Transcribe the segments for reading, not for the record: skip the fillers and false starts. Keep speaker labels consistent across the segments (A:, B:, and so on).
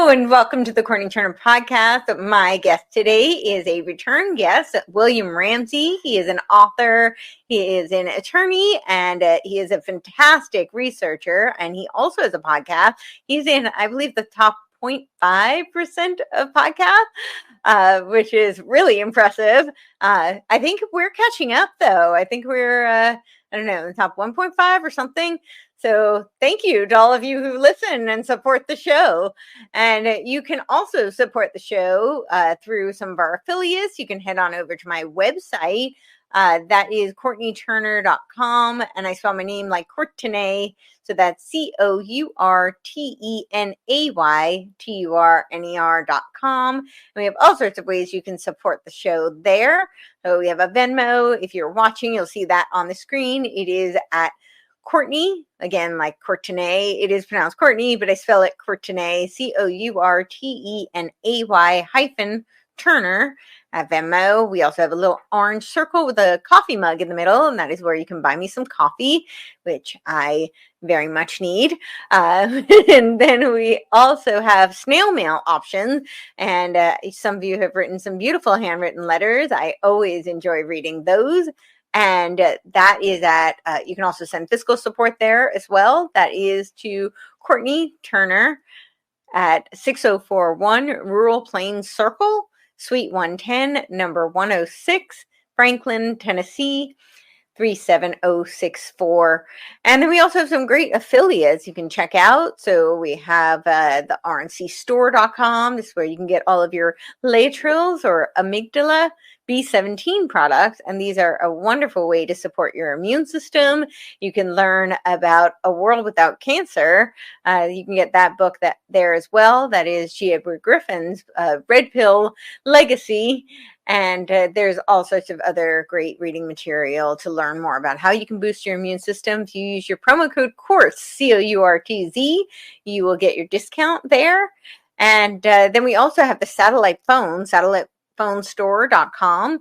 A: Hello and welcome to the Courtenay Turner podcast. My guest today is a return guest, William Ramsey. He is an author, he is an attorney, and he is a fantastic researcher. And he also has a podcast. He's in, I believe, the top 0.5% of podcasts, which is really impressive. I think we're catching up, though. I think we're, I don't know, in the top 1.5 or something. So thank you to all of you who listen and support the show. And you can also support the show through some of our affiliates. You can head on over to my website. That is CourtenayTurner.com. And I spell my name like Courtenay. So that's CourtenayTurner.com. And we have all sorts of ways you can support the show there. So we have a Venmo. If you're watching, you'll see that on the screen. It is at Courtenay, again, like Courtenay. It is pronounced Courtenay, but I spell it Courtenay, Courtenay-Turner at Venmo. We also have a little orange circle with a coffee mug in the middle, and that is where you can buy me some coffee, which I very much need. And then we also have snail mail options, and some of you have written some beautiful handwritten letters. I always enjoy reading those. And that is at, you can also send fiscal support there as well. That is to Courtenay Turner at 6041 Rural Plains Circle, Suite 110, number 106, Franklin, Tennessee, 37064. And then we also have some great affiliates you can check out. So we have the rncstore.com. This is where you can get all of your Latrills or amygdala B17 products, and these are a wonderful way to support your immune system. You can learn about A World Without Cancer. You can get that book there as well. That is G. Edward Griffin's Red Pill Legacy. And there's all sorts of other great reading material to learn more about how you can boost your immune system. If you use your promo code COURTZ, COURTZ, you will get your discount there. And then we also have the satellite phonestore.com,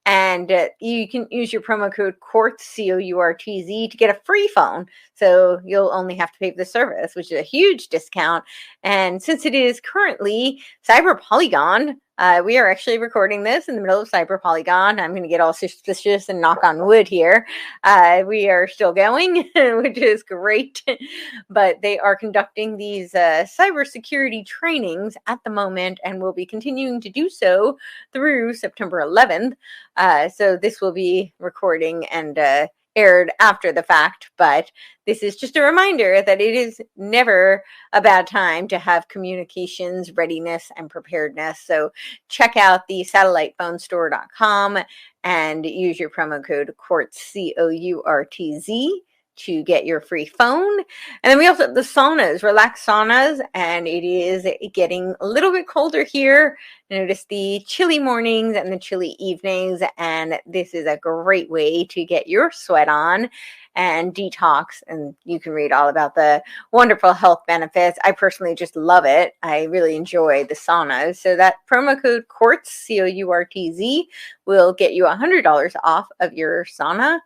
A: and you can use your promo code COURTZ, COURTZ, to get a free phone. So you'll only have to pay for the service, which is a huge discount. And since it is currently Cyber Polygon, we are actually recording this in the middle of Cyber Polygon. I'm going to get all suspicious and knock on wood here. We are still going, which is great. But they are conducting these cybersecurity trainings at the moment and will be continuing to do so through September 11th. So this will be recording and aired after the fact, but this is just a reminder that it is never a bad time to have communications readiness and preparedness. So check out the satellitephonestore.com and use your promo code COURTZ, COURTZ, to get your free phone. And then we also have the saunas, relaxed saunas, and it is getting a little bit colder here. Notice the chilly mornings and the chilly evenings, and this is a great way to get your sweat on and detox. And you can read all about the wonderful health benefits. I personally just love it. I really enjoy the saunas. So that promo code COURTZ, COURTZ, will get you $100 off of your sauna.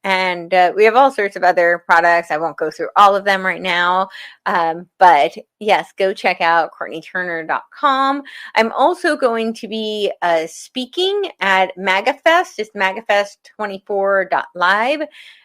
A: And we have all sorts of other products. I won't go through all of them right now. But yes, go check out CourtenayTurner.com. I'm also going to be speaking at MAGAFest. It's MAGAFest24.live.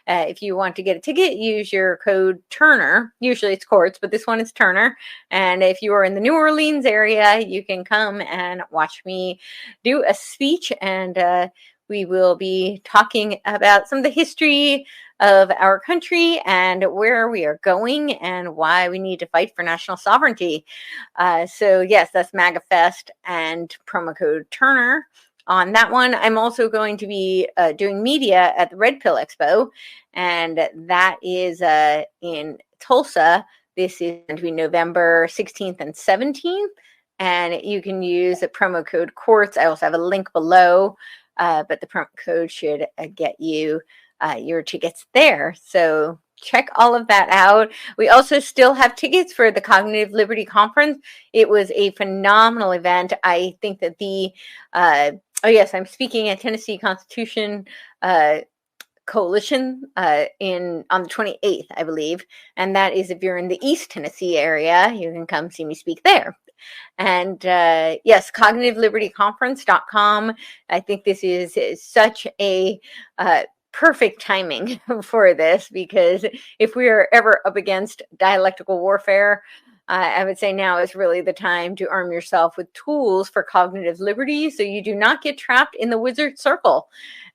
A: If you want to get a ticket, use your code Turner. Usually it's Courtz, but this one is Turner. And if you are in the New Orleans area, you can come and watch me do a speech, and we will be talking about some of the history of our country and where we are going and why we need to fight for national sovereignty. So yes, that's MAGAFest and promo code Turner on that one. I'm also going to be doing media at the Red Pill Expo, and that is in Tulsa. This is going to be November 16th and 17th, and you can use the promo code COURTZ. I also have a link below. But the promo code should get you your tickets there. So check all of that out. We also still have tickets for the Cognitive Liberty Conference. It was a phenomenal event. I think that oh yes, I'm speaking at Tennessee Constitution coalition on the 28th, I believe. And that is if you're in the East Tennessee area, you can come see me speak there. And yes, cognitivelibertyconference.com. I think this is such a perfect timing for this, because if we are ever up against dialectical warfare, I would say now is really the time to arm yourself with tools for cognitive liberty so you do not get trapped in the wizard circle.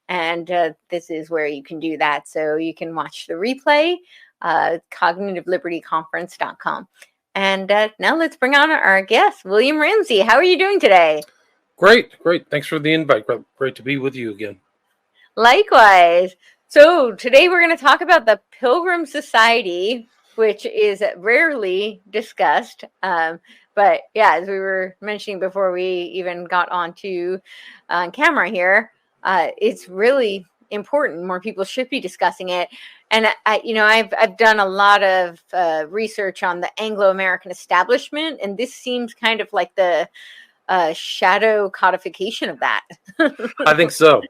A: And this is where you can do that. So you can watch the replay, cognitivelibertyconference.com. And now let's bring on our guest, William Ramsey. How are you doing today?
B: Great. Thanks for the invite. Great to be with you again.
A: Likewise. So today we're going to talk about the Pilgrim Society, which is rarely discussed. But yeah, as we were mentioning before we even got onto camera here, it's really important. More people should be discussing it. And I've done a lot of research on the Anglo-American establishment, and this seems kind of like the shadow codification of that.
B: I think so.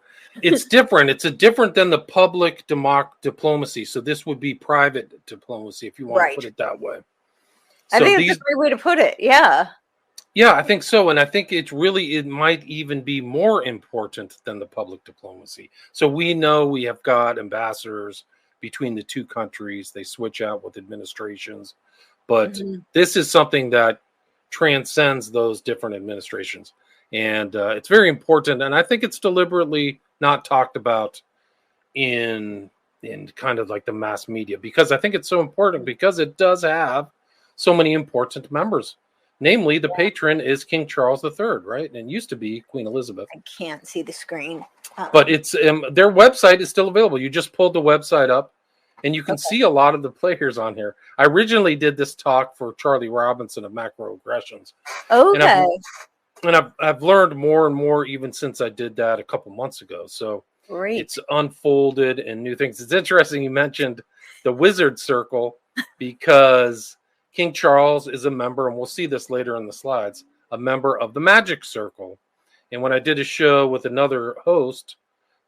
B: It's different. It's different than the public diplomacy. So this would be private diplomacy, if you want to put it that way.
A: So I think that's a great way to put it. Yeah.
B: Yeah, I think so. And I think it might even be more important than the public diplomacy. So we know we have got ambassadors between the two countries. They switch out with administrations. But this is something that transcends those different administrations. And it's very important. And I think it's deliberately not talked about in kind of like the mass media, because I think it's so important, because it does have so many important members. Namely, the patron is King Charles III, right? And it used to be Queen Elizabeth.
A: I can't see the screen.
B: But it's their website is still available. You just pulled the website up, and you can see a lot of the players on here. I originally did this talk for Charlie Robinson of Macroaggressions.
A: Okay.
B: And I've learned more and more even since I did that a couple months ago. So it's unfolded and new things. It's interesting you mentioned the wizard circle, because King Charles is a member, and we'll see this later in the slides, a member of the Magic Circle. And when I did a show with another host,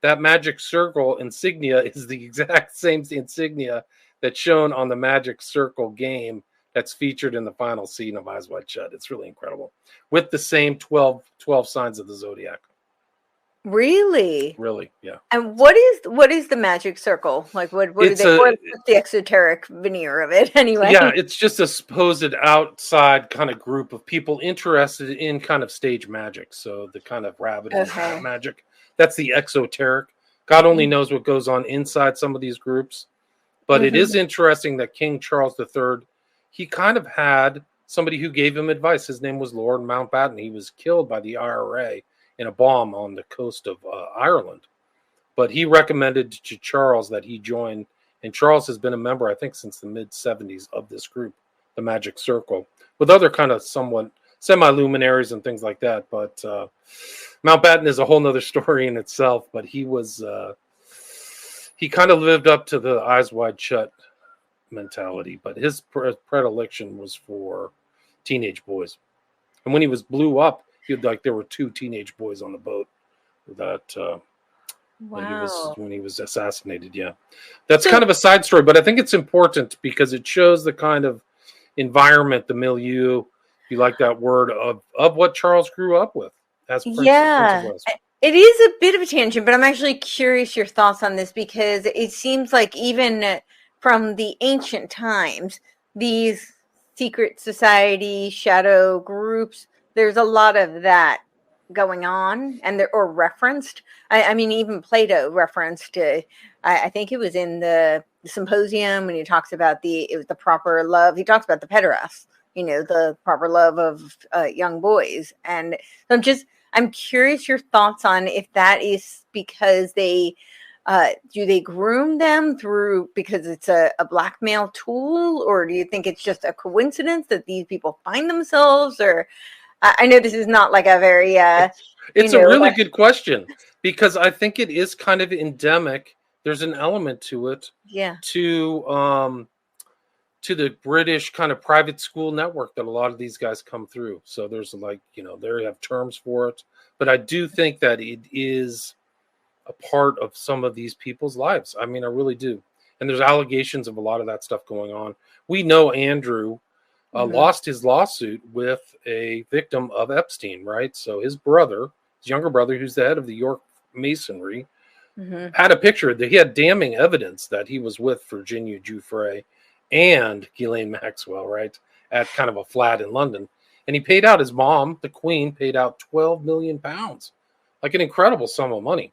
B: that Magic Circle insignia is the exact same insignia that's shown on the Magic Circle game that's featured in the final scene of Eyes Wide Shut. It's really incredible. With the same 12 signs of the Zodiac.
A: Really?
B: Really, yeah.
A: And what is the Magic Circle? Like what's the exoteric veneer of it anyway?
B: Yeah, it's just a supposed outside kind of group of people interested in kind of stage magic. So the kind of rabbit magic. That's the exoteric. God only knows what goes on inside some of these groups. But it is interesting that King Charles III, he kind of had somebody who gave him advice. His name was Lord Mountbatten. He was killed by the IRA in a bomb on the coast of Ireland. But he recommended to Charles that he join. And Charles has been a member, I think, since the mid-70s of this group, the Magic Circle, with other kind of somewhat semi-luminaries and things like that. But Mountbatten is a whole nother story in itself. But he was, he kind of lived up to the Eyes Wide Shut mentality. But his predilection was for teenage boys. And when he was blew up, there were 2 teenage boys on the boat that when he was assassinated. Yeah, that's kind of a side story, but I think it's important because it shows the kind of environment, the milieu, if you like that word, of what Charles grew up with as Prince of Wales.
A: It is a bit of a tangent, but I'm actually curious your thoughts on this, because it seems like even from the ancient times, these secret society shadow groups, there's a lot of that going on, and or referenced. I mean, even Plato referenced. I think it was in the Symposium when he talks about the proper love. He talks about the pederast, the proper love of young boys. And so I'm curious your thoughts on if that is because they do they groom them because it's a blackmail tool, or do you think it's just a coincidence that these people find themselves, or I know this is not like a very
B: it's a really good question, because I think it is kind of endemic. There's an element to it, to the British kind of private school network that a lot of these guys come through. So there's they have terms for it, but I do think that it is a part of some of these people's lives. I mean, I really do. And there's allegations of a lot of that stuff going on. We know Andrew lost his lawsuit with a victim of Epstein, right? So his brother, his younger brother, who's the head of the York Masonry, had a picture that he had damning evidence that he was with Virginia Giuffre and Ghislaine Maxwell, right, at kind of a flat in London. And he paid out, his mom, the Queen, paid out £12 million, like an incredible sum of money.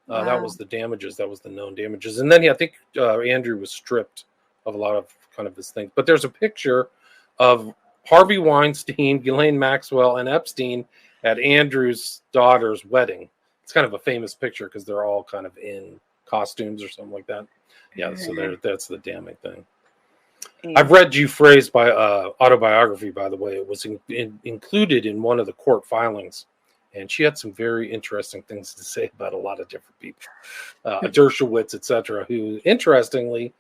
A: Wow.
B: That was the damages. That was the known damages. And then I think Andrew was stripped of a lot of kind of his things. But there's a picture of Harvey Weinstein, Ghislaine Maxwell, and Epstein at Andrew's daughter's wedding. It's kind of a famous picture because they're all kind of in costumes or something like that. Yeah, so that's the damning thing. I've read Giuffre's autobiography, by the way. It was included in one of the court filings, and she had some very interesting things to say about a lot of different people, Dershowitz, etc. Who, interestingly,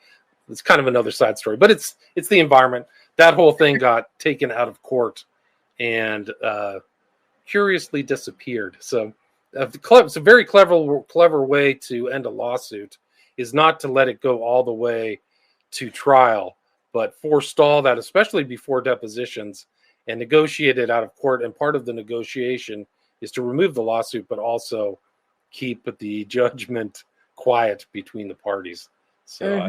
B: it's kind of another side story, but it's the environment. That whole thing got taken out of court and curiously disappeared. So it's a very clever way to end a lawsuit is not to let it go all the way to trial, but forestall that, especially before depositions, and negotiate it out of court. And part of the negotiation is to remove the lawsuit, but also keep the judgment quiet between the parties. So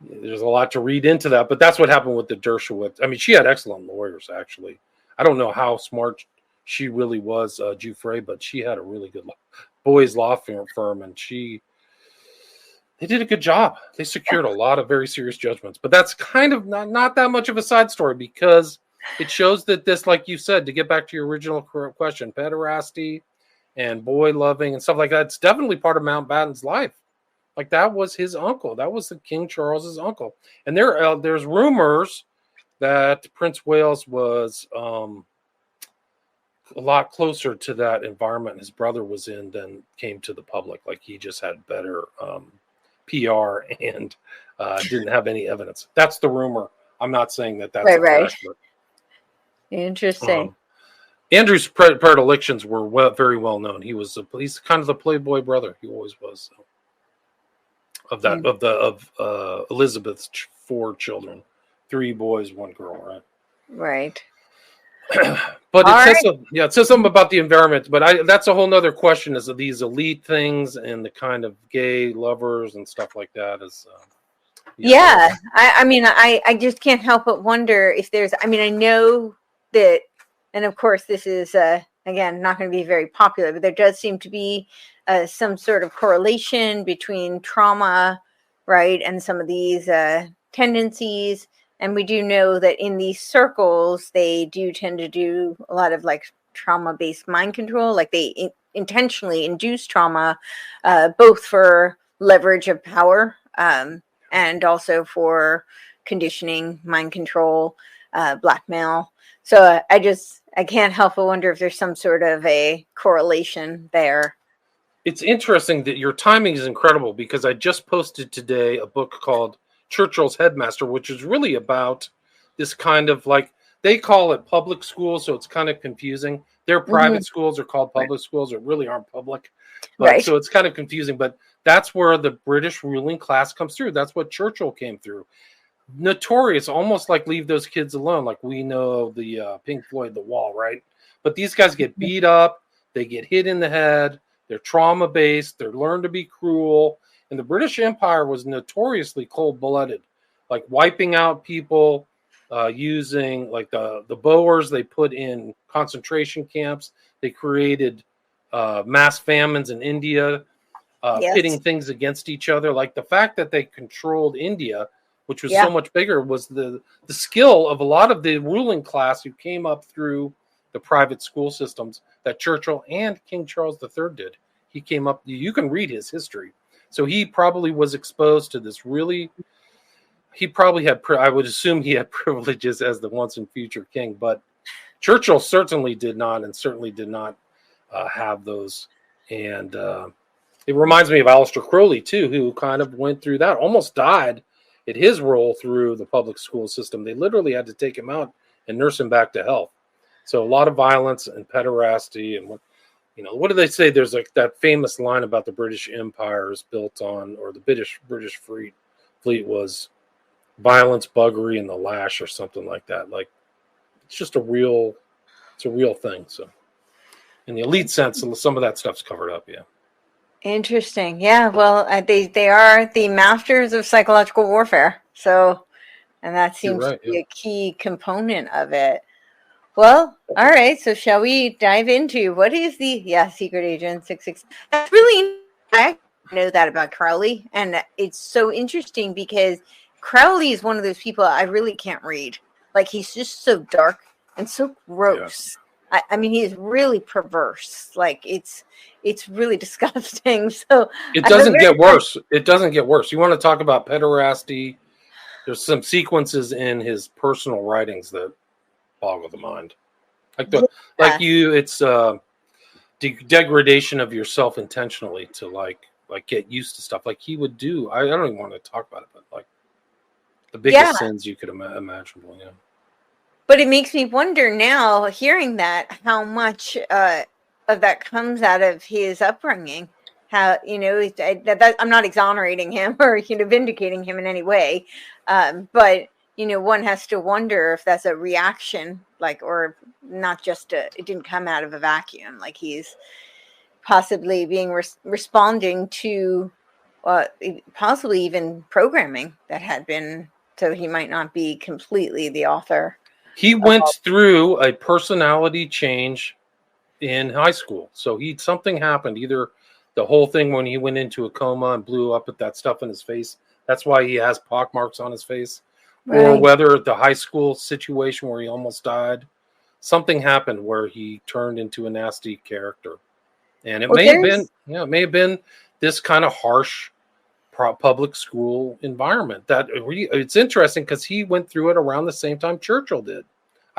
B: there's a lot to read into that, but that's what happened with the Dershowitz. I mean, she had excellent lawyers, actually. I don't know how smart she really was, Giuffre, but she had a really good boys law firm, and they did a good job. They secured a lot of very serious judgments, but that's kind of not that much of a side story, because it shows that this, like you said, to get back to your original question, pederasty and boy loving and stuff like that, it's definitely part of Mountbatten's life. Like, that was his uncle. That was the King Charles's uncle. And there's rumors that Prince Wales was a lot closer to that environment his brother was in than came to the public. Like, he just had better PR and didn't have any evidence. That's the rumor. I'm not saying that that's
A: right. Interesting.
B: Andrew's predilections were very well known. He's kind of the playboy brother. He always was. So. Of Elizabeth's 4 children, 3 boys, 1 girl, right? But it says something about the environment. But that's a whole nother question: is of these elite things and the kind of gay lovers and stuff like that.
A: I mean, I just can't help but wonder if there's. I mean, I know that, and of course, this is again not going to be very popular, but there does seem to be some sort of correlation between trauma, right, and some of these tendencies. And we do know that in these circles, they do tend to do a lot of like trauma-based mind control. Like, they intentionally induce trauma, both for leverage of power and also for conditioning, mind control, blackmail. So I can't help but wonder if there's some sort of a correlation there.
B: It's interesting that your timing is incredible, because I just posted today a book called Churchill's Headmaster, which is really about this kind of, like, they call it public school, so it's kind of confusing. Their private schools are called public schools, or really aren't public. But so it's kind of confusing, but that's where the British ruling class comes through. That's what Churchill came through. Notorious, almost like Leave Those Kids Alone, like we know the Pink Floyd, The Wall, right? But these guys get beat up, they get hit in the head, they're trauma-based, they're learned to be cruel, and the British Empire was notoriously cold-blooded, like wiping out people, using like the Boers they put in concentration camps. They created mass famines in India, pitting things against each other. Like, the fact that they controlled India, which was so much bigger, was the skill of a lot of the ruling class who came up through the private school systems that Churchill and King Charles III did. He came up, you can read his history. So he probably was exposed to this he probably had, I would assume he had privileges as the once and future king, but Churchill certainly did not have those. And it reminds me of Aleister Crowley, too, who kind of went through that, almost died at his role through the public school system. They literally had to take him out and nurse him back to health. So a lot of violence and pederasty, and what do they say? There's like that famous line about the British Empire is built on, or the British fleet was violence, buggery, and the lash, or something like that. Like it's just it's a real thing. So in the elite sense, some of that stuff's covered up. Yeah.
A: Interesting. Yeah. Well, they are the masters of psychological warfare. So, and that
B: You're
A: seems to
B: right.
A: be
B: Yeah.
A: a key component of it. Well, all right. So, shall we dive into what is the Secret Agent 66? That's really I know that about Crowley, and it's so interesting because Crowley is one of those people I really can't read. Like he's just so dark and so gross. I mean, he's really perverse. Like it's really disgusting. So
B: It
A: I have a
B: doesn't
A: very
B: get worse. It doesn't get worse. You want to talk about pederasty? There's some sequences in his personal writings that boggle the mind.
A: yeah.
B: It's degradation of yourself intentionally to like get used to stuff like he would do. I don't even want to talk about it, but like the biggest sins you could imaginable. Yeah.
A: But it makes me wonder now, hearing that, how much of that comes out of his upbringing. How I'm not exonerating him or vindicating him in any way, but one has to wonder if that's a reaction, like, or not just it didn't come out of a vacuum, like he's possibly being responding to possibly even programming that had been, so he might not be completely the author.
B: He went through a personality change in high school. So something happened, either the whole thing when he went into a coma and blew up with that stuff in his face. That's why he has pock marks on his face. Right. Or whether the high school situation where he almost died, something happened where he turned into a nasty character. And it may have been this kind of harsh public school environment. It's interesting because he went through it around the same time Churchill did.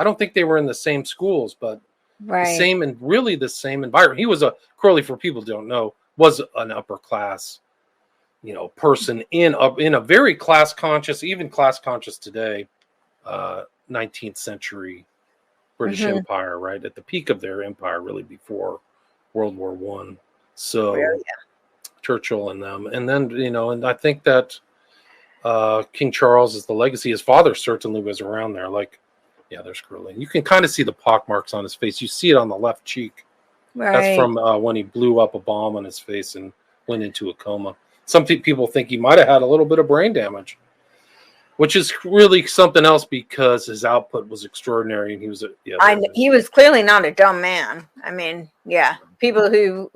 B: I don't think they were in the same schools, but the same and really the same environment. He was Crowley, for people who don't know, was an upper class, person in a very class conscious, even class conscious today, 19th century British Empire, right at the peak of their empire, really before World War One. So Churchill and them, and then and I think that King Charles is the legacy. His father certainly was around there. Like, yeah, there's Crowley. You can kind of see the pock marks on his face. You see it on the left cheek. Right. That's from when he blew up a bomb on his face and went into a coma. Some people think he might have had a little bit of brain damage, which is really something else because his output was extraordinary, and he was
A: he was clearly not a dumb man. I mean, people who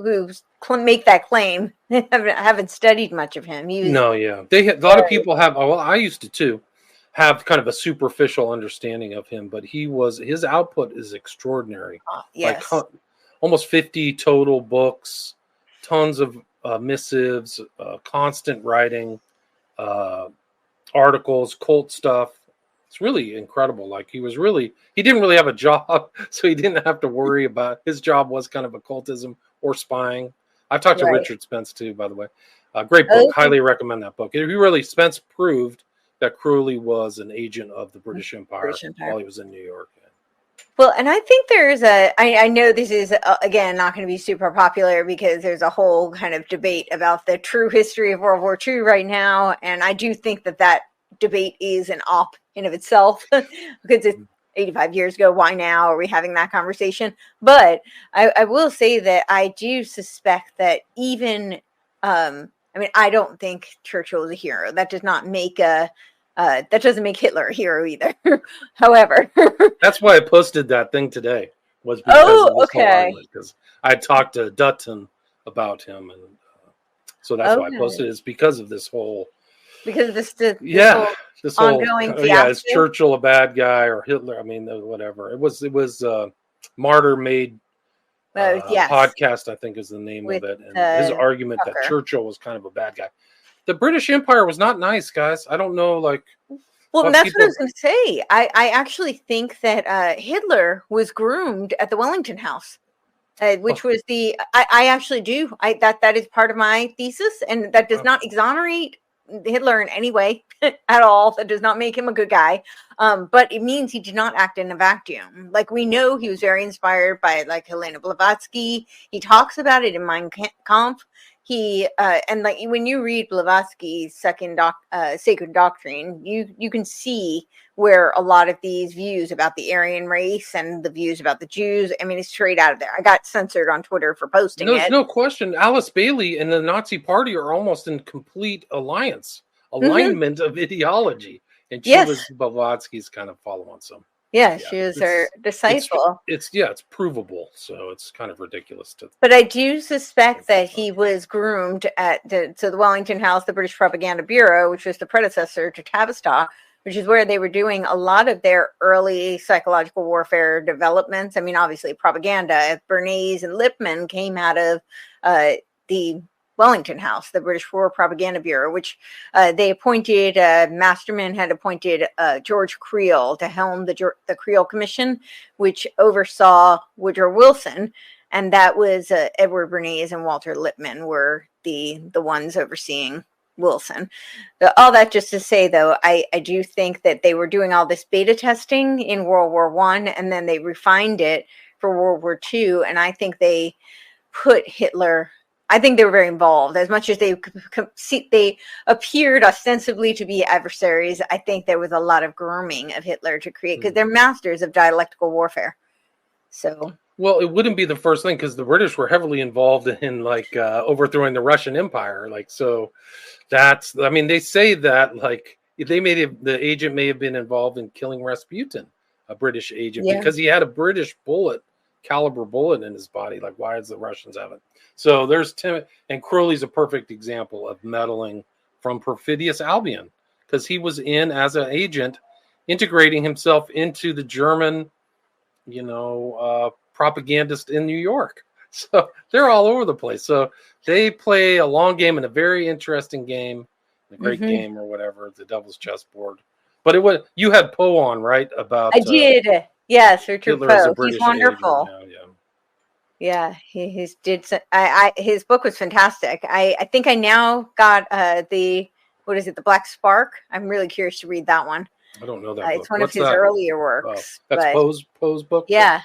A: make that claim haven't studied much of him. A
B: lot of people have. Well, I used to too, have kind of a superficial understanding of him, but his output is extraordinary.
A: Yes,
B: like almost 50 total books, tons of missives, constant writing, articles, cult stuff. It's really incredible. Like he didn't really have a job, so he didn't have to worry about, his job was kind of occultism or spying. I've talked to Richard Spence too, by the way. Great book. Highly recommend that book. Spence proved that Crowley was an agent of the British Empire while he was in New York.
A: Well, and I think there's I know this is, again, not going to be super popular because there's a whole kind of debate about the true history of World War II right now. And I do think that debate is an op in of itself because it's 85 years ago. Why now are we having that conversation? But I will say that I do suspect that even, I don't think Churchill is a hero. That does not make that doesn't make Hitler a hero either. However,
B: that's why I posted that thing today. Was because of this whole argument, because I talked to Dutton about him, and so that's why I posted it. It's because of this whole this whole ongoing fiasco. Is Churchill a bad guy or Hitler? I mean, whatever. It was Martyr made podcast, I think is the name of it, and his argument that Churchill was kind of a bad guy. The British Empire was not nice, guys. I don't know,
A: well, that's what I was going to say. I actually think that Hitler was groomed at the Wellington House, which was I actually do. That is part of my thesis, and that does not exonerate Hitler in any way at all. That does not make him a good guy. But it means he did not act in a vacuum. Like, we know he was very inspired by like Helena Blavatsky. He talks about it in Mein Kampf. He and like when you read Blavatsky's Sacred Doctrine, you can see where a lot of these views about the Aryan race and the views about the Jews, I mean, it's straight out of there. I got censored on Twitter for posting
B: There's
A: it.
B: no question. Alice Bailey and the Nazi Party are almost in complete alignment of ideology, and she was Blavatsky's kind of follow-on. So
A: yeah, she was her disciple.
B: It's provable, so it's kind of ridiculous to.
A: But I do suspect that he was groomed at the Wellington House, the British Propaganda Bureau, which was the predecessor to Tavistock, which is where they were doing a lot of their early psychological warfare developments. I mean, obviously, propaganda. Bernays and Lippmann came out of the Wellington House, the British War Propaganda Bureau, which they appointed, Masterman had appointed George Creel to helm the Creel Commission, which oversaw Woodrow Wilson. And that was Edward Bernays and Walter Lippmann were the ones overseeing Wilson. All that just to say, though, I do think that they were doing all this beta testing in World War I, and then they refined it for World War II. And I think they put Hitler... I think they were very involved. As much as they appeared ostensibly to be adversaries, I think there was a lot of grooming of Hitler to create, because they're masters of dialectical warfare. So,
B: well, it wouldn't be the first thing, because the British were heavily involved in like overthrowing the Russian Empire. Like, so that's, I mean, they say that like the agent may have been involved in killing Rasputin, a British agent, because he had a British caliber bullet in his body. Like, why does the Russians have it? So there's Tim, and Crowley's a perfect example of meddling from perfidious Albion, because he was in as an agent, integrating himself into the German, propagandist in New York. So they're all over the place. So they play a long game and a very interesting game, a great game or whatever, the Devil's Chessboard. But you had Poe on, right? About
A: I did. Yes, Richard Poe. He's wonderful. Yeah, his book was fantastic. I think I now got the Black Spark. I'm really curious to read that one.
B: I don't know that book.
A: It's one of his earlier works.
B: That's Poe's book?
A: Yeah.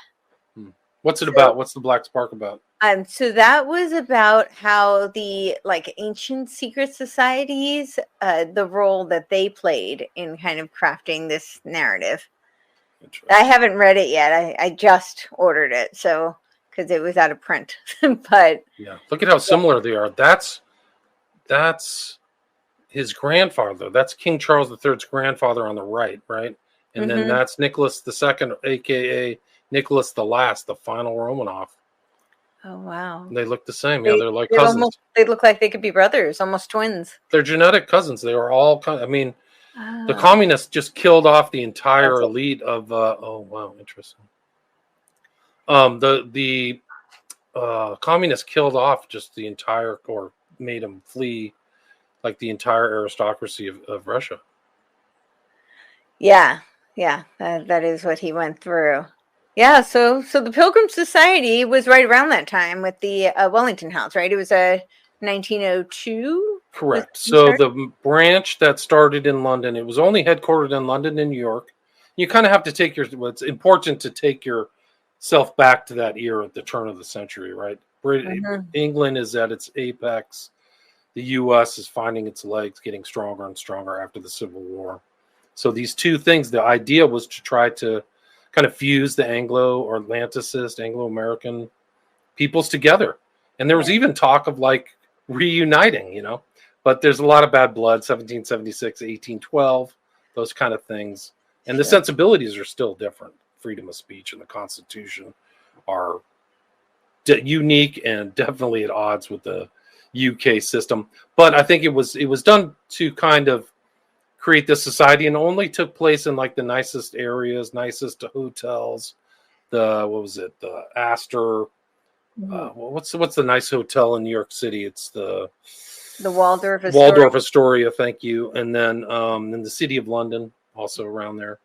B: What's it about? What's the Black Spark about?
A: So that was about how the ancient secret societies, the role that they played in kind of crafting this narrative. I haven't read it yet. I just ordered it, so because it was out of print. But
B: yeah, look at how similar they are. That's his grandfather. That's King Charles III's grandfather on the right? And then that's Nicholas II, aka Nicholas the Last, the final Romanov.
A: Oh wow!
B: And they look the same. They're like cousins.
A: They look like they could be brothers, almost twins.
B: They're genetic cousins. They were all the communists just killed off the entire elite of. Oh wow, interesting. The communists killed off just the entire, or made them flee, like the entire aristocracy of Russia.
A: Yeah, that is what he went through. Yeah, so the Pilgrim Society was right around that time with the Wellington House, right? It was 1902.
B: Correct. So the branch that started in London, it was only headquartered in London and New York. You kind of have to take it's important to take yourself back to that era at the turn of the century, right? England is at its apex. The U.S. is finding its legs, getting stronger and stronger after the Civil War. So these two things, the idea was to try to kind of fuse the Anglo or Atlanticist, Anglo-American peoples together. And there was even talk of reuniting, but there's a lot of bad blood, 1776, 1812, those kind of things. And the sensibilities are still different. Freedom of speech and the Constitution are unique and definitely at odds with the UK system. But I think it was done to kind of create this society, and only took place in the nicest areas, nicest hotels. The Astor. What's the nice hotel in New York City? It's the
A: Waldorf Astoria.
B: Waldorf Astoria, thank you. And then in the City of London, also around there.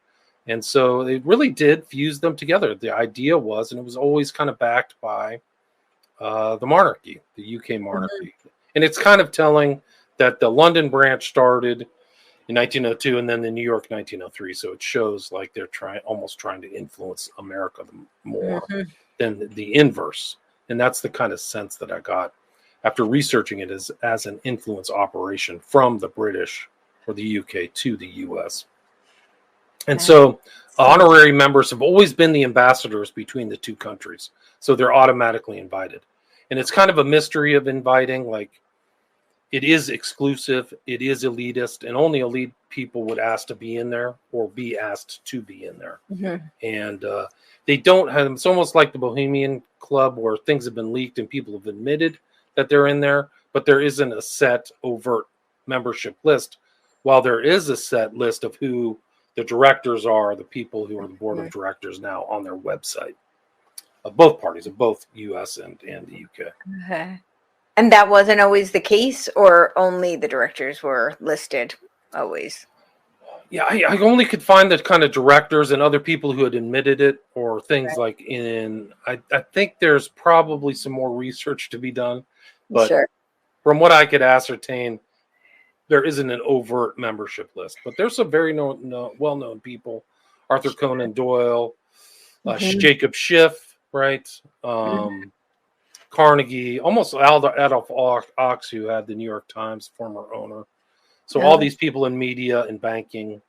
B: And so it really did fuse them together. The idea was, and it was always kind of backed by the monarchy, the UK monarchy. And it's kind of telling that the London branch started in 1902, and then the New York 1903. So it shows like they're almost trying to influence America more than the inverse. And that's the kind of sense that I got after researching it as an influence operation from the British or the UK to the US. And so honorary members have always been the ambassadors between the two countries. So they're automatically invited. And it's kind of a mystery of inviting, like it is exclusive, it is elitist, and only elite people would ask to be in there or be asked to be in there. And they don't have, it's almost like the Bohemian Club where things have been leaked and people have admitted that they're in there, but there isn't a set overt membership list, while there is a set list of who the directors are, the people who are the board of directors now on their website of both parties, of both US and the UK.
A: Okay. And that wasn't always the case, or only the directors were listed always?
B: Yeah, I only could find the kind of directors and other people who had admitted it, or things like I think there's probably some more research to be done. But from what I could ascertain, there isn't an overt membership list. But there's some very well-known people. Arthur Conan Doyle, Jacob Schiff, right? Carnegie, almost Adolf Ochs, who had the New York Times, former owner. So all these people in media and banking,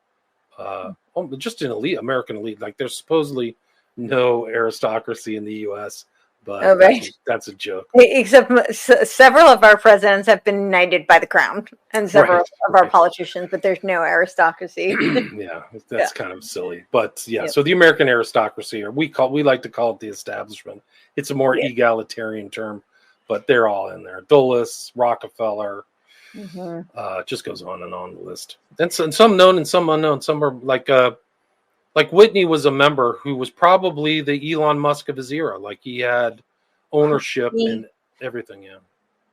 B: just in elite, American elite, like there's supposedly no aristocracy in the U.S., but that's a joke.
A: Except several of our presidents have been knighted by the crown, and several of our politicians, but there's no aristocracy.
B: That's kind of silly. But so the American aristocracy, or we like to call it the establishment. It's a more egalitarian term, but they're all in there. Dulles, Rockefeller, just goes on and on the list. And some known and some unknown. Some are like Whitney was a member who was probably the Elon Musk of his era. Like he had ownership in everything. Yeah.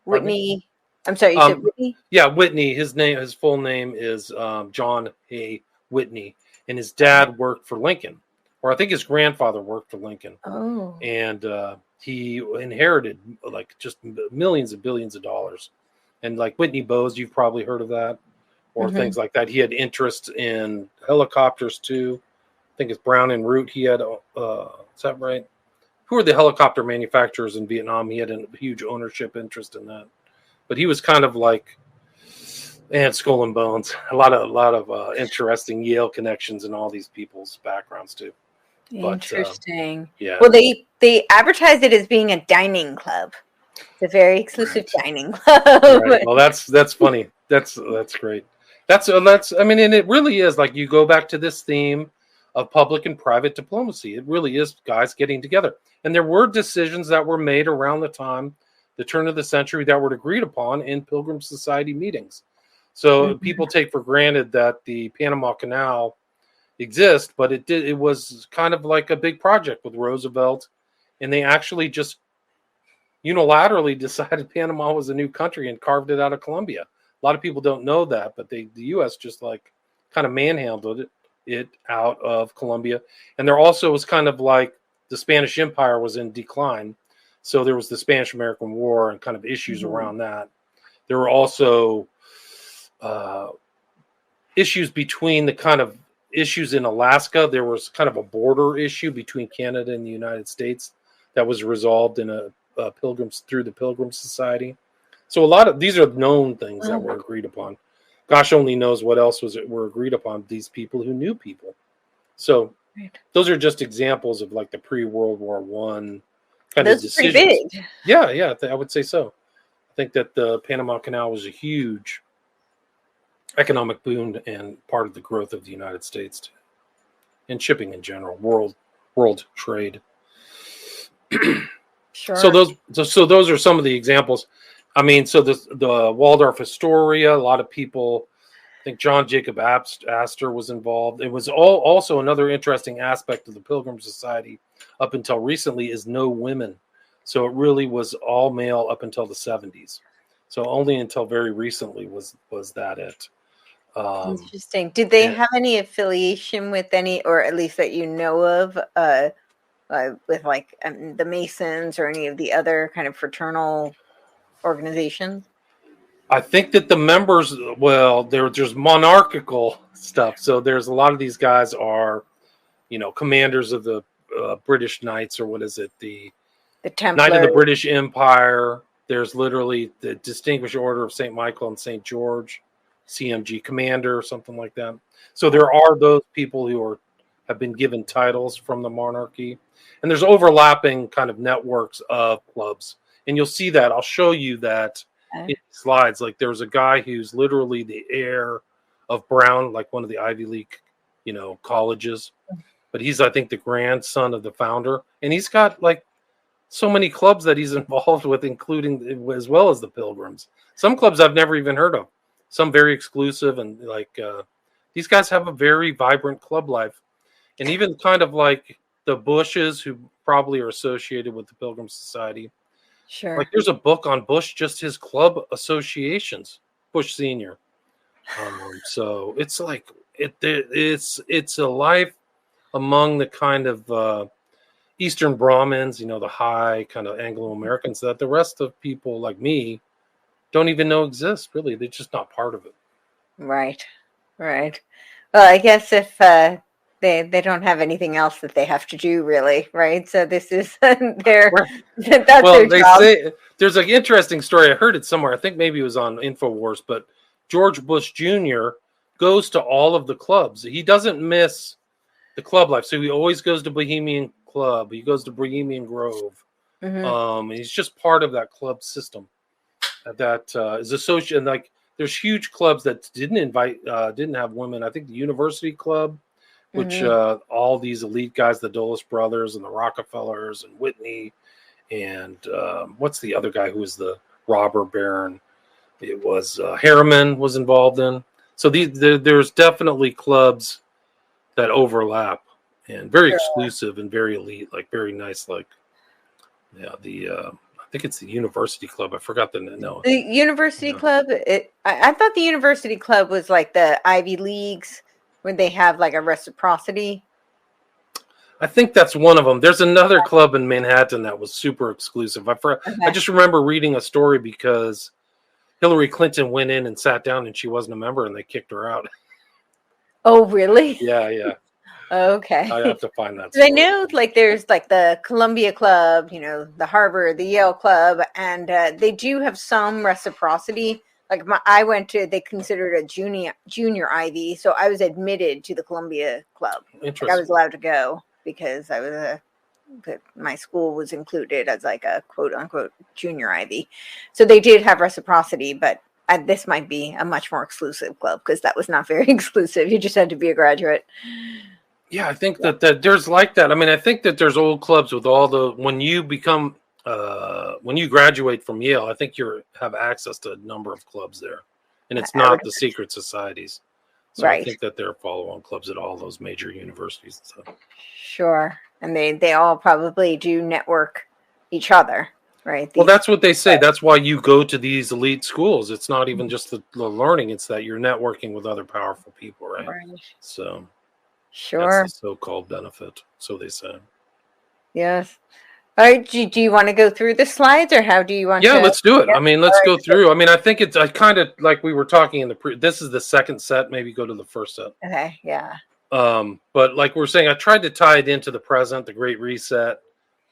A: Whitney. I'm sorry, you said Whitney?
B: Yeah, Whitney. His full name is John Hay Whitney, and his dad worked for Lincoln, or I think his grandfather worked for Lincoln.
A: Oh.
B: And he inherited like just millions and billions of dollars. And like Whitney Bowes, you've probably heard of that, or things like that. He had interest in helicopters too. I think it's Brown and Root. He had, is that right? Who were the helicopter manufacturers in Vietnam? He had a huge ownership interest in that. But he was kind of like, and Skull and Bones. A lot of interesting Yale connections in all these people's backgrounds too.
A: Interesting.
B: But,
A: well, they advertised it as being a dining club. It's a very exclusive dining club.
B: Right. Well, that's funny. That's great. That's I mean, and it really is like you go back to this theme of public and private diplomacy. It really is guys getting together. And there were decisions that were made around the turn of the century that were agreed upon in Pilgrim Society meetings. So people take for granted that the Panama Canal exists, but it was kind of like a big project with Roosevelt, and they actually just unilaterally decided Panama was a new country and carved it out of Colombia. A lot of people don't know that, but the U.S. just like kind of manhandled it out of Colombia. And there also was kind of like the Spanish Empire was in decline. So there was the Spanish-American War and kind of issues around that. There were also issues between the kind of issues in Alaska. There was kind of a border issue between Canada and the United States that was resolved in through the Pilgrim Society. So a lot of these are known things that were agreed upon. Gosh only knows what else were agreed upon. These people who knew people. So those are just examples of like the pre-World War I kind of decisions. Pretty big. Yeah, I would say so. I think that the Panama Canal was a huge economic boon and part of the growth of the United States too. And shipping in general, world trade.
A: Sure.
B: So those are some of the examples. I mean, so the Waldorf Astoria, a lot of people, I think John Jacob Astor was involved. It was also another interesting aspect of the Pilgrim Society up until recently is no women. So it really was all male up until the 70s. So only until very recently was that it.
A: Interesting. Did they have any affiliation with any, or at least that you know of, with like the Masons or any of the other kind of fraternal organizations?
B: I think that the members, well, there's monarchical stuff. So there's a lot of these guys are, commanders of the British Knights, or what is it, the Knight of the
A: Templars.
B: British Empire. There's literally the Distinguished Order of St. Michael and St. George, CMG Commander, or something like that. So there are those people who have been given titles from the monarchy, and there's overlapping kind of networks of clubs, and you'll see that. I'll show you that in slides. Like there's a guy who's literally the heir of Brown, like one of the Ivy League, colleges, but he's, I think, the grandson of the founder, and he's got like so many clubs that he's involved with, including as well as the Pilgrims. Some clubs I've never even heard of, some very exclusive, and like these guys have a very vibrant club life. And even kind of like the Bushes, who probably are associated with the Pilgrim Society.
A: Sure.
B: Like there's a book on Bush, just his club associations, Bush Senior. So it's like it's a life among the kind of Eastern Brahmins, the high kind of Anglo-Americans that the rest of people like me don't even know exist. Really, they're just not part of it.
A: Right. Well, I guess if they don't have anything else that they have to do, really, right? So this is their that's
B: well,
A: their
B: they
A: job.
B: say there's an interesting story. I heard it somewhere. I think maybe it was on InfoWars, but George Bush Jr. goes to all of the clubs. He doesn't miss the club life, so he always goes to Bohemian Club. He goes to Bohemian Grove. He's just part of that club system that is associated. Like there's huge clubs that didn't have women. I think the University Club, which all these elite guys, the Dulles brothers and the Rockefellers and Whitney, and what's the other guy who was the robber baron? It was Harriman was involved in. So there's definitely clubs that overlap, and very exclusive and very elite, like very nice, like I think it's the University Club. I forgot the name.
A: The University Club. I thought the University Club was like the Ivy Leagues, when they have like a reciprocity.
B: I think that's one of them. There's another club in Manhattan that was super exclusive. I just remember reading a story because Hillary Clinton went in and sat down, and she wasn't a member, and they kicked her out.
A: Oh, really?
B: Yeah.
A: Okay.
B: I have to find that story.
A: I know, like, there's like the Columbia Club, the Harvard, the Yale Club, and they do have some reciprocity. Like I went to, they considered a junior Ivy, so I was admitted to the Columbia Club.
B: Interesting.
A: Like I was allowed to go because I was my school was included as like a quote unquote junior Ivy. So they did have reciprocity, but this might be a much more exclusive club because that was not very exclusive. You just had to be a graduate.
B: Yeah, I think that there's like that. I mean, I think that there's old clubs with all the, when you graduate from Yale, I think you have access to a number of clubs there, and it's not the secret societies. So right. I think that there are follow-on clubs at all those major universities and stuff.
A: Sure, and they all probably do network each other, right?
B: Well, that's what they say. That's why you go to these elite schools. It's not even just the learning; it's that you're networking with other powerful people, right? So,
A: sure,
B: that's the so-called benefit. So they say.
A: Yes. All right. Do you want to go through the slides, or how do you want to?
B: Yeah, let's do it. I mean, let's go through. I mean, I think I kind of, like we were talking in this is the second set. Maybe go to the first set.
A: Okay. Yeah.
B: But like we're saying, I tried to tie it into the present, the Great Reset,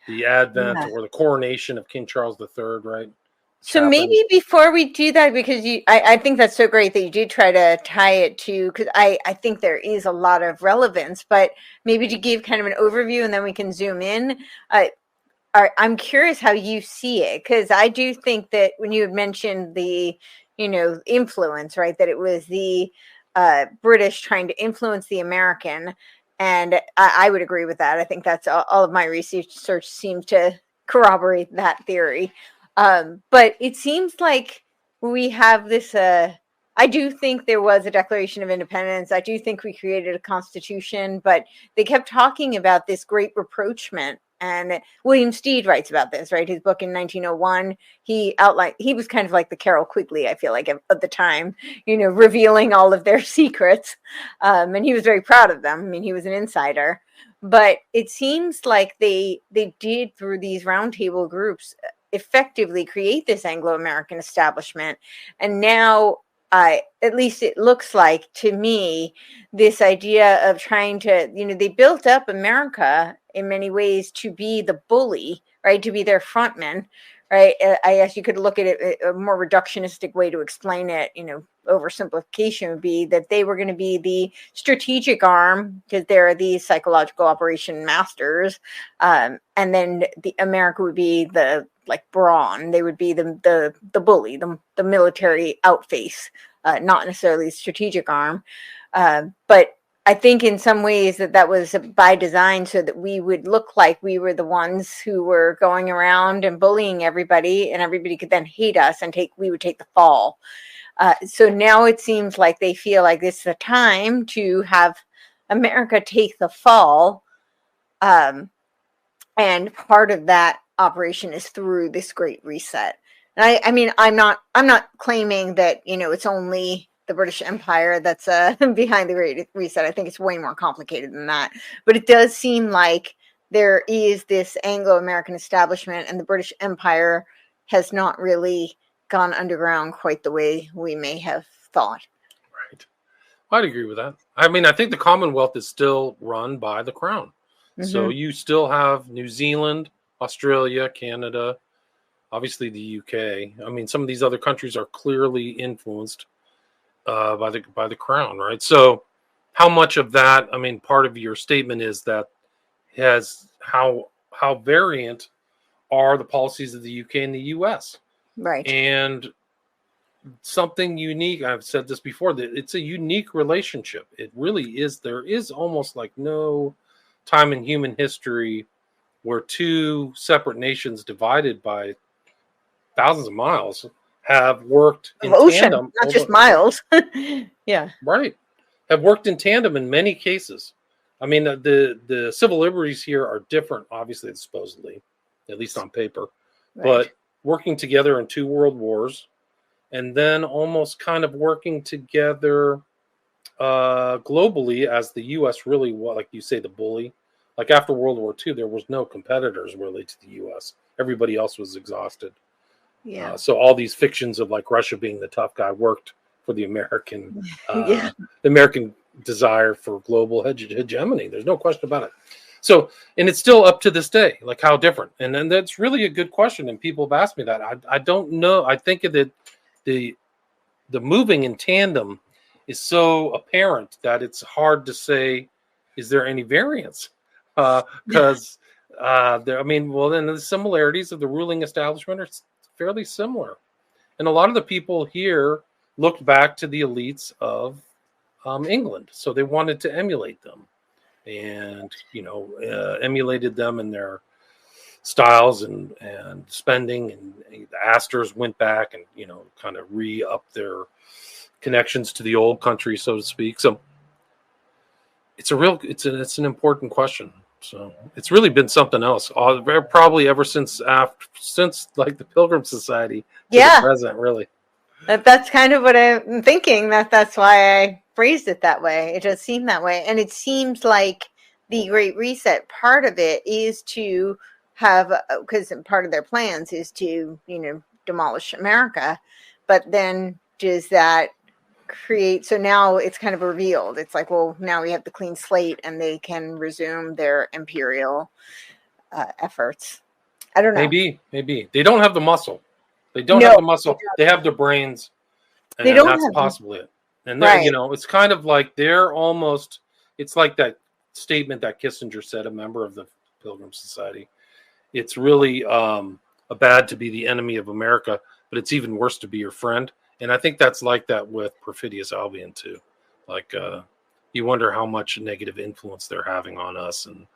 B: the Advent, or the coronation of King Charles III, right?
A: So maybe before we do that, because I think that's so great that you did try to tie it to, because I think there is a lot of relevance, but maybe to give kind of an overview and then we can zoom in. I'm curious how you see it, because I do think that when you had mentioned the, influence, right, that it was the British trying to influence the American, and I would agree with that. I think that's all of my research seems to corroborate that theory. But it seems like we have this, I do think there was a Declaration of Independence. I do think we created a constitution, but they kept talking about this great rapprochement. And William Stead writes about this, right? His book in 1901, he was kind of like the Carol Quigley, I feel like, at the time, revealing all of their secrets. And he was very proud of them. I mean, he was an insider. But it seems like they did, through these roundtable groups, effectively create this Anglo-American establishment. And now, at least it looks like to me, this idea of trying to, they built up America in many ways to be the bully, right? To be their frontman, right? I guess you could look at it, a more reductionistic way to explain it, oversimplification would be that they were going to be the strategic arm because they're the psychological operation masters. And then the America would be the brawn. They would be the bully, the military outface, not necessarily the strategic arm. But I think in some ways that was by design so that we would look like we were the ones who were going around and bullying everybody, and everybody could then hate us and we would take the fall. So now it seems like they feel like this is the time to have America take the fall. And part of that operation is through this Great Reset. And I mean, I'm not claiming that, it's only the British Empire that's behind the Great Reset. I think it's way more complicated than that. But it does seem like there is this Anglo-American establishment, and the British Empire has not really gone underground quite the way we may have thought.
B: Right. I'd agree with that. I mean, I think the Commonwealth is still run by the Crown. Mm-hmm. So you still have New Zealand, Australia, Canada, obviously the UK. I mean, some of these other countries are clearly influenced by the Crown, right? So how much of that, I mean, part of your statement is that how variant are the policies of the UK and the US.
A: Right.
B: And something unique, I've said this before, that it's a unique relationship. It really is. There is almost like no time in human history where two separate nations divided by thousands of miles have worked in tandem.
A: Not just miles. Yeah.
B: Right. Have worked in tandem in many cases. I mean, the civil liberties here are different, obviously, supposedly, at least on paper. Right. But working together in 2 world wars, and then almost kind of working together globally as the U.S. really, like you say, the bully. Like after World War II, there was no competitors really to the U.S. Everybody else was exhausted.
A: Yeah.
B: So all these fictions of like Russia being the tough guy worked for the American, the American desire for global hegemony. There's no question about it. So, and it's still up to this day, like how different. And then that's really a good question. And people have asked me that. I don't know. I think that the moving in tandem is so apparent that it's hard to say, is there any variance? Because I mean, well, then the similarities of the ruling establishment are fairly similar. And a lot of the people here looked back to the elites of England. So they wanted to emulate them and, emulated them in their styles and spending. And the Astors went back and, kind of re-up their connections to the old country, so to speak. So it's an important question. So it's really been something else. Probably ever since like the Pilgrim Society to the present, really.
A: That's kind of what I'm thinking. That's why I phrased it that way. It does seem that way, and it seems like the Great Reset, part of it is to have, because part of their plans is to demolish America, but then does that create, so now it's kind of revealed, it's like, well, now we have the clean slate and they can resume their imperial efforts. I don't know.
B: Maybe they don't have the muscle. They have the muscle. They have the brains, and that's possibly it. And then it's kind of like they're almost. It's like that statement that Kissinger said, a member of the Pilgrim Society. It's really bad to be the enemy of America, but it's even worse to be your friend. And I think that's like that with Perfidious Albion too. Like you wonder how much negative influence they're having on us and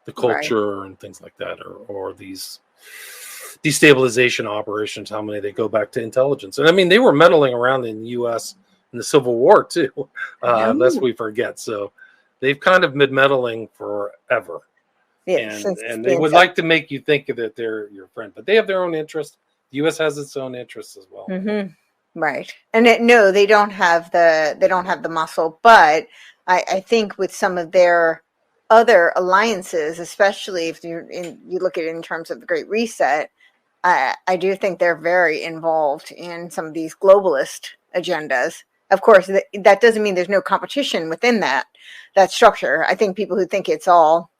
B: the culture and things like that, or these destabilization operations, how many they go back to intelligence. And I mean, they were meddling around in the U.S. in the Civil War too, lest we forget. So they've kind of been meddling forever.
A: Yeah,
B: and they would like to make you think that they're your friend, but they have their own interests. The U.S. has its own interests as well.
A: Mm-hmm. Right. And no, they don't have the muscle, but I think with some of their other alliances, especially if you look at it in terms of the Great Reset, I do think they're very involved in some of these globalist agendas. Of course, that doesn't mean there's no competition within that structure. I think people who think it's all,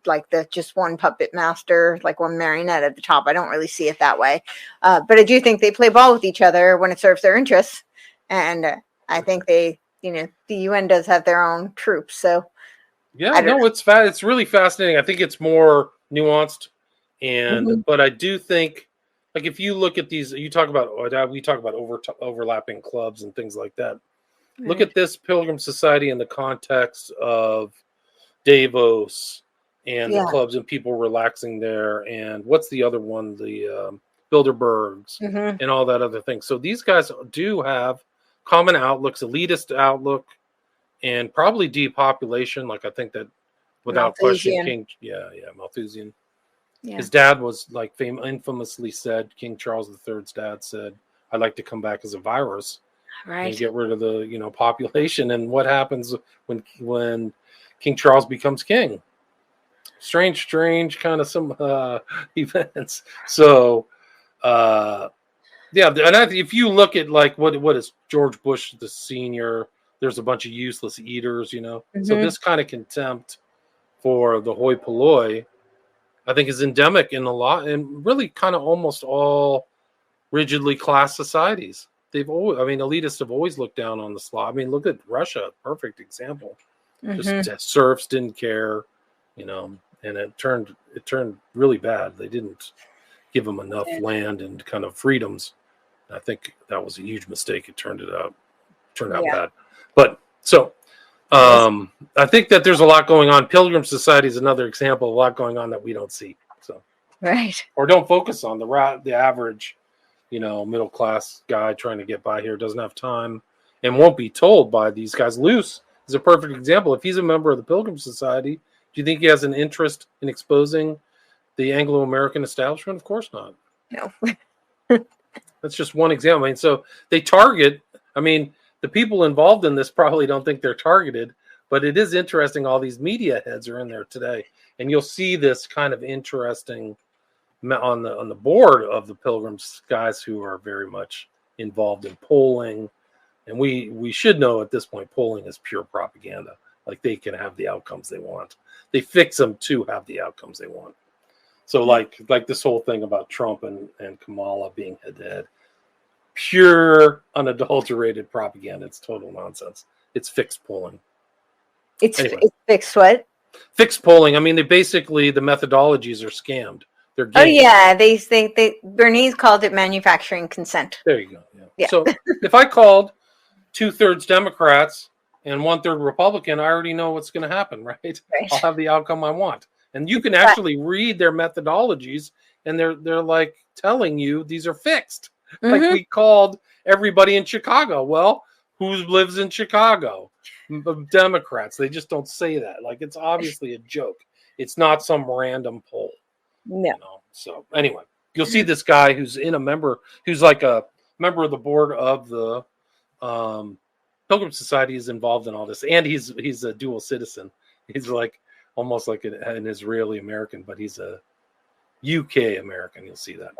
A: like the just one puppet master, like one marionette at the top, I don't really see it that way. But I do think they play ball with each other when it serves their interests. And I think the UN does have their own troops. So
B: yeah, no, it's really fascinating. I think it's more nuanced, but I do think, like, if you look at these, we talk about overlapping clubs and things like that. Right. Look at this Pilgrim Society in the context of Davos and the clubs and people relaxing there, and what's the other one, the Bilderbergs and all that other thing. So these guys do have common outlooks, elitist outlook, and probably depopulation. Like, I think that without question, Malthusian. Yeah. His dad was like infamously said, King Charles III's dad said, "I'd like to come back as a virus, and get rid of the population." And what happens when King Charles becomes king? Strange kind of some events. So, and if you look at like what is George Bush the senior, there's a bunch of useless eaters, So this kind of contempt for the hoi polloi, I think, is endemic in a lot, and really kind of almost all rigidly class societies. Elitists have always looked down on the Slav. I mean, look at Russia, perfect example. Just serfs didn't care, and it turned really bad. They didn't give them enough land and kind of freedoms. I think that was a huge mistake. It turned out bad. But so I think that there's a lot going on. Pilgrim Society is another example of a lot going on that we don't see. So or don't focus on. The average, middle class guy trying to get by here doesn't have time and won't be told by these guys. Luce is a perfect example. If he's a member of the Pilgrim Society, do you think he has an interest in exposing the Anglo-American establishment? Of course not.
A: No.
B: That's just one example. So they target, the people involved in this probably don't think they're targeted, but it is interesting. All these media heads are in there today, and you'll see this kind of interesting on the board of the Pilgrims, guys who are very much involved in polling. And we should know at this point, polling is pure propaganda. Like, they can have the outcomes they want. They fix them to have the outcomes they want. So like this whole thing about Trump and Kamala being head-to-head, pure unadulterated propaganda. It's total nonsense. It's fixed polling.
A: It's fixed what?
B: Fixed polling. They basically, the methodologies are scammed. They're gamed.
A: Oh yeah, they Bernice called it manufacturing consent.
B: There you go. Yeah. So if I called 2/3 Democrats and 1/3 Republican, I already know what's going to happen, right? I'll have the outcome I want. And you can actually read their methodologies, and they're like telling you these are fixed. Like, we called everybody in Chicago. Well, who lives in Chicago? Democrats. They just don't say that. Like, it's obviously a joke. It's not some random poll.
A: No.
B: So anyway, you'll see this guy who's like a member of the board of the Pilgrim Society is involved in all this, and he's a dual citizen. He's like almost like an Israeli American, but he's a UK American. You'll see that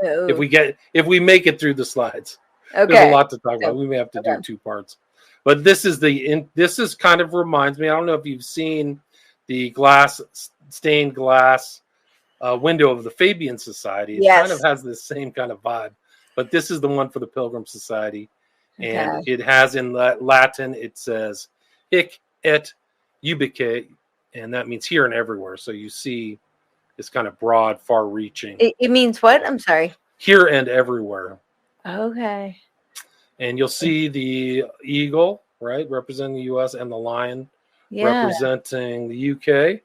B: if we make it through the slides. Okay. There's a lot to talk about. We may have to do 2 parts, but this is kind of reminds me. I don't know if you've seen the stained glass window of the Fabian Society. It kind of has this same kind of vibe, but this is the one for the Pilgrim Society, and it has in Latin, it says hic et ubique, and that means here and everywhere. So you see this kind of broad, far-reaching.
A: It means what? I'm sorry.
B: Here and everywhere.
A: Okay.
B: And you'll see the eagle, right, representing the U.S., and the lion representing the U.K.,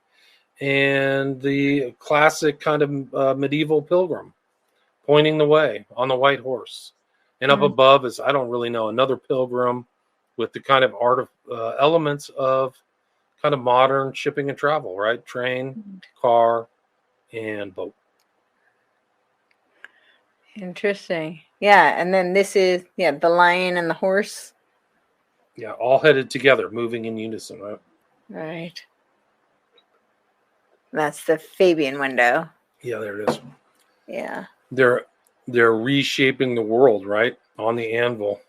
B: and the classic kind of medieval pilgrim pointing the way on the white horse. And up above is, I don't really know, another pilgrim with the kind of art of elements of kind of modern shipping and travel, right? Train, car, and boat.
A: Interesting. Yeah, and then this is the lion and the horse.
B: Yeah, all headed together, moving in unison, right?
A: Right. That's the Fabian window.
B: Yeah, there it is.
A: Yeah.
B: They're they're reshaping the world, right? On the anvil.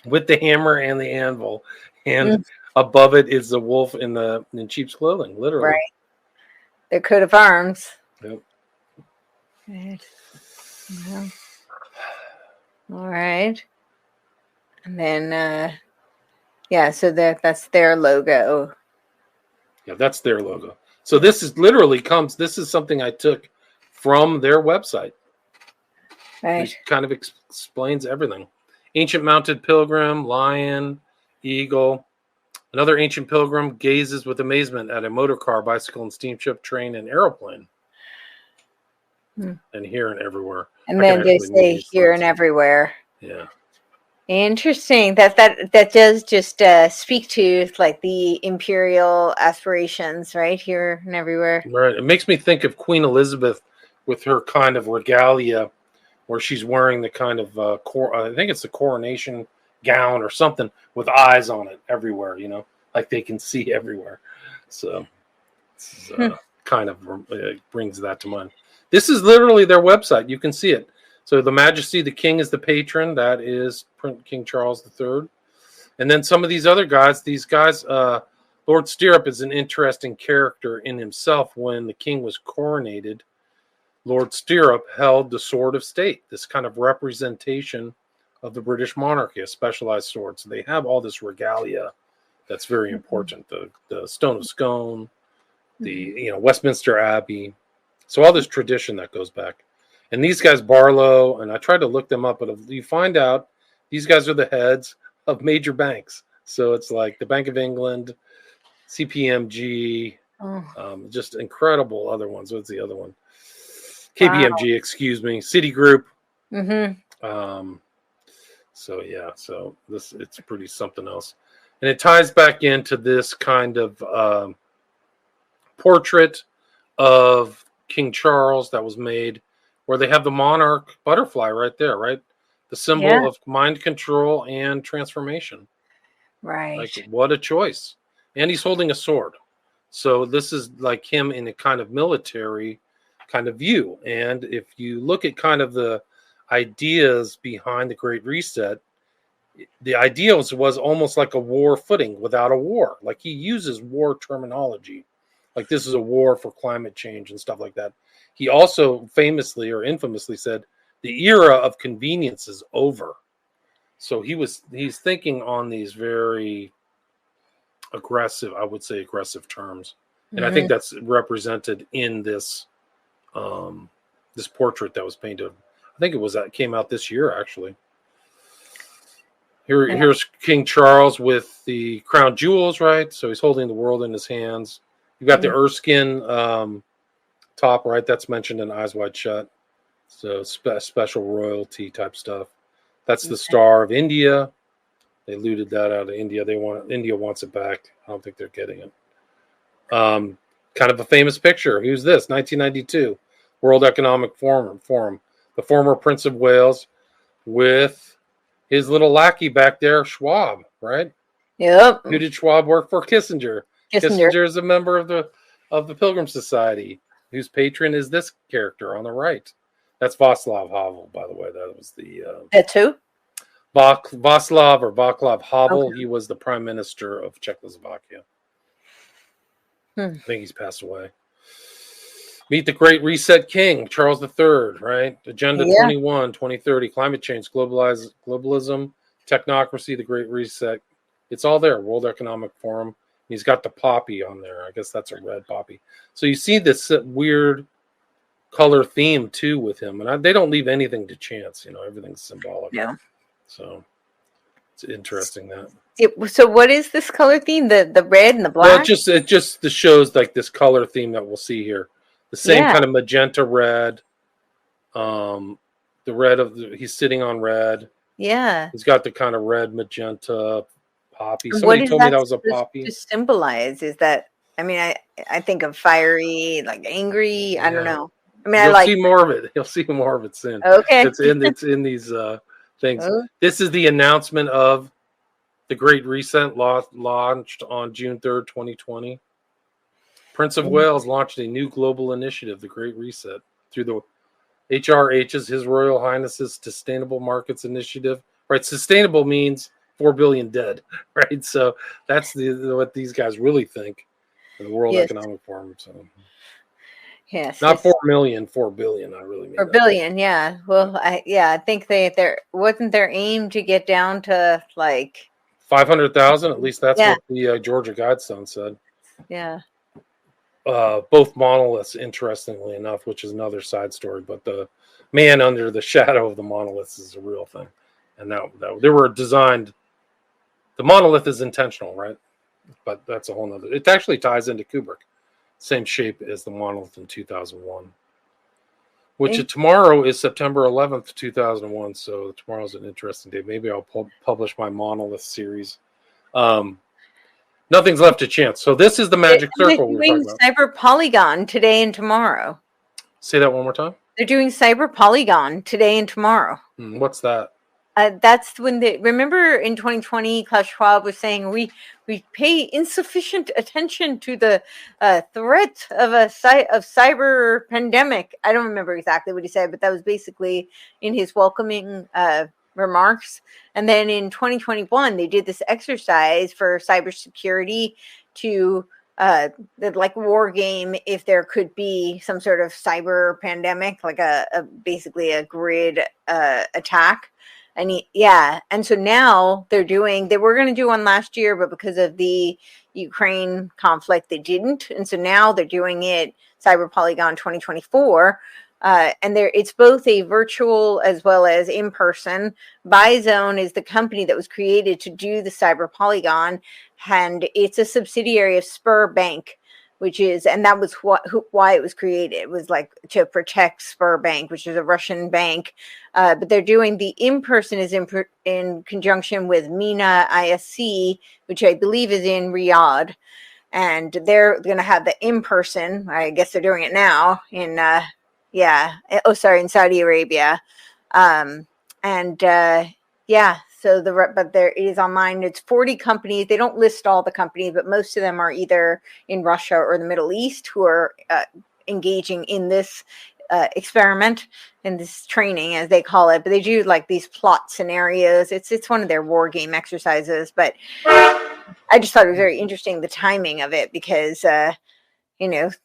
B: With the hammer and the anvil. And above it is the wolf in sheep's clothing, literally.
A: Right. Their coat of arms.
B: Yep.
A: Right. Yeah. All right. And then so that's their logo.
B: Yeah, that's their logo. So this is literally this is something I took from their website.
A: Right.
B: It kind of explains everything. Ancient mounted pilgrim, lion, eagle. Another ancient pilgrim gazes with amazement at a motor car, bicycle, and steamship, train, and aeroplane. And here and everywhere.
A: And then they say here and everywhere.
B: Yeah.
A: Interesting. That does just speak to like the imperial aspirations, right? Here and everywhere.
B: Right. It makes me think of Queen Elizabeth with her kind of regalia, where she's wearing the kind of I think it's the coronation gown or something with eyes on it everywhere. Like they can see everywhere. So it's, kind of brings that to mind. This is literally their website. You can see it. So the Majesty, the King is the patron. That is King Charles III. And then some of these other guys, Lord Stirrup is an interesting character in himself. When the king was coronated, Lord Stirrup held the sword of state, this kind of representation of the British monarchy, a specialized sword. So they have all this regalia that's very important. The Stone of Scone, the Westminster Abbey. So all this tradition that goes back. And these guys, Barlow, and I tried to look them up, but you find out these guys are the heads of major banks. So it's like the Bank of England, CPMG, just incredible other ones. What's the other one? KPMG, excuse me, Citigroup. So it's pretty something else. And it ties back into this kind of portrait of King Charles that was made, where they have the monarch butterfly right there, right? The symbol of mind control and transformation.
A: Right.
B: Like, what a choice. And he's holding a sword. So this is like him in a kind of military kind of view. And if you look at kind of the ideas behind the Great Reset, the idea was almost like a war footing without a war. Like he uses war terminology. Like this is a war for climate change and stuff like that. He also famously or infamously said, the era of convenience is over. So he's thinking on these very aggressive terms. And I think that's represented in this this portrait that was painted. I think came out this year, actually. Here's King Charles with the crown jewels, right? So he's holding the world in his hands. You got the Erskine top, right? That's mentioned in Eyes Wide Shut. So special royalty type stuff. That's the Star of India. They looted that out of India. India wants it back. I don't think they're getting it. Kind of a famous picture. Who's this? 1992 World Economic Forum. The former Prince of Wales with his little lackey back there, Schwab, right?
A: Yep.
B: Who did Schwab work for? Kissinger. Kissinger is a member of the Pilgrim Society, whose patron is this character on the right. That's Václav Havel, by the way. That was the...
A: That's who?
B: Václav Havel. Okay. He was the prime minister of Czechoslovakia. I think he's passed away. Meet the Great Reset King, Charles III, right? Agenda 21, 2030, climate change, globalism, technocracy, the Great Reset. It's all there, World Economic Forum. He's got the poppy on there. I guess that's a red poppy. So you see this weird color theme, too, with him. And they don't leave anything to chance. Everything's symbolic.
A: Yeah.
B: So it's interesting that.
A: So what is this color theme? The red and the black?
B: Well, it just shows like this color theme that we'll see here. The same kind of magenta red. The red he's sitting on red.
A: Yeah.
B: He's got the kind of red magenta poppy. Somebody told me that was a poppy.
A: To symbolize is that, I think of fiery, like angry. I don't know.
B: You'll see more of it. You'll see more of it soon.
A: Okay.
B: It's in these things. Oh. This is the announcement of the Great Reset launched on June 3rd, 2020. Prince of Wales launched a new global initiative, the Great Reset, through the HRH is His Royal Highness's Sustainable Markets Initiative. Right, sustainable means 4 billion dead. Right, so that's what these guys really think. The World
A: Yes.
B: Economic Forum. So
A: Yes.
B: not 4 million, 4 billion. I really mean
A: or
B: that.
A: billion. Yeah. Well, I think there wasn't their aim to get down to like
B: 500,000. At least that's
A: yeah,
B: what the Georgia Guidestone said.
A: yeah.
B: Both monoliths, interestingly enough, which is another side story, but the man under the shadow of the monoliths is a real thing, and that they were designed. The monolith is intentional, right? But that's a whole nother. It actually ties into Kubrick, same shape as the monolith in 2001. Which tomorrow is September 11th, 2001. So tomorrow's an interesting day. Maybe I'll publish my monolith series. Nothing's left to chance. So this is the magic circle we were talking about.
A: Cyber Polygon today and tomorrow.
B: Say that one more time.
A: They're doing Cyber Polygon today and tomorrow.
B: What's that?
A: That's when remember in 2020, Klaus Schwab was saying we pay insufficient attention to the threat of cyber pandemic. I don't remember exactly what he said, but that was basically in his welcoming remarks. And then in 2021, they did this exercise for cybersecurity to like war game if there could be some sort of cyber pandemic, like basically a grid attack. And and so now they were going to do one last year, but because of the Ukraine conflict, they didn't. And so now they're doing it Cyber Polygon 2024. And it's both a virtual as well as in person. Bizone is the company that was created to do the Cyber Polygon, and it's a subsidiary of Spur Bank, and that was why it was created. It was like to protect Spur Bank, which is a Russian bank. But they're doing the in-person is in conjunction with MENA ISC, which I believe is in Riyadh. And they're going to have the in-person, I guess they're doing it now, in Saudi Arabia. So but there is online. It's 40 companies. They don't list all the companies, but most of them are either in Russia or the Middle East who are engaging in this experiment, in this training, as they call it. But they do like these plot scenarios. It's one of their war game exercises. But I just thought it was very interesting, the timing of it, because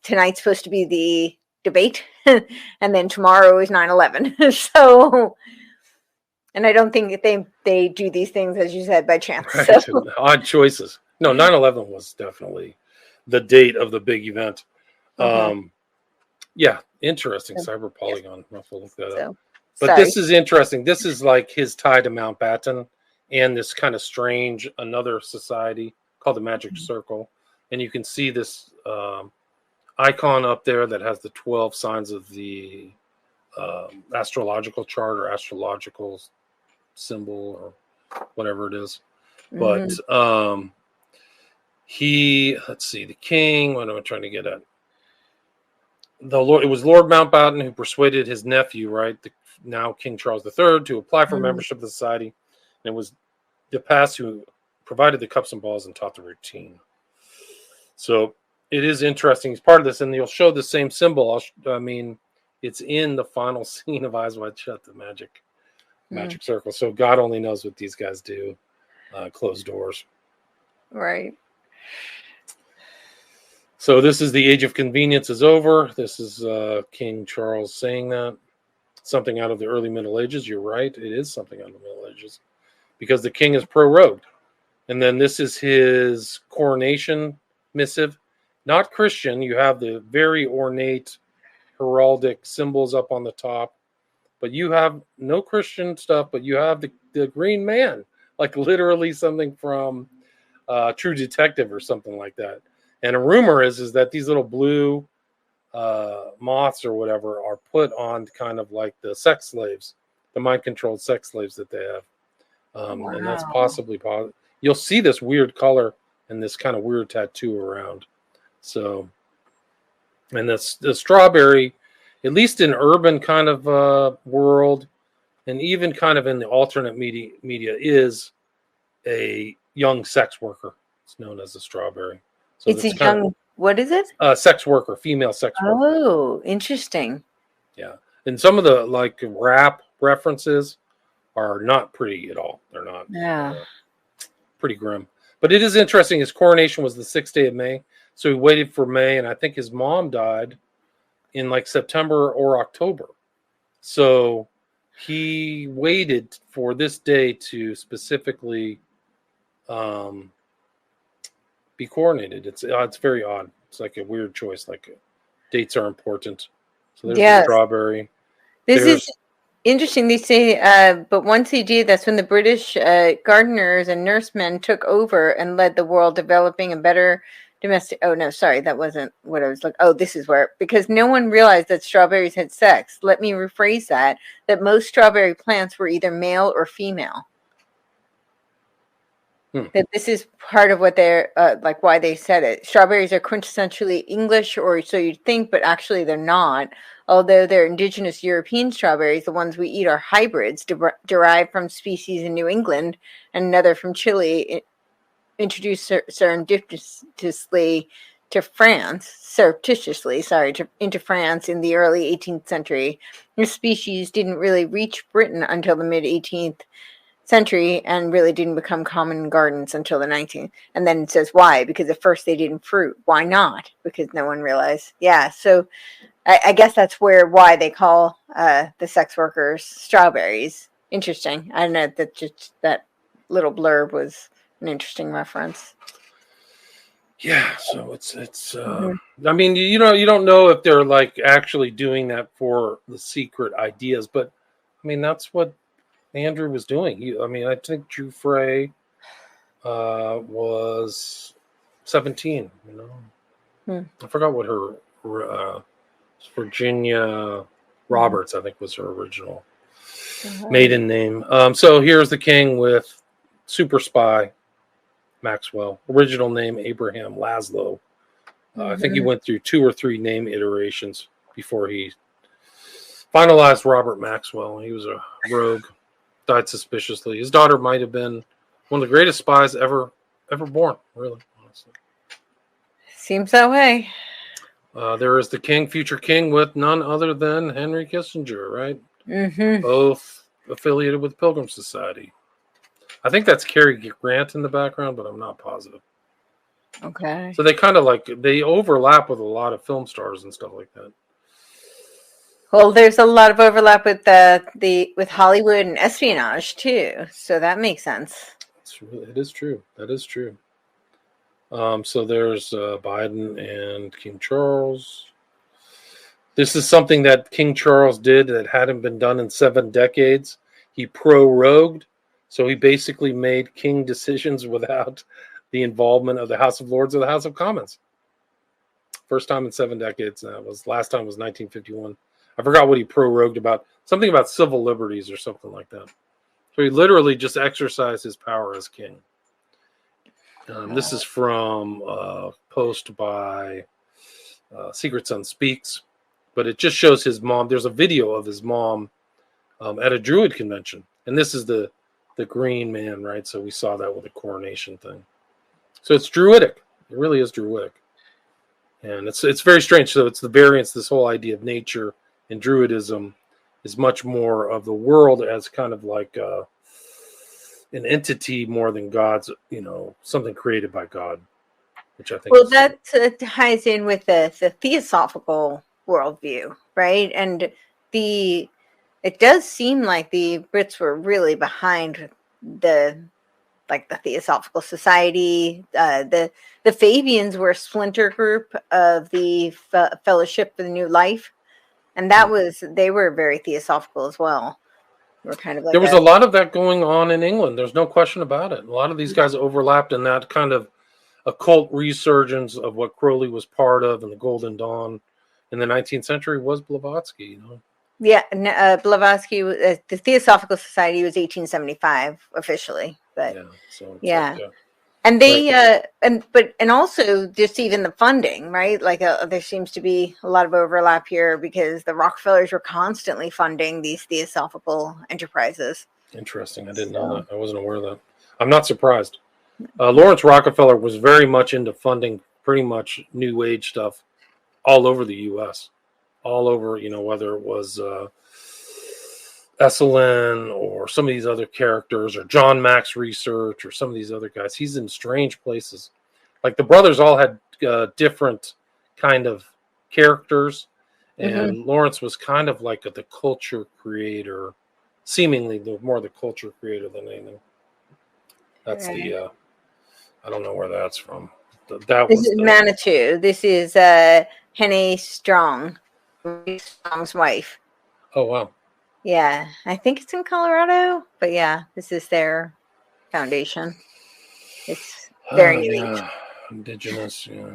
A: tonight's supposed to be the debate, and then tomorrow is 9/11. So. And I don't think they do these things, as you said, by chance.
B: Right.
A: So.
B: Odd choices. No, 9/11 was definitely the date of the big event. Interesting. Cyber Polygon. I'll have to look that up. But this is interesting. This is like his tie to Mountbatten and this kind of strange another society called the Magic Circle. And you can see this icon up there that has the 12 signs of the astrological chart or astrological symbol or whatever it is. But let's see, the king, what am I trying to get at? It was Lord Mountbatten who persuaded his nephew, right, now King Charles III, to apply for membership of the society. And it was De Pass who provided the cups and balls and taught the routine. So it is interesting. He's part of this, and you'll show the same symbol. It's in the final scene of Eyes Wide Shut, the magic circle. So God only knows what these guys do. Closed doors.
A: Right.
B: So this is the age of convenience is over. This is King Charles saying that. Something out of the early Middle Ages. You're right. It is something out of the Middle Ages. Because the king is prorogued. And then this is his coronation missive. Not Christian. You have the very ornate heraldic symbols up on the top, but you have no Christian stuff, but you have the green man, like literally something from True Detective or something like that. And a rumor is that these little blue moths or whatever are put on kind of like the sex slaves, the mind-controlled sex slaves that they have. And that's possibly you'll see this weird color and this kind of weird tattoo around. So, and the strawberry, at least in urban kind of world, and even kind of in the alternate media, is a young sex worker. It's known as a strawberry. So
A: it's a young, what is it?
B: Sex worker, female sex worker.
A: Oh, interesting.
B: Yeah. And some of the like rap references are not pretty at all. They're not
A: Yeah.
B: pretty grim. But it is interesting. His coronation was the 6th day of May, so he waited for May, and I think his mom died in like September or October. So he waited for this day to specifically be coronated. It's very odd. It's like a weird choice. Like dates are important. So there's the strawberry.
A: This is interesting. They say, but once he did, that's when the British gardeners and nursemen took over and led the world, developing a better domestic. Oh no, sorry, that wasn't what I was looking. Oh, this is where, because no one realized that strawberries had sex. Let me rephrase that. That most strawberry plants were either male or female. That this is part of what they're like, why they said it. Strawberries are quintessentially English, or so you'd think, but actually they're not. Although they're indigenous European strawberries, the ones we eat are hybrids derived from species in New England and another from Chile, introduced surreptitiously to France into France in the early 18th century. This species didn't really reach Britain until the mid 18th century and really didn't become common in gardens until the 19th. And then it says why? Because at first they didn't fruit. Why not? Because no one realized. Yeah, so I guess that's why they call the sex workers strawberries. Interesting. I don't know, that just that little blurb was an interesting reference.
B: Yeah, so it's I mean, you don't know if they're like actually doing that for the secret ideas, but I mean that's what Andrew was doing. I mean, I think Drew Frey was 17. I forgot what her Virginia Roberts, I think, was her original maiden name. So here's the king with super spy Maxwell. Original name Abraham Laszlo. I think he went through 2 or 3 name iterations before he finalized Robert Maxwell. He was a rogue. Died suspiciously. His daughter might have been one of the greatest spies ever born, really, honestly.
A: Seems that way.
B: There is the future king, with none other than Henry Kissinger, right? Both affiliated with Pilgrim Society. I think that's Cary Grant in the background, but I'm not positive.
A: Okay.
B: So they kind of they overlap with a lot of film stars and stuff like that.
A: Well, there's a lot of overlap with with Hollywood and espionage too, so that makes sense.
B: It is true. That is true. So there's Biden and King Charles. This is something that King Charles did that hadn't been done in 7 decades. He prorogued, so he basically made king decisions without the involvement of the House of Lords or the House of Commons. First time in 7 decades. Last time was 1951. I forgot what he prorogued about. Something about civil liberties or something like that. So he literally just exercised his power as king. This is from a post by Secret Son Speaks. But it just shows his mom. There's a video of his mom at a Druid convention. And this is the green man, right? So we saw that with the coronation thing. So it's Druidic. It really is Druidic. And it's very strange. So it's the variance, this whole idea of nature and Druidism is much more of the world as kind of like an entity more than God's, something created by God, which I think.
A: Well, that ties in with the theosophical worldview, right? And it does seem like the Brits were really behind the Theosophical Society. The Fabians were a splinter group of the Fellowship for the New Life. And they were very theosophical as well. We're kind of like
B: there was a lot of that going on in England. There's no question about it. A lot of these guys overlapped in that kind of occult resurgence of what Crowley was part of, and the Golden Dawn in the 19th century was Blavatsky.
A: Yeah, Blavatsky. The Theosophical Society was 1875 officially, but yeah. And they and also just even the funding, right? Like there seems to be a lot of overlap here because the Rockefellers were constantly funding these theosophical enterprises.
B: Interesting. I didn't know that. I wasn't aware of that. I'm not surprised. Lawrence Rockefeller was very much into funding pretty much New Age stuff all over the U.S. all over, whether it was Esselin or some of these other characters, or John Max Research, or some of these other guys. He's in strange places. Like the brothers all had different kind of characters, and Lawrence was kind of like the culture creator, seemingly more the culture creator than anything. That's the I don't know where that's from.
A: This is Manitou. This is Henny Strong's wife.
B: Oh wow.
A: Yeah, I think it's in Colorado, but yeah, this is their foundation. It's very new.
B: Indigenous, yeah.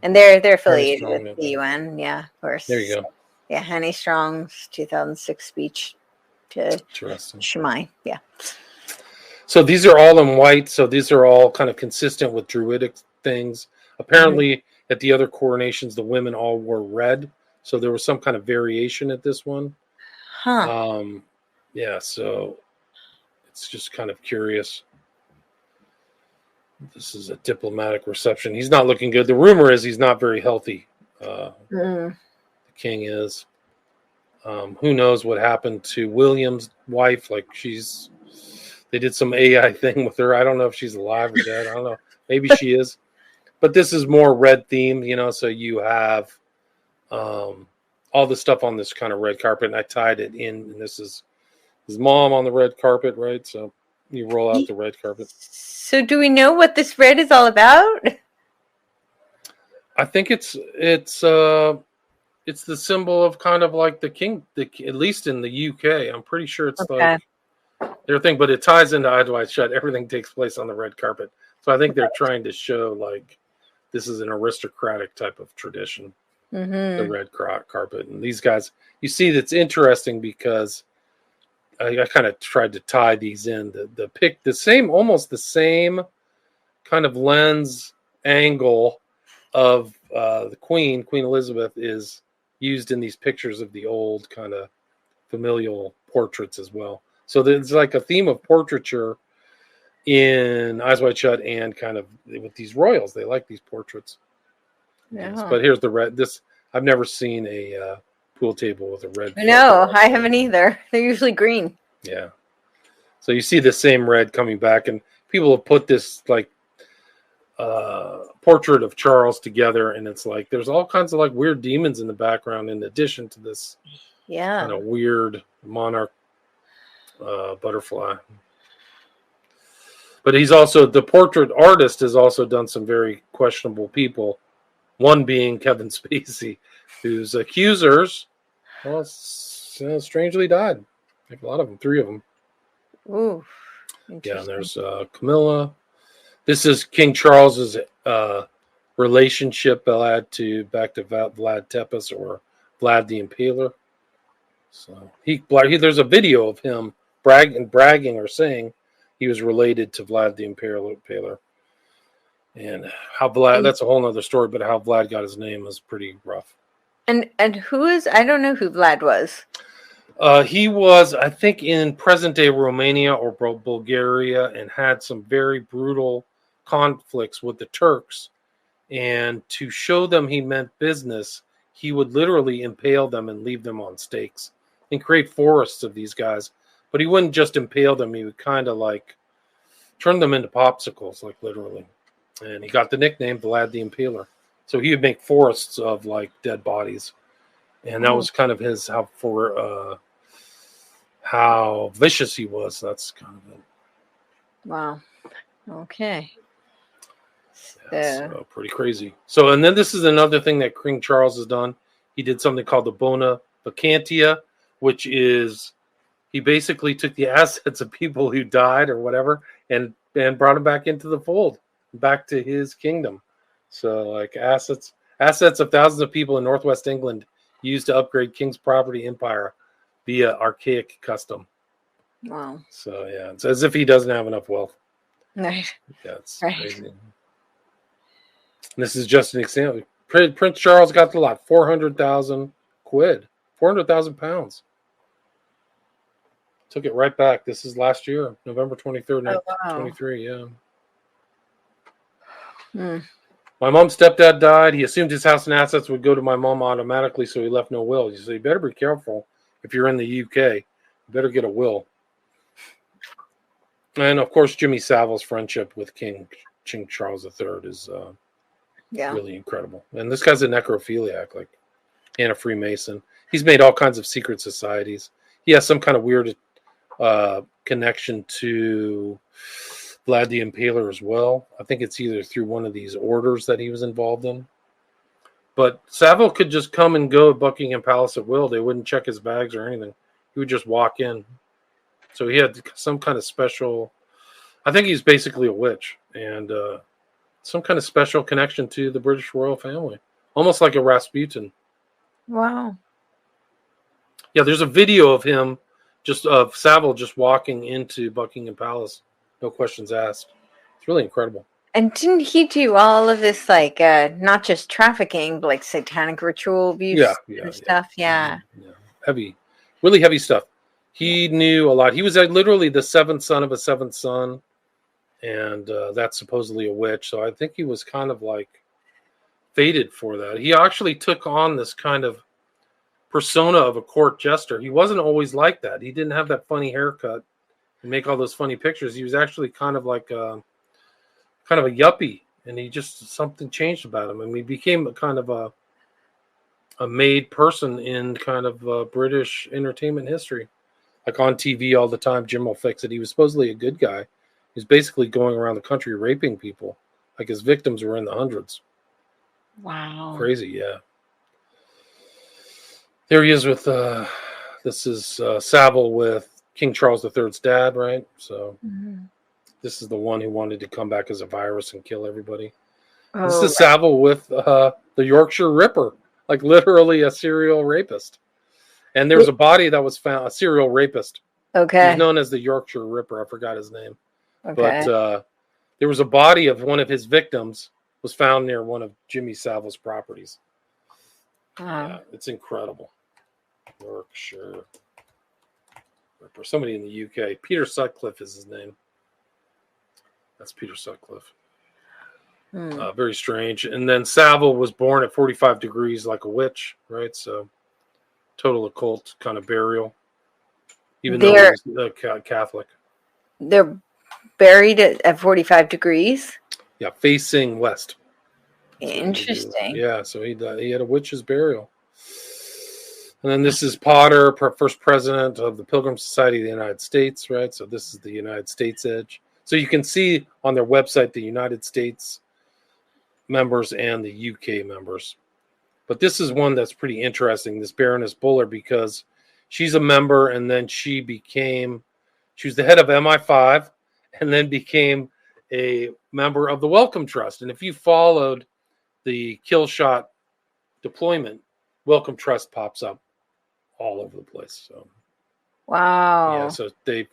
A: And they're affiliated with the UN, yeah, of course.
B: There you go.
A: Yeah, Henny Strong's 2006 speech to Shemai. Yeah.
B: So these are all in white. So these are all kind of consistent with Druidic things. Apparently, at the other coronations, the women all wore red. So there was some kind of variation at this one.
A: Huh.
B: Yeah, so it's just kind of curious. This is a diplomatic reception. He's not looking good. The rumor is he's not very healthy. The king is. Who knows what happened to William's wife? Like they did some AI thing with her. I don't know if she's alive or dead. I don't know. Maybe she is. But this is more red themed, so you have all the stuff on this kind of red carpet. And I tied it in. And this is his mom on the red carpet, right? So you roll out the red carpet.
A: So do we know what this red is all about? I
B: think it's the symbol of kind of like the king, at least in the UK. I'm pretty sure it's like their thing, but it ties into Eyes Wide Shut. Everything takes place on the red carpet. So I think they're trying to show like this is an aristocratic type of tradition, the red carpet. And these guys, you see, that's interesting because I kind of tried to tie these in. Almost the same kind of lens angle of the Queen Elizabeth is used in these pictures of the old kind of familial portraits as well. So there's like a theme of portraiture in Eyes Wide Shut and kind of with these royals. They like these portraits. Yeah. But here's the red. I've never seen a pool table with a red.
A: No, I haven't either. They're usually green.
B: Yeah. So you see the same red coming back, and people have put this like portrait of Charles together, and it's like there's all kinds of like weird demons in the background in addition to this kind of weird monarch butterfly. But the portrait artist has also done some very questionable people, one being Kevin Spacey, whose accusers strangely died. Like a lot of them, 3 of them.
A: Ooh.
B: Yeah, and there's Camilla. This is King Charles's relationship back to Vlad Tepes or Vlad the Impaler. So there's a video of him bragging or saying he was related to Vlad the Impaler. And how Vlad, that's a whole nother story, but how Vlad got his name is pretty rough.
A: And I don't know who Vlad was.
B: He was, I think, in present-day Romania or Bulgaria and had some very brutal conflicts with the Turks. And to show them he meant business, he would literally impale them and leave them on stakes and create forests of these guys. But he wouldn't just impale them. He would kind of like turn them into popsicles, like literally. And he got the nickname Vlad the Impaler. So he would make forests of like dead bodies. And that was kind of how vicious he was. That's kind of it.
A: Wow. Okay.
B: Yeah, so pretty crazy. So, and then this is another thing that King Charles has done. He did something called the Bona Vacantia, which is he basically took the assets of people who died or whatever and brought them back into the fold, back to his kingdom. So, like assets of thousands of people in Northwest England used to upgrade King's property empire via archaic custom.
A: Wow.
B: So, yeah, it's as if he doesn't have enough wealth.
A: Right.
B: Yeah, it's crazy. And this is just an example. Prince Charles got the lot, 400,000 quid, 400,000 pounds. Took it right back. This is last year, November 23rd, 1923. Yeah. My mom's stepdad died. He assumed his house and assets would go to my mom automatically, so he left no will. He said, you better be careful if you're in the UK. You better get a will. And, of course, Jimmy Savile's friendship with King Charles III is really incredible. And this guy's a necrophiliac, like, and a Freemason. He's made all kinds of secret societies. He has some kind of weird connection to Vlad the Impaler as well. I think it's either through one of these orders that he was involved in. But Savile could just come and go at Buckingham Palace at will. They wouldn't check his bags or anything. He would just walk in. So he had some kind of special, I think he's basically a witch, and some kind of special connection to the British royal family. Almost like a Rasputin.
A: Wow.
B: Yeah, there's a video of him, of Savile just walking into Buckingham Palace. No questions asked. It's really incredible.
A: And didn't he do all of this, like, not just trafficking, but like satanic ritual abuse and stuff? Yeah.
B: Heavy, really heavy stuff. He knew a lot. He was literally the seventh son of a seventh son, and that's supposedly a witch. So I think he was kind of like fated for that. He actually took on this kind of persona of a court jester. He wasn't always like that. He didn't have that funny haircut and make all those funny pictures. He was actually kind of like a yuppie, and something changed about him. I mean, he became a kind of a made person in kind of British entertainment history. Like on TV all the time, Jim will fix it. He was supposedly a good guy. He was basically going around the country raping people. Like his victims were in the hundreds.
A: Wow.
B: Crazy, yeah. There he is with, this is Savile with King Charles III's dad, right? So this is the one who wanted to come back as a virus and kill everybody. Oh, this is Savile with the Yorkshire Ripper, like literally a serial rapist. And there was a body that was found, a serial rapist.
A: Okay.
B: He's known as the Yorkshire Ripper. I forgot his name. Okay. But there was a body of one of his victims was found near one of Jimmy Savile's properties. Wow. Yeah, it's incredible. Yorkshire Ripper. Somebody in the UK. Peter Sutcliffe is his name. That's Peter Sutcliffe. Very strange. And then Savile was born at 45 degrees like a witch, right? So total occult kind of burial, even though he was Catholic.
A: They're buried at 45 degrees?
B: Yeah, facing west.
A: Interesting.
B: Yeah, so he had a witch's burial. And then this is Potter, first president of the Pilgrims Society of the United States, right? So this is the United States Edge. So you can see on their website the United States members and the UK members. But this is one that's pretty interesting, this Baroness Buller, because she's a member, and then she was the head of MI5 and then became a member of the Wellcome Trust. And if you followed the kill shot deployment, Wellcome Trust pops up all over the place. So,
A: wow.
B: Yeah, so she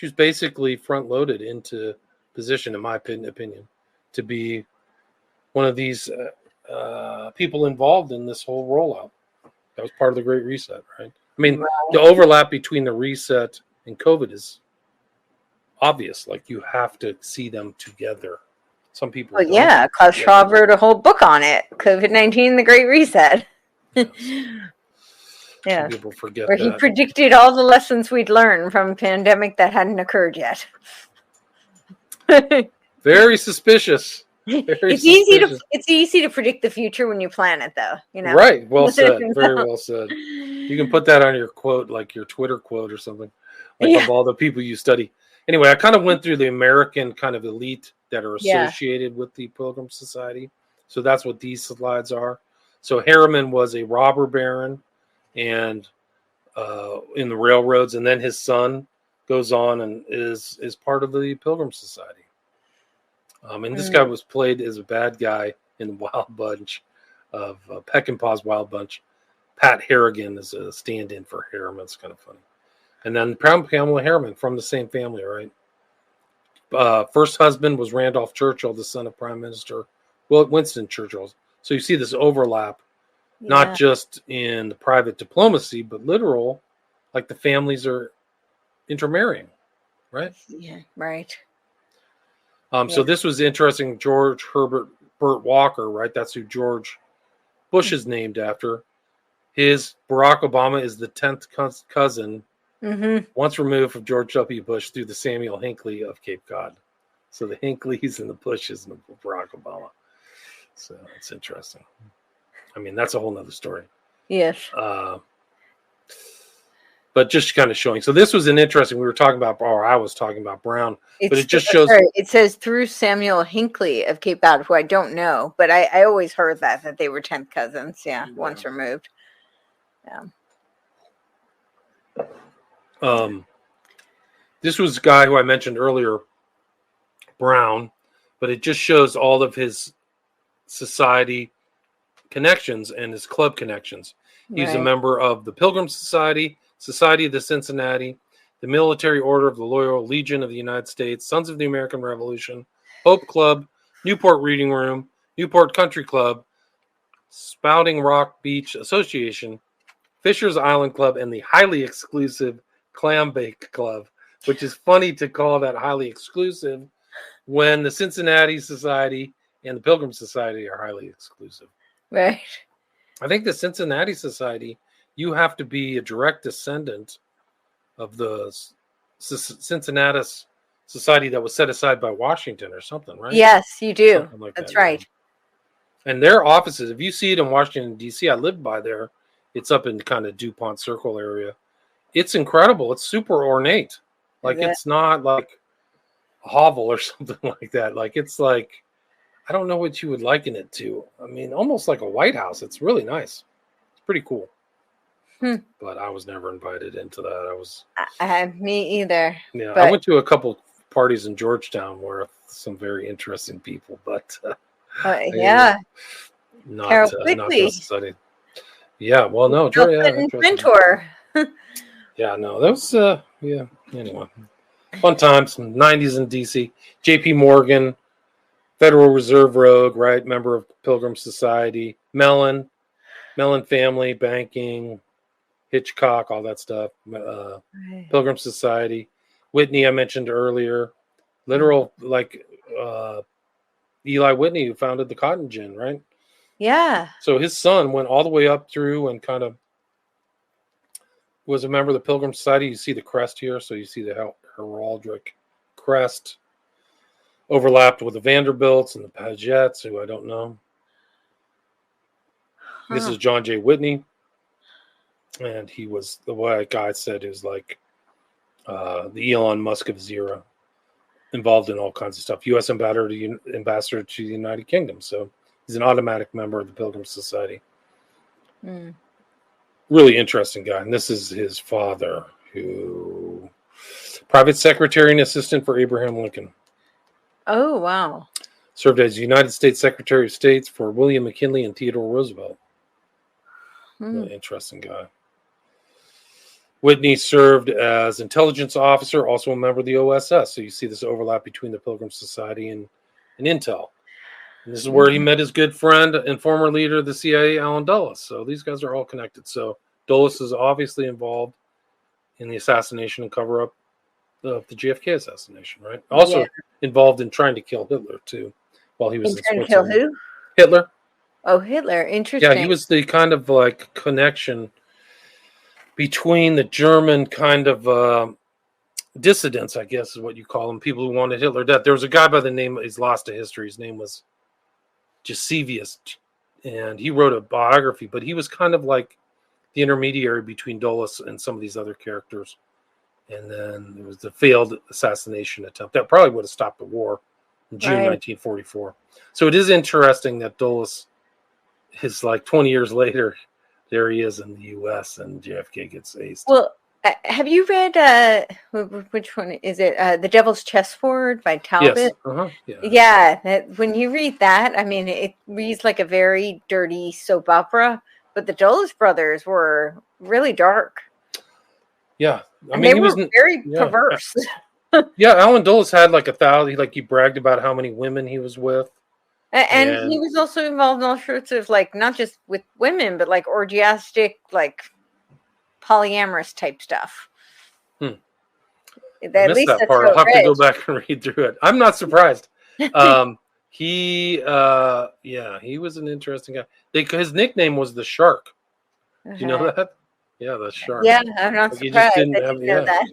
B: was basically front loaded into position, in my opinion, to be one of these people involved in this whole rollout. That was part of the Great Reset, right? I mean, the overlap between the reset and COVID is obvious. Like, you have to see them together. Some people.
A: Well, yeah, Klaus Schwab wrote a whole book on it. COVID-19, the Great Reset.
B: Yes.
A: Yeah.
B: Some people forget
A: where
B: that.
A: He predicted all the lessons we'd learn from a pandemic that hadn't occurred yet.
B: Very suspicious.
A: It's easy to predict the future when you plan it, though. You know,
B: right? Well said. Very well said. You can put that on your quote, like your Twitter quote or something, like of all the people you study. Anyway, I kind of went through the American kind of elite that are associated with the Pilgrim Society. So that's what these slides are. So Harriman was a robber baron, and in the railroads, and then his son goes on and is part of the Pilgrim Society. And this guy was played as a bad guy in the Wild Bunch of Peckinpah's Wild Bunch. Pat Harrigan is a stand-in for Harriman. It's kind of funny. And then Pamela Harriman from the same family, right? First husband was Randolph Churchill, the son of Prime Minister Winston Churchill. So you see this overlap, not just in the private diplomacy, but literal, like the families are intermarrying, right?
A: Yeah, right.
B: So this was interesting. George Herbert Burt Walker, right? That's who George Bush is named after. His Barack Obama is the 10th cousin, once removed from George W. Bush through the Samuel Hinckley of Cape Cod. So the Hinckley's and the Bushes and the Barack Obama. So it's interesting. I mean, that's a whole nother story.
A: Yes.
B: But just kind of showing. So this was an interesting. We were talking about, or I was talking about Brown, but it just shows.
A: Sorry, it says through Samuel Hinckley of Cape Cod, who I don't know, but I always heard that they were 10th cousins. Yeah, once removed. Yeah.
B: This was a guy who I mentioned earlier, Brown, but it just shows all of his society connections and his club connections. He's a member of the Pilgrims Society, Society of the Cincinnati, the Military Order of the Loyal Legion of the United States, Sons of the American Revolution, Hope Club, Newport Reading Room, Newport Country Club, Spouting Rock Beach Association, Fisher's Island Club, and the highly exclusive Clam Bake Club, which is funny to call that highly exclusive when the Cincinnati Society and the Pilgrim Society are highly exclusive.
A: Right.
B: I think the Cincinnati Society, you have to be a direct descendant of the Cincinnati Society that was set aside by Washington or something, right?
A: Yes, you do.
B: Like
A: That's
B: that,
A: right.
B: Yeah. And their offices, if you see it in Washington, D.C., I lived by there. It's up in kind of DuPont Circle area. It's incredible. It's super ornate. Like, it's not like a hovel or something like that. Like, it's like, I don't know what you would liken it to. I mean, almost like a White House. It's really nice. It's pretty cool. But I was never invited into that.
A: Me either.
B: Yeah, but I went to a couple parties in Georgetown where some very interesting people, but
A: yeah,
B: not the society. Yeah, well, no,
A: mentor.
B: Yeah, no, that was yeah. Anyway, fun times, 90s in DC. J.P. Morgan, Federal Reserve rogue, right? Member of Pilgrim Society, Mellon family, banking, Hitchcock, all that stuff. Pilgrim Society, Whitney, I mentioned earlier. Literal, like Eli Whitney, who founded the Cotton Gin, right?
A: Yeah.
B: So his son went all the way up through and kind of was a member of the Pilgrim Society. You see the crest here, so you see the heraldic crest overlapped with the Vanderbilts and the Pagettes, who I don't know. This is John J. Whitney, and he was, the way a guy said, is like the Elon Musk of his era, involved in all kinds of stuff. U.S. ambassador to the United Kingdom, so he's an automatic member of the Pilgrim Society. Really interesting guy. And this is his father, who private secretary and assistant for Abraham Lincoln.
A: Oh, wow.
B: Served as United States Secretary of State for William McKinley and Theodore Roosevelt. Really interesting guy. Whitney served as intelligence officer, also a member of the OSS. So you see this overlap between the Pilgrim Society and Intel. And this is where he met his good friend and former leader of the CIA, Allen Dulles. So these guys are all connected. So Dulles is obviously involved in the assassination and cover-up of the JFK assassination, right? Also involved in trying to kill Hitler, too, while he was in
A: Switzerland. Trying to kill who?
B: Hitler.
A: Oh, Hitler. Interesting.
B: Yeah, he was the kind of like connection between the German kind of dissidents, I guess is what you call them, people who wanted Hitler dead. There was a guy by the name, he's lost to history, his name was Josevius, and he wrote a biography, but he was kind of like the intermediary between Dulles and some of these other characters. And then there was the failed assassination attempt that probably would have stopped the war in June 1944. So it is interesting that Dulles is like 20 years later, there he is in the U.S. and JFK gets aced.
A: Well, have you read, which one is it? The Devil's Chessboard by Talbot?
B: Yes.
A: Yeah, when you read that, I mean, it reads like a very dirty soap opera, but the Dulles brothers were really dark.
B: Yeah.
A: I mean, they were very perverse.
B: Yeah, Allen Dulles had like 1,000, like he bragged about how many women he was with.
A: And he was also involved in all sorts of, like, not just with women, but like orgiastic, like polyamorous type stuff.
B: I missed that part. I'll have to go back and read through it. I'm not surprised. He was an interesting guy. His nickname was the Shark. Do you know that? Yeah, the Shark.
A: Yeah, I'm not
B: Like, he
A: surprised.
B: just didn't
A: I
B: have
A: didn't know that.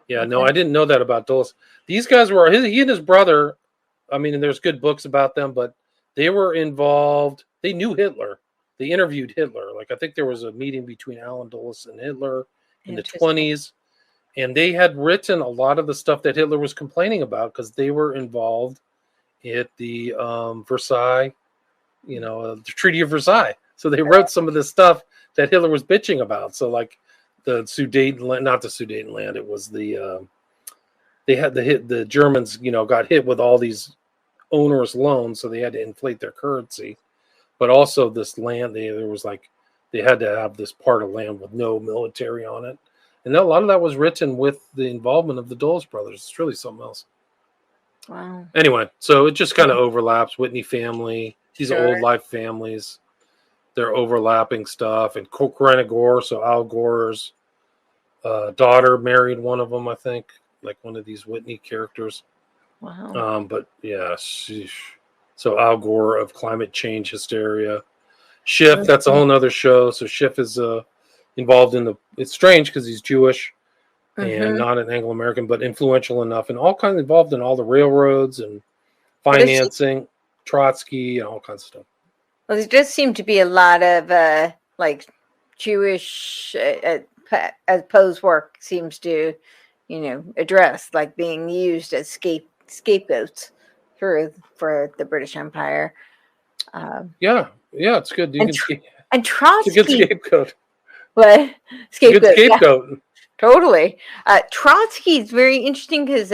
B: Yeah, no, I didn't know that about Dulles. These guys were he and his brother. I mean, and there's good books about them, but they were involved. They knew Hitler. They interviewed Hitler. Like, I think there was a meeting between Alan Dulles and Hitler in the 20s, and they had written a lot of the stuff that Hitler was complaining about because they were involved at the Versailles, the Treaty of Versailles. So they wrote some of the stuff that Hitler was bitching about. So, like, the Sudetenland, not the Sudetenland, it was the they had the Germans, got hit with all these onerous loans, so they had to inflate their currency. But also this land, they had to have this part of land with no military on it, and a lot of that was written with the involvement of the Dulles brothers. It's really something else.
A: Wow.
B: Anyway, so it just kind of overlaps. Whitney family, these are old life families. They're overlapping stuff, and Courtenay Gore, so Al Gore's daughter married one of them, I think, like one of these Whitney characters.
A: Wow.
B: But yeah, so Al Gore of climate change hysteria. Schiff, that's a whole nother show. So Schiff is involved in it's strange because he's Jewish and not an Anglo-American, but influential enough and all kinds of involved in all the railroads and financing, Trotsky and all kinds of stuff.
A: Well, there does seem to be a lot of like Jewish as Poe's work seems to, address, like being used as scapegoats for the British Empire.
B: Yeah, it's good.
A: And Trotsky,
B: it's a good scapegoat.
A: What? Scapegoat.
B: Good scapegoat.
A: Yeah, totally. Trotsky is very interesting because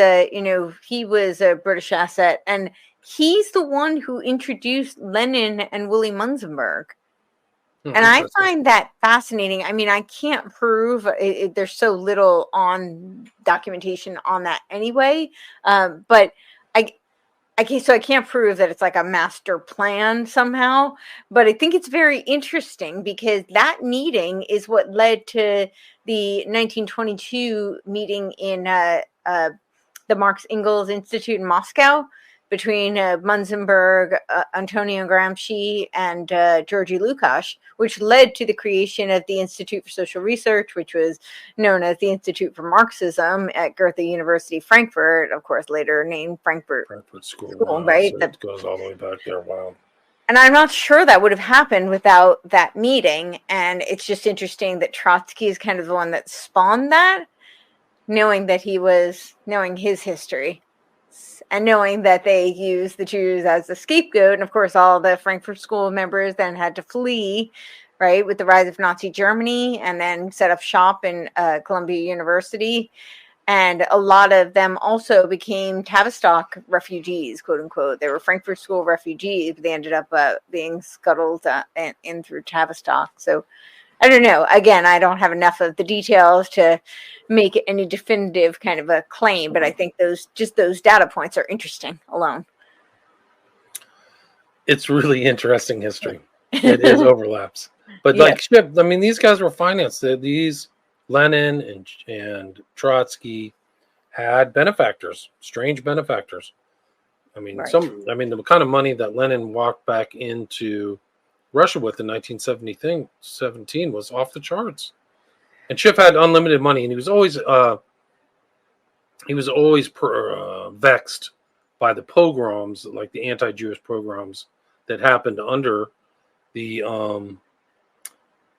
A: he was a British asset, and he's the one who introduced Lenin and Willy Munzenberg. And I find that fascinating. I mean, I can't prove there's so little on documentation on that anyway. But I can't prove that it's like a master plan somehow. But I think it's very interesting because that meeting is what led to the 1922 meeting in the Marx Engels Institute in Moscow between Munzenberg, Antonio Gramsci, and Georgy Lukács, which led to the creation of the Institute for Social Research, which was known as the Institute for Marxism at Goethe University, Frankfurt, of course, later named Frankfurt
B: School.
A: Wow, right?
B: So it goes all the way back there. Wow.
A: And I'm not sure that would have happened without that meeting. And it's just interesting that Trotsky is kind of the one that spawned that, knowing his history. And knowing that they used the Jews as a scapegoat, and of course, all the Frankfurt School members then had to flee, right, with the rise of Nazi Germany, and then set up shop in Columbia University. And a lot of them also became Tavistock refugees, quote unquote. They were Frankfurt School refugees, but they ended up being scuttled in through Tavistock. So I don't know. Again, I don't have enough of the details to make any definitive kind of a claim, but I think those data points are interesting alone.
B: It's really interesting history. It is overlaps. But these guys were financed. These Lenin and Trotsky had benefactors, strange benefactors. I mean, the kind of money that Lenin walked back into Russia with in 1917 was off the charts. And Schiff had unlimited money, and he was always vexed by the pogroms, like the anti-Jewish pogroms that happened under the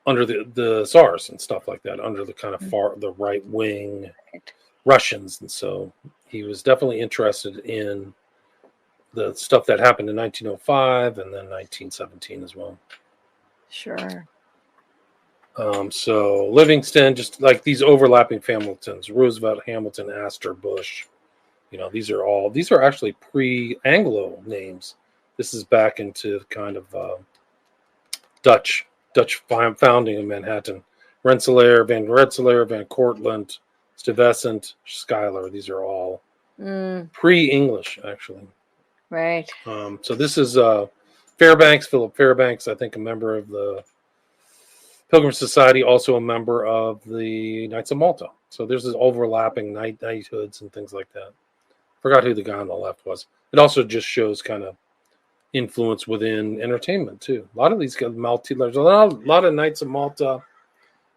B: Tsars and stuff like that, under the kind of the right wing Russians, and so he was definitely interested in the stuff that happened in 1905 and then 1917 as well.
A: Sure.
B: So Livingston, just like these overlapping Hamiltons, Roosevelt, Hamilton, Astor, Bush, these are actually pre-Anglo names. This is back into kind of Dutch founding of Manhattan. Rensselaer, Van Cortlandt, Stuyvesant, Schuyler. These are all pre-English, actually.
A: Right.
B: So this is Fairbanks, Philip Fairbanks, I think a member of the Pilgrims Society, also a member of the Knights of Malta. So there's this overlapping knighthoods and things like that. Forgot who the guy on the left was. it also just shows kind of influence within entertainment too. A lot of these guys, there's a lot of Knights of Malta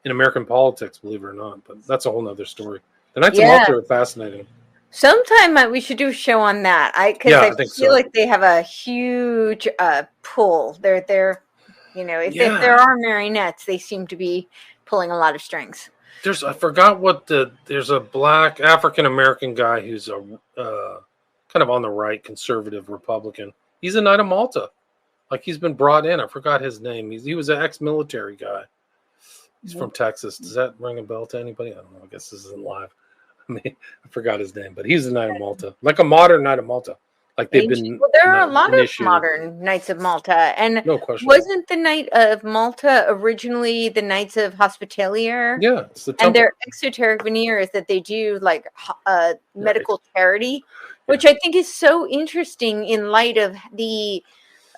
B: in American politics, believe it or not. But that's a whole nother story. The Knights of Malta are fascinating.
A: Sometime we should do a show on that. I
B: think
A: feel
B: so.
A: like they have a huge pull. They're if there are marionettes, they seem to be pulling a lot of strings.
B: I forgot there's a black African-American guy who's a kind of on the right, conservative Republican. He's a Knight of Malta. Like, he's been brought in. I forgot his name. He was an ex-military guy. He's from Texas. Does that ring a bell to anybody? I don't know. I guess this isn't live. I mean, I forgot his name, but he's a Knight of Malta. Like a modern Knight of Malta. Like they've been.
A: Well, there are a lot of modern Knights of Malta, and
B: no question.
A: Wasn't the Knight of Malta originally the Knights of Hospitalier?
B: Yeah, it's the temple.
A: And their exoteric veneer is that they do like medical charity, which I think is so interesting in light of the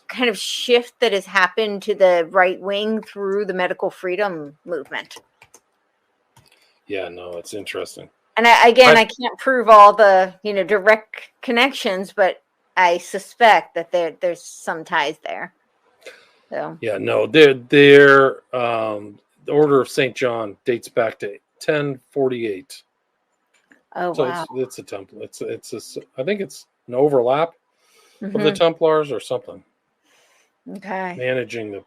A: kind of shift that has happened to the right wing through the medical freedom movement.
B: Yeah, no, it's interesting.
A: And I can't prove all the direct connections, but I suspect that there's some ties there. So
B: yeah, no, the Order of St. John dates back to 1048.
A: Oh,
B: so
A: wow!
B: It's a temple. I think it's an overlap of the Templars or something.
A: Okay.
B: Managing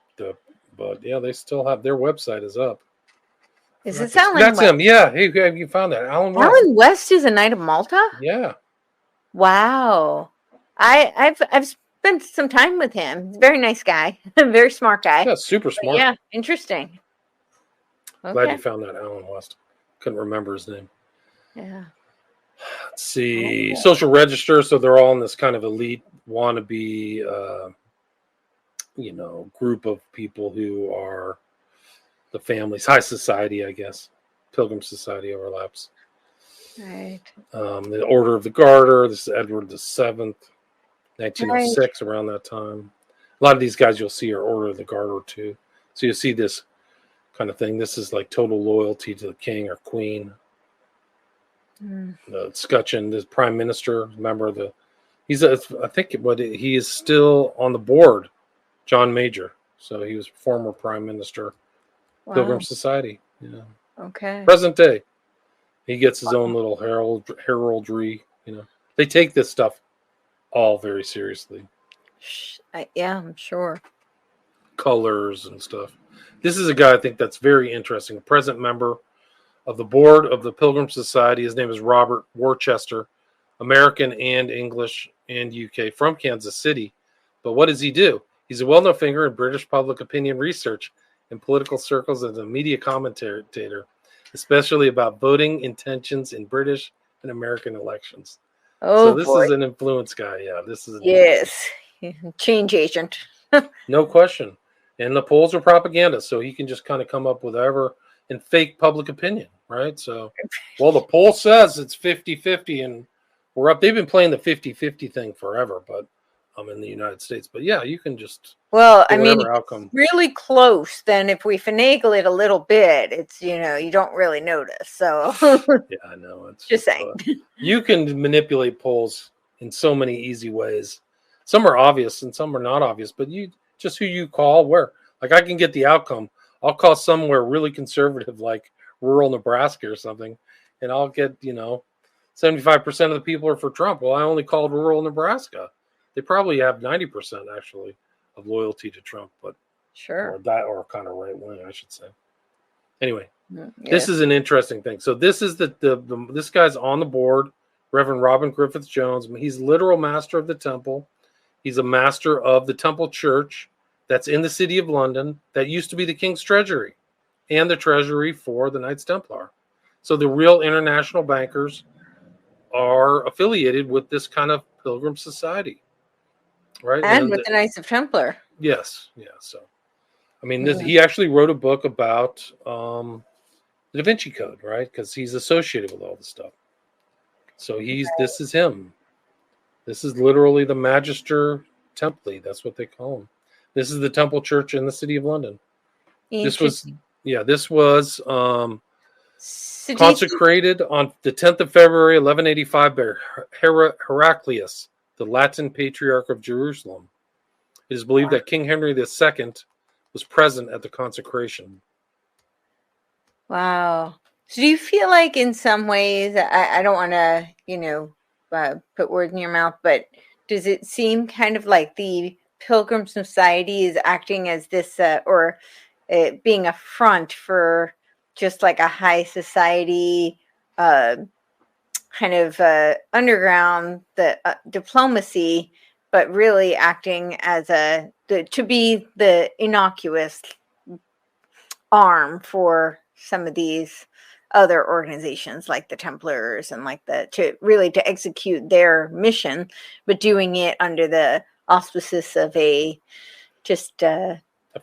B: but yeah, they still have their website is up.
A: Is it Alan West?
B: That's him. Yeah, hey, you found that. Alan West.
A: Alan West is a Knight of Malta?
B: Yeah.
A: Wow. I've spent some time with him. He's a very nice guy. Very smart guy.
B: Yeah, super smart.
A: But yeah, interesting. Okay.
B: Glad you found that, Alan West. Couldn't remember his name.
A: Yeah.
B: Let's see. Social register, so they're all in this kind of elite wannabe group of people who are the families, high society, I guess. Pilgrim Society overlaps.
A: Right.
B: The Order of the Garter. This is Edward VII, 1906, around that time. A lot of these guys you'll see are Order of the Garter too. So you'll see this kind of thing. This is like total loyalty to the king or queen. The Scutcheon, the prime minister, remember he is still on the board, John Major. So he was former prime minister. Wow. Pilgrim Society. Yeah.
A: Okay.
B: Present day. He gets his own little heraldry. They take this stuff all very seriously.
A: Yeah, I'm sure.
B: Colors and stuff. This is a guy I think that's very interesting. A present member of the board of the Pilgrim Society. His name is Robert Worcester, American and English and UK, from Kansas City. But what does he do? He's a well-known figure in British public opinion research in political circles as a media commentator, especially about voting intentions in British and American elections.
A: Oh,
B: so this
A: boy.
B: is an influence guy. Yeah, this is
A: change agent.
B: No question. And the polls are propaganda, so he can just kind of come up with whatever and fake public opinion, right? So, the poll says it's 50-50 and we're up. They've been playing the 50-50 thing forever, but in the United States. But yeah, you can just
A: outcome. Really close. Then if we finagle it a little bit, it's you don't really notice. So
B: yeah, I know. It's
A: just saying.
B: You can manipulate polls in so many easy ways. Some are obvious and some are not obvious. But just who you call where. Like, I can get the outcome. I'll call somewhere really conservative, like rural Nebraska or something, and I'll get 75% of the people are for Trump. Well, I only called rural Nebraska. They probably have 90% actually of loyalty to Trump, but
A: sure,
B: or kind of right wing, I should say. Anyway, This is an interesting thing. So this is this guy's on the board, Reverend Robin Griffith Jones. He's literal master of the temple. He's a master of the Temple Church that's in the city of London that used to be the King's Treasury and the treasury for the Knights Templar. So the real international bankers are affiliated with this kind of Pilgrim Society. Right.
A: And with the Knights of Templar.
B: Yes. Yeah. So, he actually wrote a book about the Da Vinci Code, right? Because he's associated with all this stuff. So this is him. This is literally the Magister Templi. That's what they call him. This is the Temple Church in the city of London. This was consecrated on the 10th of February, 1185 by Heraclius the Latin Patriarch of Jerusalem. It is believed that King Henry II was present at the consecration.
A: Wow. So do you feel like in some ways, I don't want to, put words in your mouth, but does it seem kind of like the Pilgrim Society is acting as this, or being a front for just like a high society kind of underground diplomacy, but really acting as to be the innocuous arm for some of these other organizations like the Templars and like to execute their mission, but doing it under the auspices of a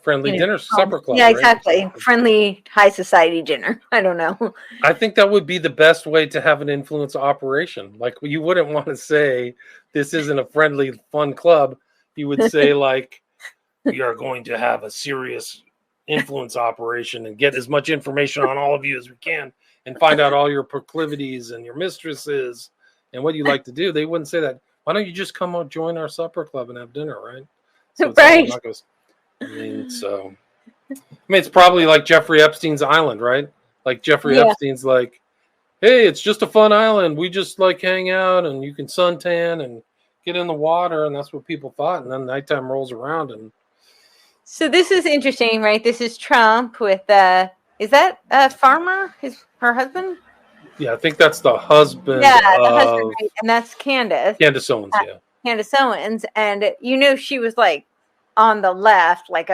B: friendly dinner supper club.
A: Yeah,
B: right?
A: exactly. Friendly high society dinner. I don't know.
B: I think that would be the best way to have an influence operation. Like, you wouldn't want to say this isn't a friendly, fun club. You would say, like, we are going to have a serious influence operation and get as much information on all of you as we can and find out all your proclivities and your mistresses and what you like to do. They wouldn't say that. Why don't you just come out, join our supper club and have dinner, right? So it's
A: right.
B: It's probably like Jeffrey Epstein's island, right? Like Jeffrey Epstein's like, hey, it's just a fun island. We just like hang out and you can suntan and get in the water. And that's what people thought. And then nighttime rolls around. And
A: so this is interesting, right? This is Trump with, is that Farmer, her husband?
B: Yeah, I think that's the husband.
A: Yeah, the husband, right? And that's Candace.
B: Candace Owens, yeah.
A: Candace Owens. And, she was like on the left, like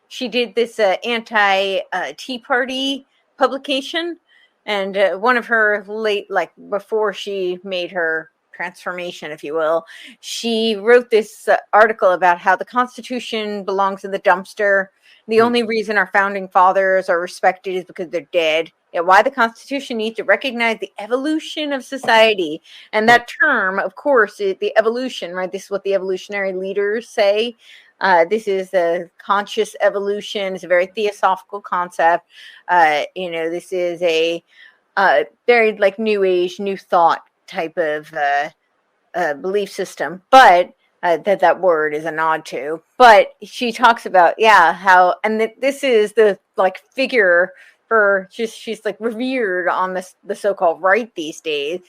A: she did this anti-Tea Party publication. And one of her before she made her transformation, if you will, she wrote this article about how the Constitution belongs in the dumpster. The only reason our founding fathers are respected is because they're dead. Why the Constitution needs to recognize the evolution of society. And that term, of course, is the evolution, right? This is what the evolutionary leaders say. This is a conscious evolution. It's a very theosophical concept. This is a very like new age, new thought type of belief system. But that word is a nod to. But she talks about, how, and this is the like figure for, she's like revered on the so-called right these days.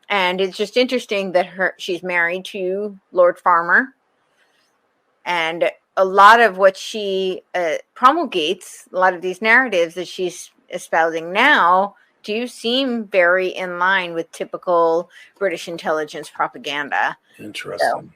A: And it's just interesting that she's married to Lord Farmer. And a lot of what she promulgates, a lot of these narratives that she's espousing now, do seem very in line with typical British intelligence propaganda.
B: Interesting. So,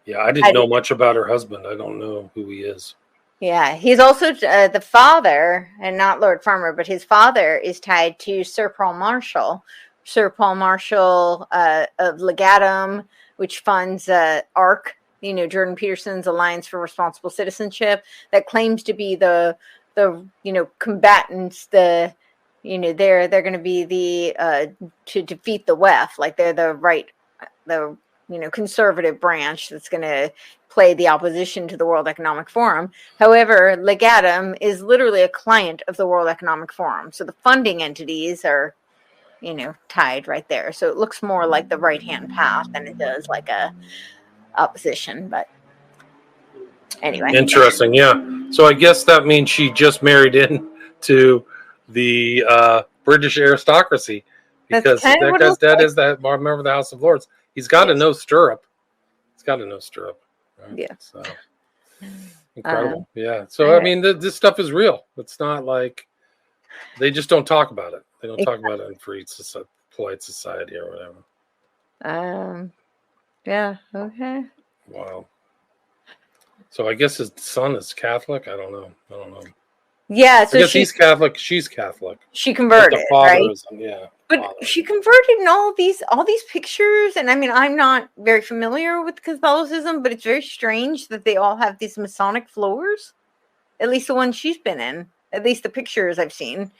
B: yeah, I didn't know much about her husband. I don't know who he is.
A: Yeah, he's also the father, and not Lord Farmer, but his father is tied to Sir Paul Marshall. Sir Paul Marshall of Legatum, which funds ARC, Jordan Peterson's Alliance for Responsible Citizenship, that claims to be the combatants, they're going to be the to defeat the WEF, like they're the conservative branch that's going to play the opposition to the World Economic Forum. However, Legatum is literally a client of the World Economic Forum, so the funding entities are tied right there. So it looks more like the right-hand path than it does like a opposition. But anyway,
B: interesting. Yeah, so I guess that means she just married in to the British aristocracy, because that guy's dad is that member of the House of Lords. He's got a no stirrup. Right?
A: Yeah.
B: So incredible. Yeah. So I mean, this stuff is real. It's not like they just don't talk about it. They don't talk about it in free polite society or whatever.
A: Yeah. Okay.
B: Wow. So I guess his son is Catholic. I don't know.
A: Yeah, so
B: I guess he's Catholic. She's Catholic.
A: She converted, right?
B: Yeah.
A: But she converted in all these pictures, and I mean, I'm not very familiar with Catholicism, but it's very strange that they all have these Masonic floors. At least the ones she's been in. At least the pictures I've seen.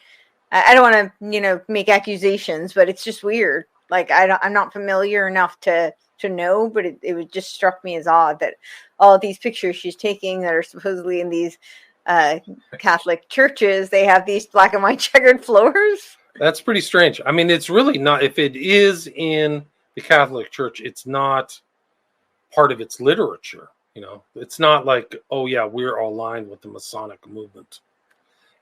A: I don't want to, make accusations, but it's just weird. Like I'm not familiar enough to know, but it just struck me as odd that all these pictures she's taking that are supposedly in these Catholic churches, they have these black and white checkered floors.
B: That's pretty strange. I mean, it's really not. If it is in the Catholic Church, it's not part of its literature. It's not like, oh yeah, we're aligned with the Masonic movement,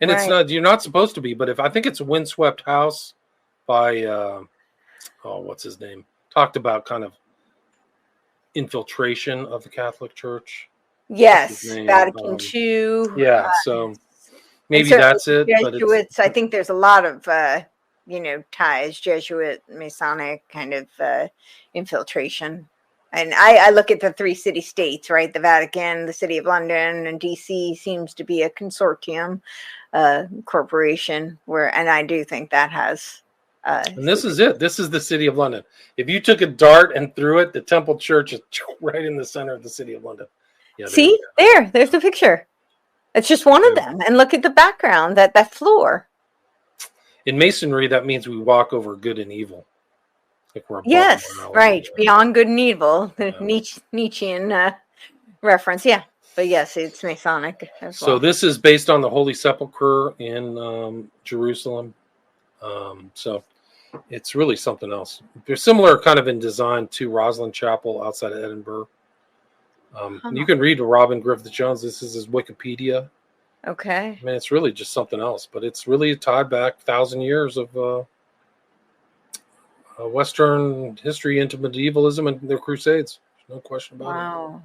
B: and it's
A: Right.
B: not. You're not supposed to be. But if I think it's Windswept House by what's his name, talked about kind of infiltration of the Catholic Church. What's his
A: Yes,
B: name?
A: Vatican II.
B: Yeah, so
A: And
B: maybe
A: certainly
B: that's it.
A: the
B: But it's
A: Jesuits, I think there's a lot of, ties, Jesuit, Masonic kind of infiltration. And I look at the three city states, right? The Vatican, the City of London, and DC seems to be a consortium corporation and I do think that has.
B: And this is it. This is the City of London. If you took a dart and threw it, the Temple Church is right in the center of the City of London. Yeah,
A: See, there's the picture. It's just one of them. And look at the background, that floor.
B: In Masonry, that means we walk over good and evil. Like we're
A: yes, right. Beyond good and evil. The Nietzschean reference. Yeah. But yes, it's Masonic as well.
B: So this is based on the Holy Sepulchre in Jerusalem. So it's really something else. They're similar kind of in design to Rosslyn Chapel outside of Edinburgh. You can read Robin Griffith-Jones. This is his Wikipedia.
A: Okay.
B: I mean, it's really just something else, but it's really tied back 1,000 years of Western history into medievalism and their Crusades. No question about it.
A: Wow.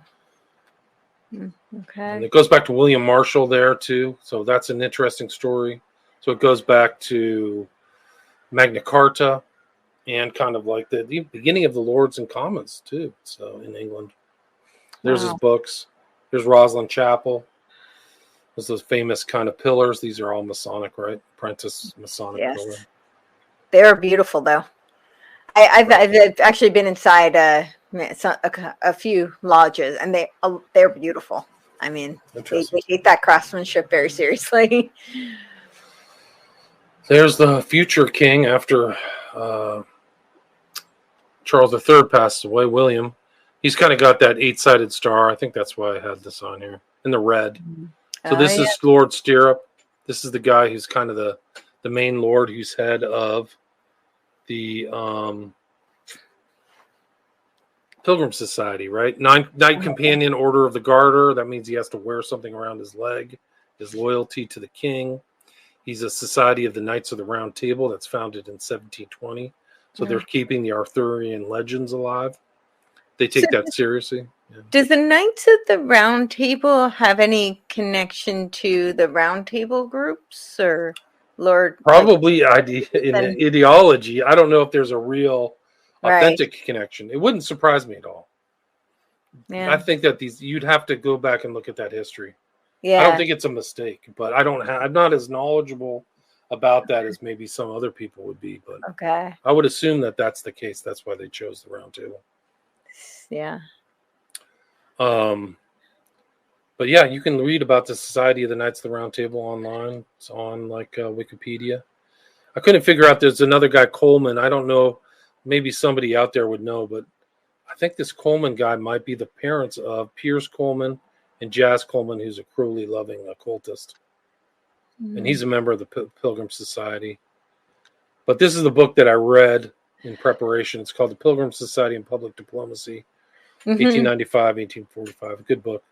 A: Okay.
B: And it goes back to William Marshall there too. So that's an interesting story. So it goes back to Magna Carta and kind of like the beginning of the Lords and Commons too. So in England, there's his books. There's Rosslyn Chapel. There's those famous kind of pillars. These are all Masonic, right? Apprentice Masonic pillar.
A: They're beautiful though. I've actually been inside a few lodges, and they're beautiful. I mean, they take that craftsmanship very seriously.
B: There's the future king after Charles III passed away, William. He's kind of got that 8-sided star. I think that's why I had this on here in the red. So this is Lord Stirrup. This is the guy who's kind of the main lord, who's head of the Pilgrim Society, right? Knight Companion, Order of the Garter. That means he has to wear something around his leg. His loyalty to the king. He's a Society of the Knights of the Round Table that's founded in 1720. So they're keeping the Arthurian legends alive. They take that seriously. Yeah.
A: Does the Knights of the Round Table have any connection to the Round Table groups or Lord?
B: Probably in ideology. I don't know if there's a real authentic connection. It wouldn't surprise me at all. Yeah. I think that you'd have to go back and look at that history. Yeah. I don't think it's a mistake, but I'm not as knowledgeable about that as maybe some other people would be. But I would assume that that's the case. That's why they chose the Round Table.
A: Yeah.
B: But yeah, you can read about the Society of the Knights of the Round Table online. It's on Wikipedia. I couldn't figure out. There's another guy, Coleman. I don't know. Maybe somebody out there would know, but I think this Coleman guy might be the parents of Piers Coleman and Jas Coleman, who's a cruelly loving occultist. And he's a member of the Pilgrim Society. But this is the book that I read in preparation. It's called The Pilgrim Society and Public Diplomacy, 1895, 1845. A good book.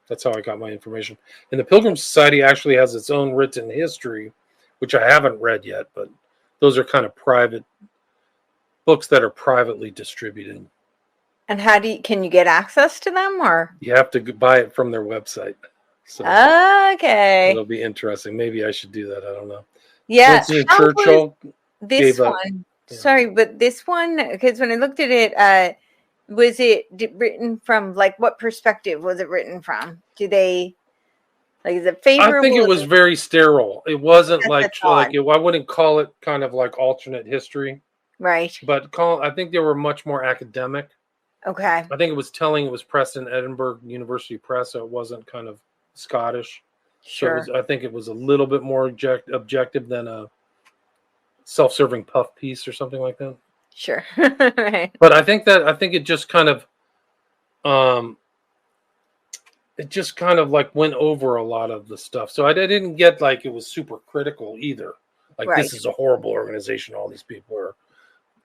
B: That's how I got my information. And the Pilgrim Society actually has its own written history, which I haven't read yet, but those are kind of private books that are privately distributed.
A: And can you get access to them, or
B: you have to buy it from their website? So it'll be interesting. Maybe I should do that. I don't know.
A: Yeah,
B: Churchill.
A: This one. Sorry, but this one, because when I looked at it, was it written from what perspective was it written from? Do they is it favorable?
B: I think it was very sterile. It wasn't I wouldn't call it kind of like alternate history.
A: Right.
B: But I think they were much more academic.
A: Okay.
B: I think it was pressed in Edinburgh University Press, so it wasn't kind of Scottish.
A: Sure.
B: So I think it was a little bit more objective than a self-serving puff piece or something like that.
A: Sure. Right.
B: But I think it just kind of went over a lot of the stuff. So I didn't get it was super critical either. This is a horrible organization. All these people are,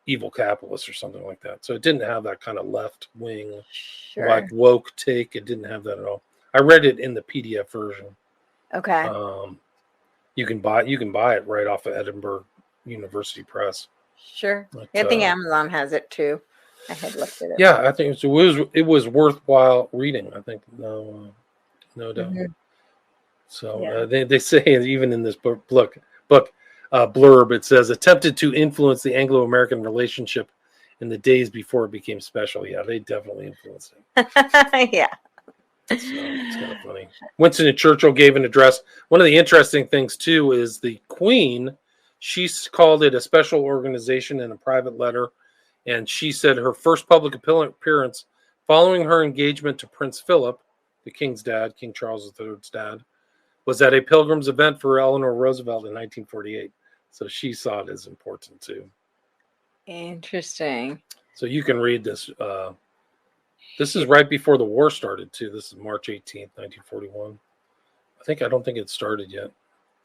B: evil capitalists or something like that. So it didn't have that kind of left wing,
A: Sure.
B: like woke take. It didn't have that at all. I read it in the PDF version.
A: Okay.
B: You can buy it right off of Edinburgh University Press.
A: Sure.
B: But,
A: I think Amazon has it too. I had looked at it.
B: Yeah, I think it was worthwhile reading. I think no doubt.
A: Mm-hmm.
B: So they say even in this book blurb, it says attempted to influence the Anglo-American relationship in the days before it became special. Yeah, they definitely influenced it.
A: Yeah.
B: So it's kind of funny. Winston Churchill gave an address. One of the interesting things too is the Queen. She called it a special organization in a private letter, and she said her first public appearance following her engagement to Prince Philip, the King's dad, King Charles III's dad, was at a Pilgrims event for Eleanor Roosevelt in 1948. So she saw it as important too.
A: Interesting.
B: So you can read this. This is right before the war started too. This is March 18th, 1941. I don't think it started yet.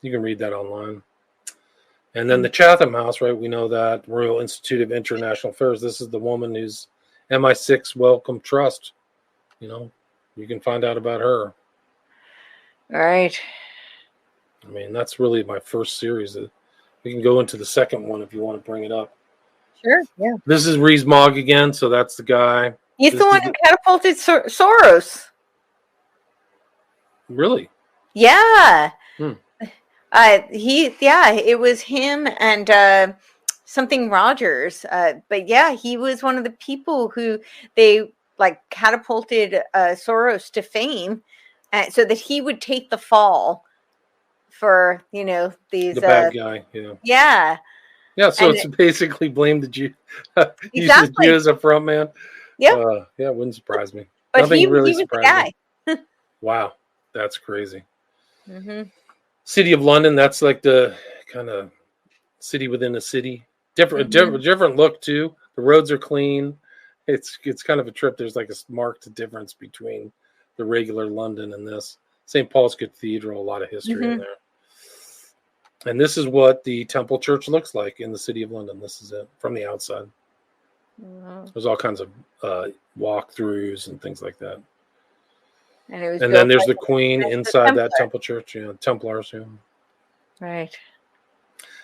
B: You can read that online. And then the Chatham House, right? We know that Royal Institute of International Affairs. This is the woman who's MI6 Wellcome Trust. You can find out about her.
A: Right.
B: I mean, that's really my first series. We can go into the second one if you want to bring it up.
A: Sure. Yeah.
B: This is Rees-Mogg again, so that's the guy.
A: He's the one who catapulted Soros.
B: Really?
A: Yeah. It was him and something Rogers. But yeah, he was one of the people who they catapulted Soros to fame, so that he would take the fall for these
B: the bad guy.
A: Yeah.
B: Yeah, so it's basically blame the Jew.
A: Exactly.
B: Use the Jew as a front man.
A: Yep.
B: Yeah, it wouldn't surprise me.
A: But
B: Nothing really
A: he was the
B: guy. Wow, that's crazy.
A: Mm-hmm.
B: City of London, that's like the kind of city within a city. Different look too. The roads are clean. It's kind of a trip. There's like a marked difference between the regular London and this. St. Paul's Cathedral, a lot of history in there. And this is what the Temple Church looks like in the City of London. This is it from the outside. There's all kinds of walkthroughs and things like that. And then there's the Queen inside that Temple Church. Templars.
A: Right.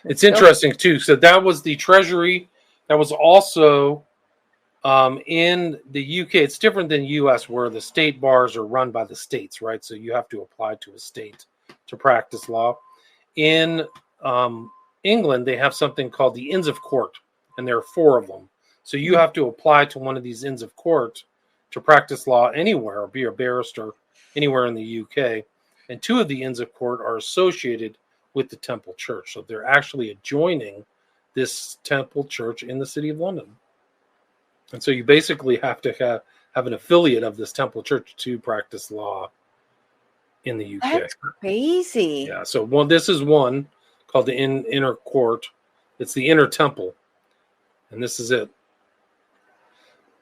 B: It's interesting too. So that was the treasury. That was also in the UK. It's different than US, where the state bars are run by the states, right? So you have to apply to a state to practice law. In England, they have something called the Inns of Court, and there are 4 of them. So you have to apply to one of these Inns of Court to practice law anywhere, or be a barrister anywhere in the UK. And 2 of the Inns of Court are associated with the Temple Church. So they're actually adjoining this Temple Church in the City of London. And so you basically have to have an affiliate of this Temple Church to practice law in the UK.
A: That's crazy.
B: Yeah. So this is one called the Inner Court. It's the Inner Temple, and this is it.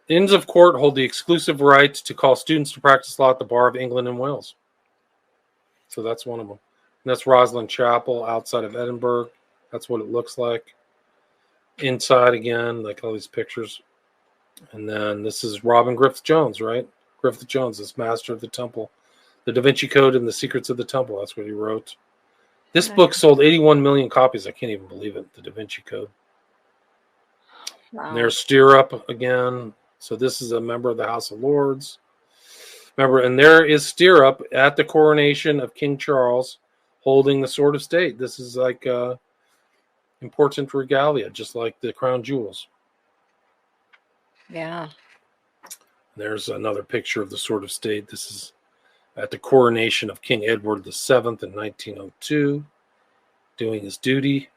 B: Inns of Court hold the exclusive right to call students to practice law at the Bar of England and Wales. So that's one of them. And that's Rosslyn Chapel outside of Edinburgh. That's what it looks like. Inside again, like all these pictures. And then this is Robin Griffith Jones, right? Griffith Jones is master of the temple. The Da Vinci Code and the Secrets of the Temple. That's what he wrote. This book sold 81 million copies. I can't even believe it. The Da Vinci Code. Wow. And there's Stirrup again. So this is a member of the House of Lords. Remember, and there is Stirrup at the coronation of King Charles holding the sword of state. This is like important regalia, just like the crown jewels.
A: Yeah.
B: There's another picture of the sword of state. This is at the coronation of King Edward VII in 1902, doing his duty.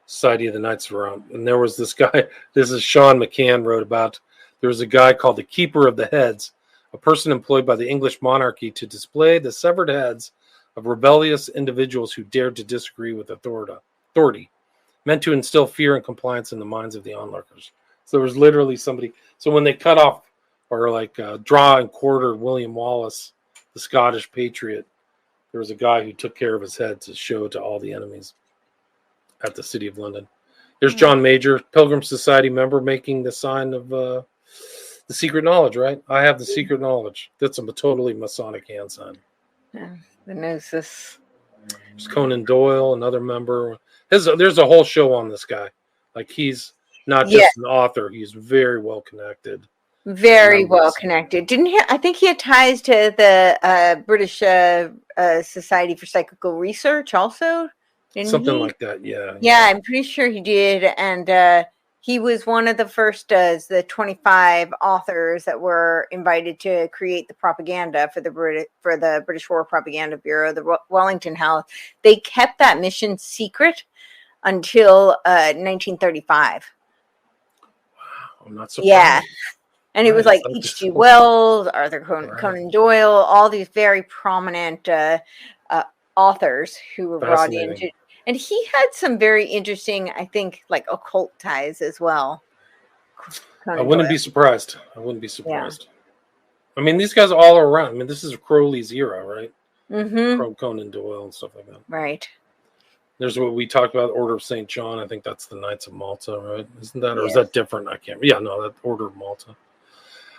B: Society of the Knights of Round. And there was this guy, this is Sean McCann wrote about, there was a guy called the Keeper of the Heads, a person employed by the English monarchy to display the severed heads of rebellious individuals who dared to disagree with authority, meant to instill fear and compliance in the minds of the onlookers. So there was literally somebody, so when they cut off or draw and quarter William Wallace, the Scottish patriot, there was a guy who took care of his head to show to all the enemies at the City of London. There's John Major, Pilgrim Society member, making the sign of the secret knowledge, right? I have the secret knowledge. That's a totally Masonic hand sign.
A: Yeah, the Gnosis.
B: There's Conan Doyle, another member. There's a whole show on this guy. Like, he's not just an author; he's very well connected.
A: Very well connected. Didn't he? I think he had ties to the British Society for Psychical Research, also.
B: Something like that, yeah.
A: Yeah, I'm pretty sure he did, and he was one of the first, the 25 authors that were invited to create the propaganda for the British War Propaganda Bureau, the Wellington House. They kept that mission secret until 1935.
B: Wow, I'm not surprised.
A: Yeah. And it was like H.G. Wells, Arthur Conan Doyle, all these very prominent authors who were brought in. And he had some very interesting, I think, like occult ties as well.
B: I wouldn't be surprised. Yeah. I mean, these guys all are around. I mean, this is Crowley's era, right?
A: Mm-hmm.
B: Conan Doyle and stuff like that.
A: Right.
B: There's what we talked about, Order of St. John. I think that's the Knights of Malta, right? Isn't that, or is that different? I can't. Yeah, no, that Order of Malta.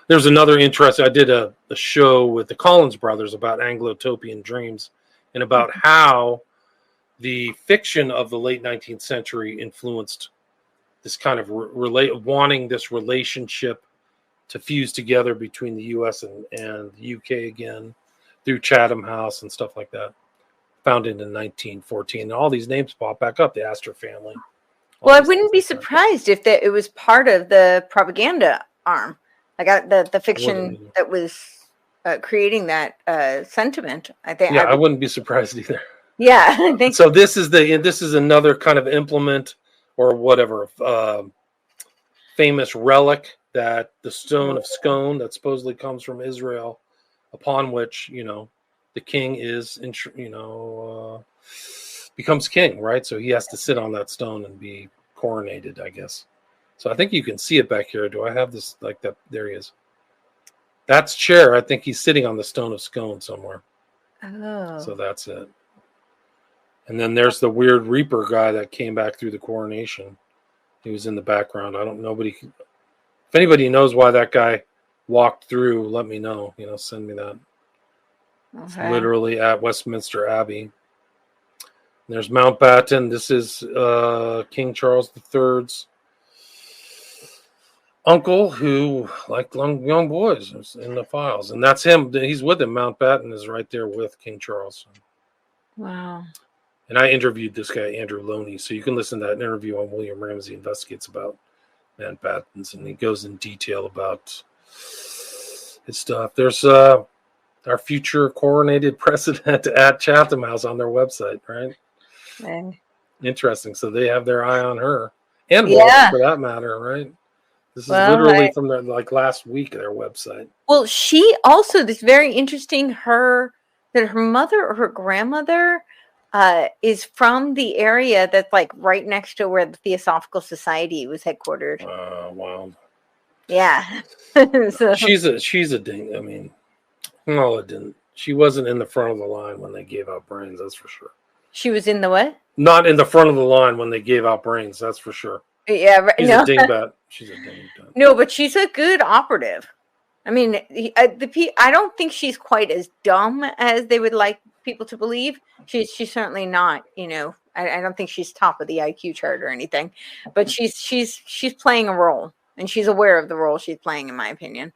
B: There's another interest. I did a show with the Collins brothers about Anglo-Topian dreams and about how the fiction of the late 19th century influenced this kind of wanting this relationship to fuse together between the U.S. and the UK again through Chatham House and stuff like that. Founded in 1914. And all these names pop back up, the Astor family.
A: Well, I wouldn't be surprised if it was part of the propaganda arm. Like the fiction that was creating that sentiment. I think.
B: Yeah, I wouldn't be surprised either.
A: Yeah, I think
B: so. This is another kind of implement or whatever famous relic, that the stone of Scone that supposedly comes from Israel, upon which the king is becomes king, right? So he has to sit on that stone and be coronated, I guess. So I think you can see it back here. Do I have this like that? There he is. That's chair. I think he's sitting on the stone of Scone somewhere.
A: Oh.
B: So that's it. And then there's the weird Reaper guy that came back through the coronation. He was in the background. If anybody knows why that guy walked through, let me know. Send me that. Okay. It's literally at Westminster Abbey. There's Mountbatten. This is King Charles III's uncle, who liked young boys, in the files. And that's him. He's with him. Mountbatten is right there with King Charles.
A: Wow.
B: And I interviewed this guy, Andrew Loney. So you can listen to that interview on William Ramsey Investigates about Mountbattens. And he goes in detail about his stuff. There's our future coronated president at Chatham House on their website, right?
A: Okay.
B: Interesting. So they have their eye on her. And Walter, for that matter, right? This is literally from their last week their website.
A: Well, she also, this very interesting, that her mother or her grandmother is from the area that's right next to where the Theosophical Society was headquartered.
B: Wow.
A: Yeah.
B: So she's a ding. I mean, no, it didn't. She wasn't in the front of the line when they gave out brains, that's for sure.
A: She was in the what?
B: Not in the front of the line when they gave out brains, that's for sure.
A: Yeah, right.
B: She's a dingbat. She's a dingbat.
A: No, but she's a good operative. I mean, I don't think she's quite as dumb as they would like people to believe. She's certainly not. I don't think she's top of the IQ chart or anything. But she's playing a role, and she's aware of the role she's playing, in my opinion.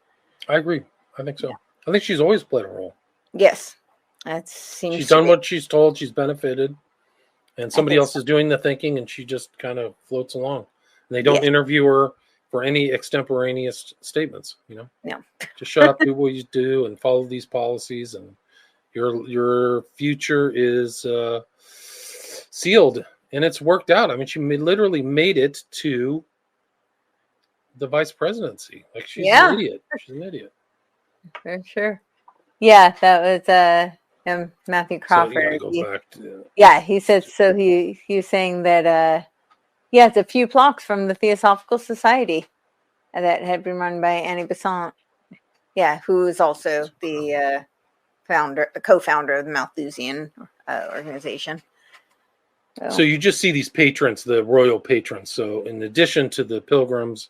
B: I agree. I think so. Yeah. I think she's always played a role.
A: Yes, that seems.
B: She's done what she's told. She's benefited, and somebody else is doing the thinking, and she just kind of floats along. And they don't interview her for any extemporaneous statements, No. Just shut up, do what you do, and follow these policies, and your future is sealed, and it's worked out. I mean, she literally made it to the vice presidency. She's an idiot. She's an idiot.
A: For sure. Yeah, that was Matthew Crawford.
B: So you gotta go back to,
A: he said so. He was saying that. It's a few blocks from the Theosophical Society that had been run by Annie Besant. Yeah, who is also the co-founder of the Malthusian organization.
B: So you just see these patrons, the royal patrons. So in addition to the Pilgrims,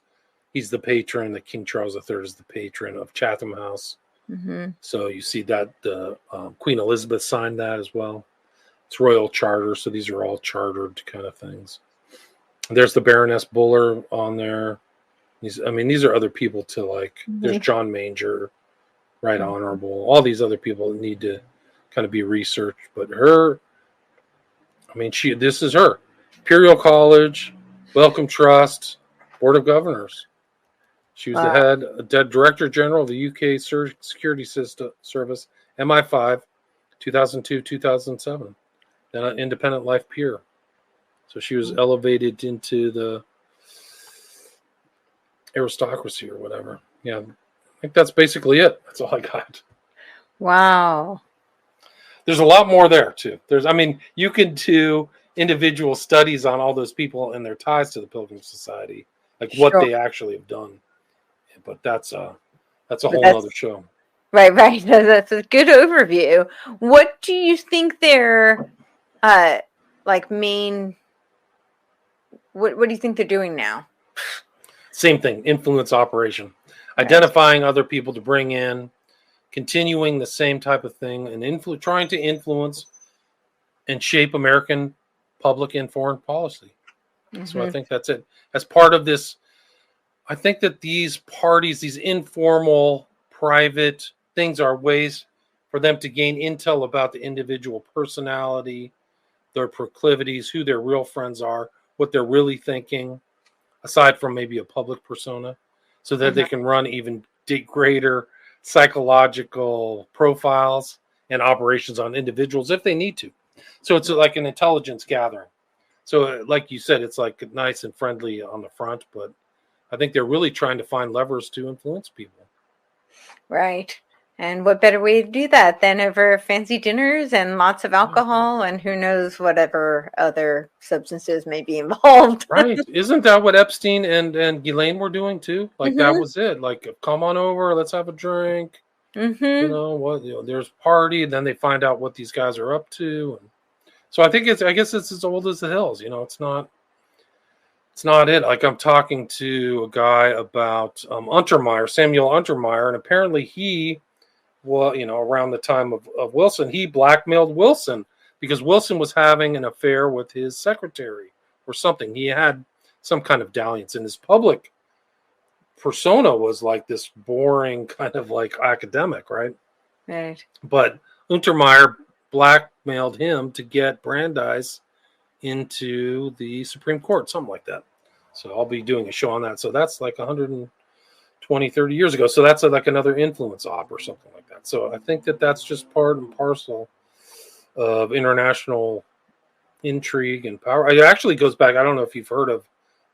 B: he's the patron. The King Charles III is the patron of Chatham House.
A: Mm-hmm.
B: So you see that the Queen Elizabeth signed that as well. It's royal charter. So these are all chartered kind of things. There's the Baroness Buller on there. These are other people to like.
A: Mm-hmm.
B: There's John Manger, Right Honorable. All these other people that need to kind of be researched. But her, this is her. Imperial College, Wellcome Trust, Board of Governors. She was the Director General of the UK Security Service, MI5, 2002, 2007. Then an Independent Life Peer. So she was elevated into the aristocracy or whatever. Yeah, I think that's basically it. That's all I got.
A: Wow.
B: There's a lot more there too. You can do individual studies on all those people and their ties to the Pilgrim Society, like what they actually have done. But that's a whole other show.
A: Right. That's a good overview. What do you think their main? What do you think they're doing now?
B: Same thing, influence operation. Right. Identifying other people to bring in, continuing the same type of thing, and trying to influence and shape American public and foreign policy. Mm-hmm. So I think that's it. As part of this, I think that these parties, these informal, private things are ways for them to gain intel about the individual personality, their proclivities, who their real friends are, what they're really thinking, aside from maybe a public persona, so that they can run even greater psychological profiles and operations on individuals if they need to. So it's like an intelligence gathering. So like you said, it's like nice and friendly on the front, but I think they're really trying to find levers to influence people.
A: Right. And what better way to do that than over fancy dinners and lots of alcohol and who knows whatever other substances may be involved.
B: Right. Isn't that what Epstein and Ghislaine were doing too? Like that was it. Like, come on over, let's have a drink. Mm-hmm. There's a party, and then they find out what these guys are up to. And so I guess it's as old as the hills. It's not it. Like I'm talking to a guy about Samuel Untermeyer, and apparently he, around the time of Wilson, he blackmailed Wilson because Wilson was having an affair with his secretary or something. He had some kind of dalliance, and his public persona was like this boring kind of like academic, right?
A: Right.
B: But Untermeyer blackmailed him to get Brandeis into the Supreme Court, something like that. So I'll be doing a show on that. So that's like 120, 30 years ago. So that's like another influence op or something like that. So I think that that's just part and parcel of international intrigue and power. It actually goes back. I don't know if you've heard of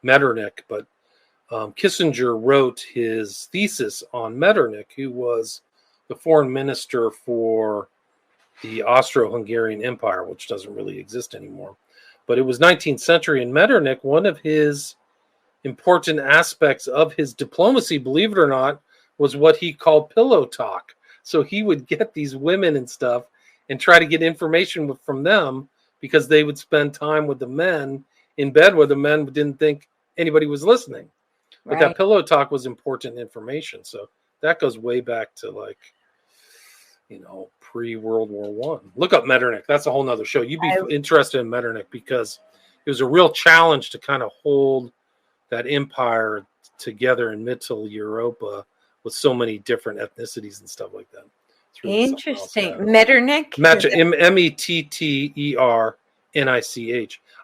B: Metternich, but Kissinger wrote his thesis on Metternich, who was the foreign minister for the Austro-Hungarian Empire, which doesn't really exist anymore. But it was 19th century, and Metternich, one of his important aspects of his diplomacy, believe it or not, was what he called pillow talk. So he would get these women and stuff and try to get information from them because they would spend time with the men in bed where the men didn't think anybody was listening. But that pillow talk was important information. So that goes way back to pre-World War I. Look up Metternich. That's a whole nother show. You'd be interested in Metternich because it was a real challenge to kind of hold that empire together in Middle Europa with so many different ethnicities and stuff like that. It's really
A: interesting. Metternich?
B: Metternicch.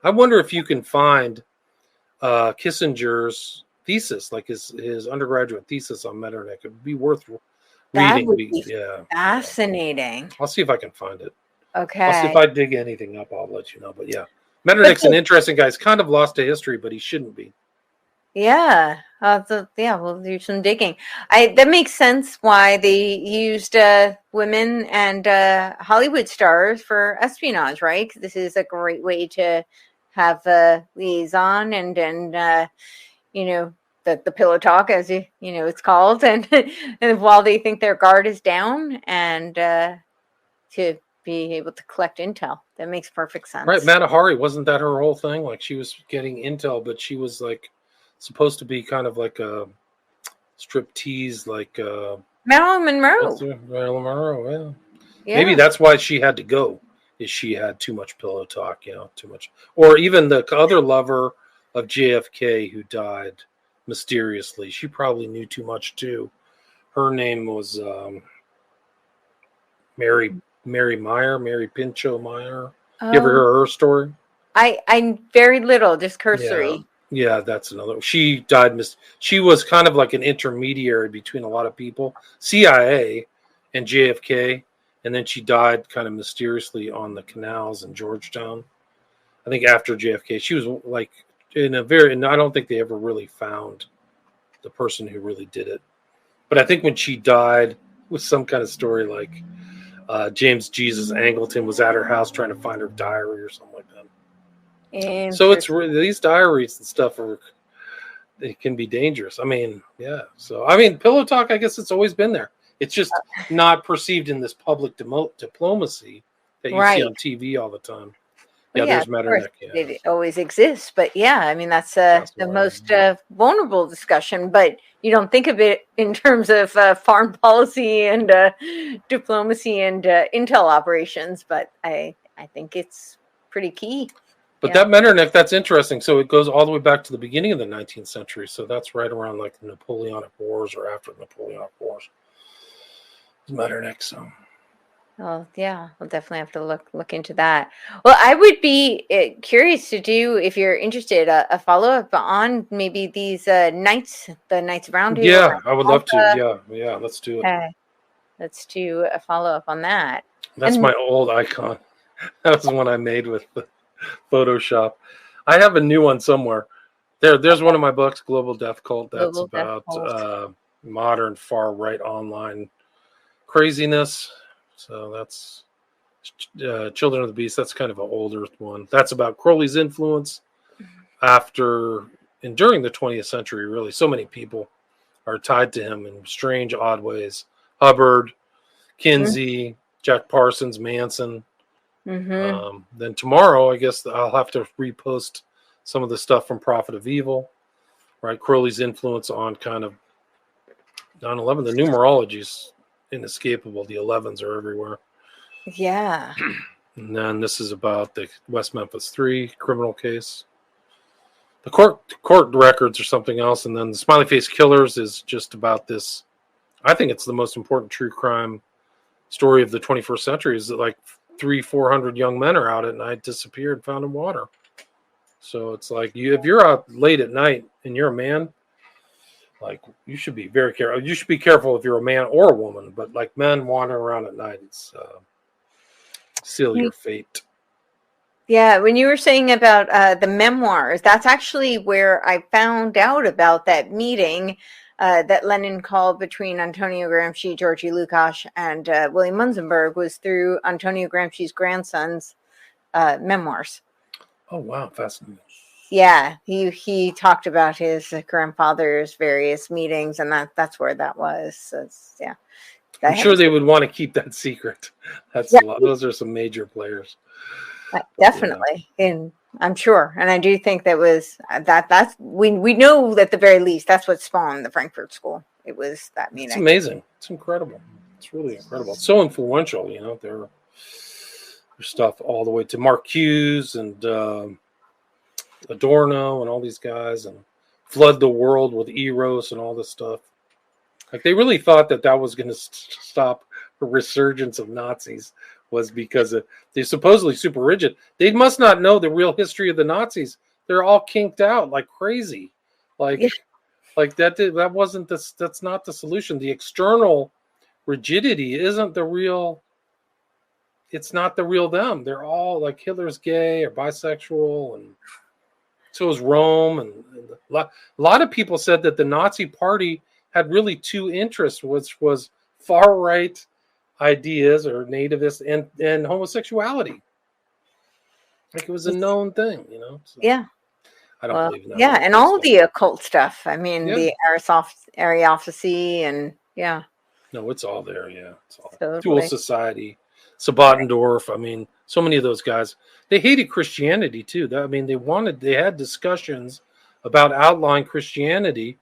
B: I wonder if you can find Kissinger's thesis, like his undergraduate thesis on Metternich. It would be worth reading.
A: That would be fascinating.
B: I'll see if I can find it.
A: Okay.
B: I'll see if I dig anything up. I'll let you know. But yeah, Metternich's an interesting guy. He's kind of lost to history, but he shouldn't be.
A: Yeah. We'll do some digging. That makes sense why they used women and Hollywood stars for espionage, right? This is a great way to have a liaison and the pillow talk, as it's called, and while they think their guard is down, and to be able to collect intel. That makes perfect sense.
B: Right, Matahari, wasn't that her whole thing? Like she was getting intel, but she was like supposed to be kind of like a striptease, like
A: Marilyn Monroe.
B: Marilyn Monroe.
A: Yeah.
B: Maybe that's why she had to go. Is she had too much pillow talk? Too much. Or even the other lover of JFK who died mysteriously. She probably knew too much too. Her name was Mary Pinchot Meyer. You ever hear her story?
A: I very little, just cursory.
B: Yeah, that's another. She died. She was kind of like an intermediary between a lot of people, CIA and JFK, and then she died kind of mysteriously on the canals in Georgetown. I think after JFK, she was like and I don't think they ever really found the person who really did it. But I think when she died, with some kind of story like James Jesus Angleton was at her house trying to find her diary or something like that. So it's really, these diaries and stuff they can be dangerous. I mean, yeah. So I mean, pillow talk, I guess it's always been there. It's just not perceived in this public diplomacy that you see on TV all the time.
A: Well,
B: there's Metternich.
A: It always exists, but I mean that's the most vulnerable discussion. But you don't think of it in terms of foreign policy and diplomacy and intel operations. But I think it's pretty key.
B: But that Metternich, that's interesting. So it goes all the way back to the beginning of the 19th century. So that's right around like the Napoleonic Wars or after the Napoleonic Wars. Metternich. So.
A: Oh yeah, we'll definitely have to look into that. Well, I would be curious to do, if you're interested, a follow up on maybe these the Knights Round Table.
B: Yeah, I would love to. Yeah, let's do it.
A: Let's do a follow up on that.
B: That's my old icon. That was the one I made with the Photoshop. I have a new one somewhere. There's one of my books, Global Death Cult. That's about modern far right online craziness. So that's Children of the Beast. That's kind of an older one. That's about Crowley's influence after and during the 20th century, really. So many people are tied to him in strange, odd ways. Hubbard, Kinsey, Jack Parsons, Manson. Then tomorrow, I guess I'll have to repost some of the stuff from Prophet of Evil, right? Crowley's influence on kind of 9/11. The numerology is inescapable. The 11s are everywhere.
A: Yeah.
B: And then this is about the West Memphis 3 criminal case. The court records or something else. And then the Smiley Face Killers is just about this. I think it's the most important true crime story of the 21st century. Is that like 300-400 young men are out at night, disappeared, found in water. So it's like if you're out late at night and you're a man, like you should be very careful. You should be careful if you're a man or a woman. But like men wandering around at night, it's seal your fate.
A: Yeah, when you were saying about the memoirs, that's actually where I found out about that meeting that Lenin called between Antonio Gramsci, Georgy Lukács, and William Munzenberg was through Antonio Gramsci's grandson's memoirs.
B: Oh, wow. Fascinating.
A: Yeah, he talked about his grandfather's various meetings, and that's where that was. So yeah.
B: I'm sure they would want to keep that secret. That's a lot. Those are some major players.
A: Definitely. And I'm sure. And I do think that was that's we know at the very least that's what spawned the Frankfurt School. It was that meeting.
B: It's amazing. It's incredible. It's really incredible. It's so influential, their stuff all the way to Marcuse and Adorno and all these guys, and flood the world with Eros and all this stuff. Like they really thought that was going to stop a resurgence of Nazis, was because they're supposedly super rigid. They must not know the real history of the Nazis. They're all kinked out like crazy. Like that wasn't that's not the solution. The external rigidity isn't the real. It's not the real them. They're all like Hitler's gay or bisexual, and so is Rome. And a lot of people said that the Nazi Party had really two interests, which was far right ideas or nativist and homosexuality. Like it was a known thing, So
A: yeah.
B: I don't believe in that.
A: Yeah, and all the occult stuff. I mean, the Ariophacy and
B: No, it's all there. Yeah, it's all
A: totally.
B: Dual society, Sabotendorf. I mean, so many of those guys. They hated Christianity too. They had discussions about outlawing Christianity,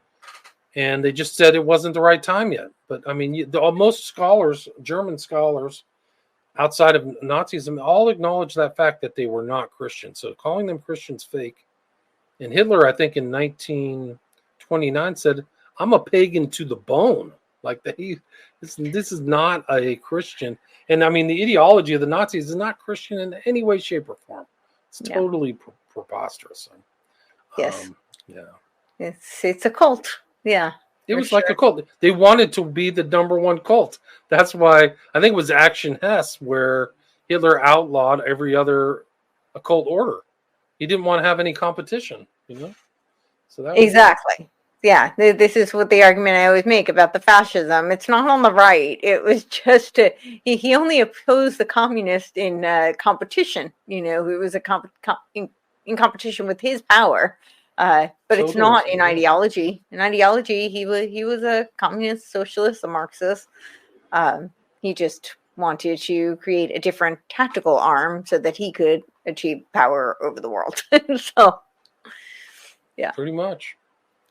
B: and they just said it wasn't the right time yet. But I mean, most scholars, German scholars, outside of Nazism, all acknowledge that fact that they were not Christian. So calling them Christians fake. And Hitler, I think in 1929 said, "I'm a pagan to the bone." Like this is not a Christian. And I mean, the ideology of the Nazis is not Christian in any way, shape, or form. It's totally preposterous.
A: Yes.
B: Yeah.
A: It's a cult. Yeah.
B: It was like a cult. They wanted to be the number one cult. That's why I think it was Action Hess where Hitler outlawed every other occult order. He didn't want to have any competition, So that
A: exactly. Yeah, this is what the argument I always make about the fascism. It's not on the right. It was just he only opposed the communists in competition. It was in competition with his power. But it's not in ideology. In ideology, he was a communist, socialist, a Marxist. He just wanted to create a different tactical arm so that he could achieve power over the world. So, yeah,
B: pretty much.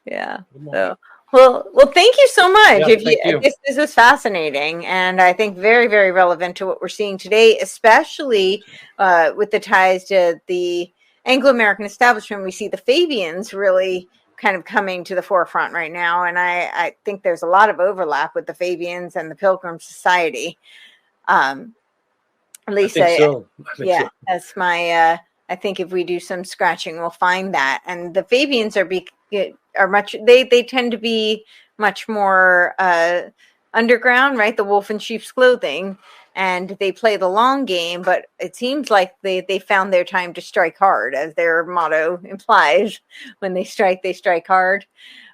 A: Yeah. So, well, thank you so much.
B: Yeah,
A: This was fascinating, and I think very, very relevant to what we're seeing today, especially with the ties to the Anglo-American establishment. We see the Fabians really kind of coming to the forefront right now, and I think there's a lot of overlap with the Fabians and the Pilgrim Society. Lisa,
B: I think so.
A: So. That's my. I think if we do some scratching, we'll find that. And the Fabians are much. They tend to be much more underground, right? The wolf in sheep's clothing, and they play the long game. But it seems like they found their time to strike hard, as their motto implies. When they strike hard.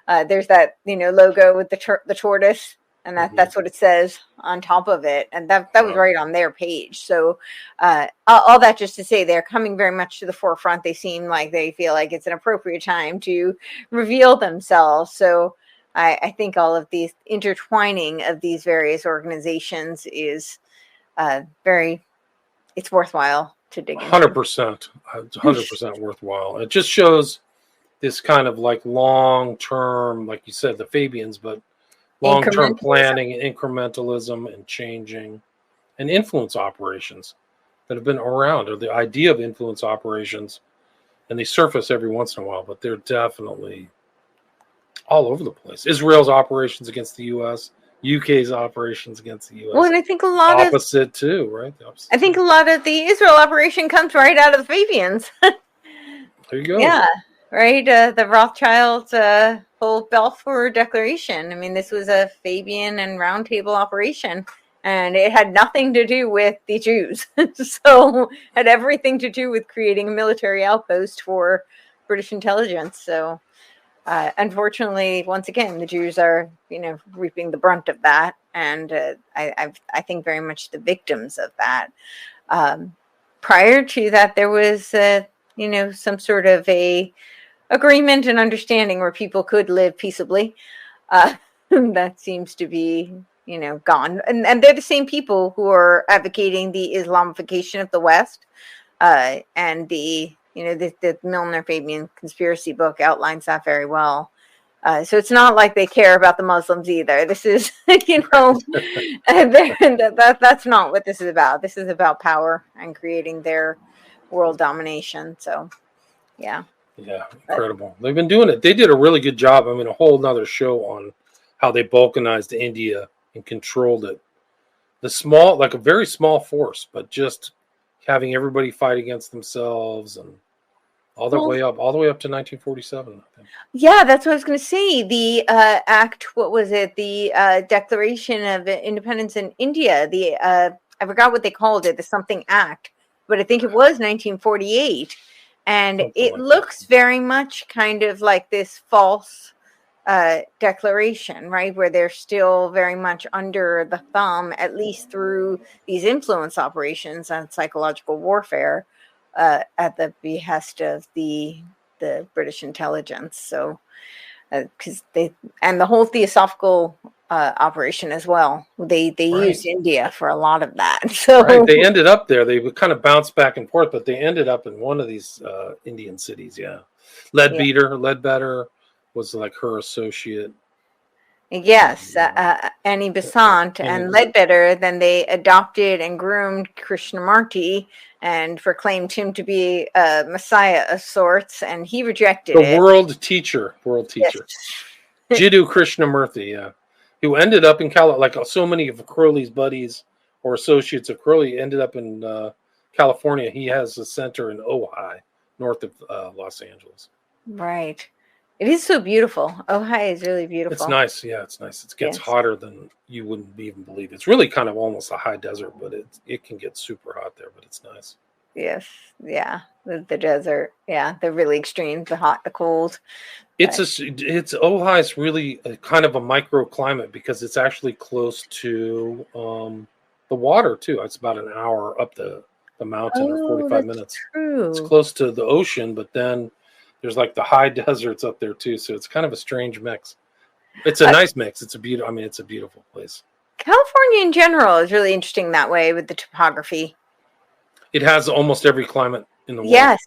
A: There's that logo with the tortoise. And that's what it says on top of it. And that was right on their page. So all that just to say they're coming very much to the forefront. They seem like they feel like it's an appropriate time to reveal themselves. So I think all of these intertwining of these various organizations is it's worthwhile to dig into.
B: 100%. 100% worthwhile. It just shows this kind of like long-term, like you said, the Fabians, but long-term planning and incrementalism and changing and influence operations that have been around, or the idea of influence operations, and they surface every once in a while, but they're definitely all over the place. Israel's operations against the U.S., UK's operations against the U.S.
A: Well, and I think a lot
B: opposite too, right?
A: I think a lot of the Israel operation comes right out of the Fabians.
B: There you go.
A: Yeah. Right, the Rothschilds whole Balfour Declaration. I mean, this was a Fabian and Roundtable operation, and it had nothing to do with the Jews. So, had everything to do with creating a military outpost for British intelligence. So, unfortunately, once again, the Jews are, reaping the brunt of that, and I think very much the victims of that. Prior to that, there was, some sort of a agreement and understanding where people could live peaceably. That seems to be, gone. And they're the same people who are advocating the Islamification of the West. And the Milner Fabian conspiracy book outlines that very well. So it's not like they care about the Muslims either. This is, that's not what this is about. This is about power and creating their world domination. So, yeah.
B: Yeah, incredible. They've been doing it. They did a really good job. I mean, a whole nother show on how they balkanized India and controlled it. Like a very small force, but just having everybody fight against themselves and all the way up to 1947, I think.
A: Yeah, that's what I was going to say. The act, what was it? The Declaration of Independence in India. I forgot what they called it, the something act, but I think it was 1948. And it looks very much kind of like this false declaration, right? Where they're still very much under the thumb, at least through these influence operations and psychological warfare at the behest of the British intelligence. So because and the whole Theosophical operation as well. They
B: Right.
A: used India for a lot of that. So
B: Right. They ended up there. They would kind of bounce back and forth, but they ended up in one of these Indian cities. Yeah. Ledbetter was like her associate.
A: yes, Annie Besant
B: Annie
A: and
B: Besant.
A: Ledbetter. Then they adopted and groomed Krishnamurti and proclaimed him to be a messiah of sorts, and he rejected it.
B: World teacher.
A: Yes.
B: Jiddu Krishnamurti, yeah, who ended up in like so many of Crowley's buddies or associates of Crowley ended up in California. He has a center in Ojai, north of Los Angeles.
A: Right. It is so beautiful. Ojai is really beautiful.
B: It's nice. Yeah, it's nice. It gets hotter than you wouldn't even believe. It's really kind of almost a high desert, but it can get super hot there, but it's nice.
A: Yes. Yeah. The desert. Yeah. The really extreme, the hot, the cold.
B: It's Ojai's really kind of a microclimate because it's actually close to the water too. It's about an hour up the mountain or 45 minutes.
A: True.
B: It's close to the ocean, but then there's like the high deserts up there too. So it's kind of a strange mix. It's a nice mix. It's a beautiful place.
A: California in general is really interesting that way with the topography.
B: It has almost every climate in the world.
A: Yes,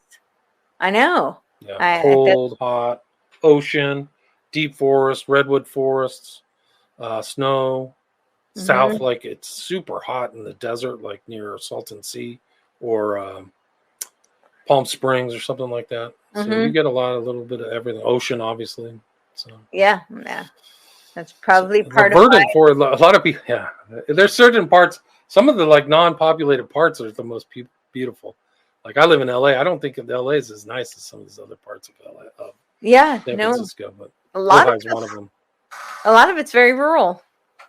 A: I know.
B: Yeah, cold, hot, ocean, deep forest, redwood forests, snow. South, like it's super hot in the desert, like near Salton Sea or Palm Springs or something like that. So you get a little bit of everything. Ocean, obviously. So
A: yeah, that's probably part
B: of verdant for a lot of people. Yeah, there's certain parts. Some of the like non-populated parts are the most beautiful. Like I live in LA. I don't think LA is as nice as some of these other parts of LA. San Francisco, but Ojai's one of them.
A: A lot of it's very rural.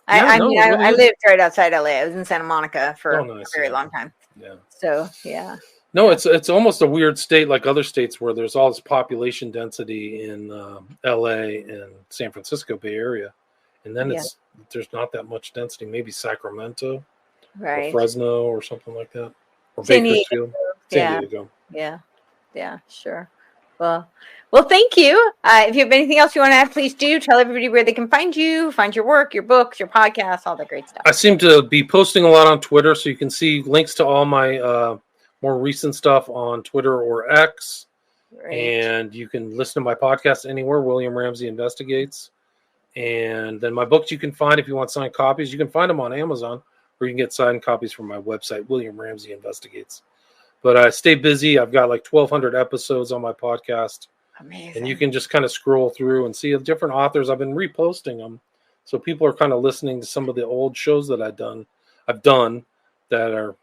A: I lived right outside LA. I was in Santa Monica for a very long time.
B: Yeah.
A: So yeah.
B: No, it's almost a weird state like other states where there's all this population density in LA and San Francisco Bay Area, and then there's not that much density. Maybe Sacramento, or Fresno, or something like that, or Bakersfield, San Diego.
A: Yeah, sure. Well, thank you. If you have anything else you want to add, please do tell everybody where they can find you, find your work, your books, your podcasts, all that great stuff.
B: I seem to be posting a lot on Twitter, so you can see links to all my more recent stuff on Twitter or X. And you can listen to my podcast anywhere, William Ramsey Investigates. And then my books you can find if you want signed copies. You can find them on Amazon, or you can get signed copies from my website, William Ramsey Investigates. But I stay busy. I've got like 1,200 episodes on my podcast.
A: Amazing.
B: And you can just kind of scroll through and see different authors. I've been reposting them. So people are kind of listening to some of the old shows that I've done that are,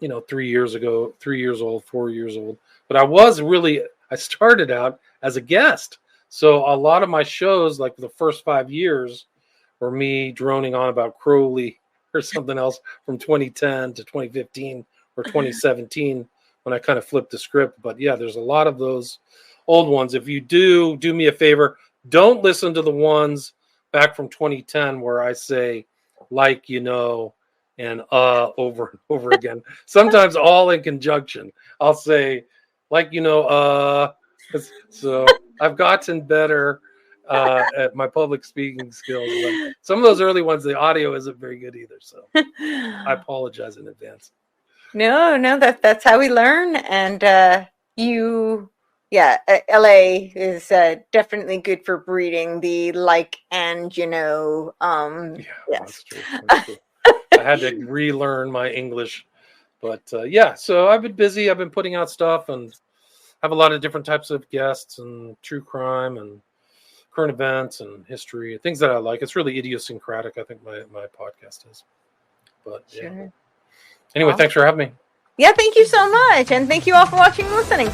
B: 3 years ago, 3 years old, 4 years old. But I started out as a guest. So a lot of my shows, like the first 5 years, were me droning on about Crowley or something else from 2010 to 2015 or 2017 when I kind of flipped the script. But yeah, there's a lot of those old ones. If you do me a favor, don't listen to the ones back from 2010 where I say and over and over again. Sometimes all in conjunction. I'll say so I've gotten better at my public speaking skills. But some of those early ones, the audio isn't very good either. So I apologize in advance.
A: No, that's how we learn. And LA is definitely good for breeding the and
B: yes. That's true. I had to relearn my English, but so I've been busy. I've been putting out stuff and have a lot of different types of guests and true crime and current events and history, things that I like. It's really idiosyncratic, I think my podcast is. But
A: sure.
B: Anyway, Thanks for having me.
A: Yeah, thank you so much. And thank you all for watching and listening.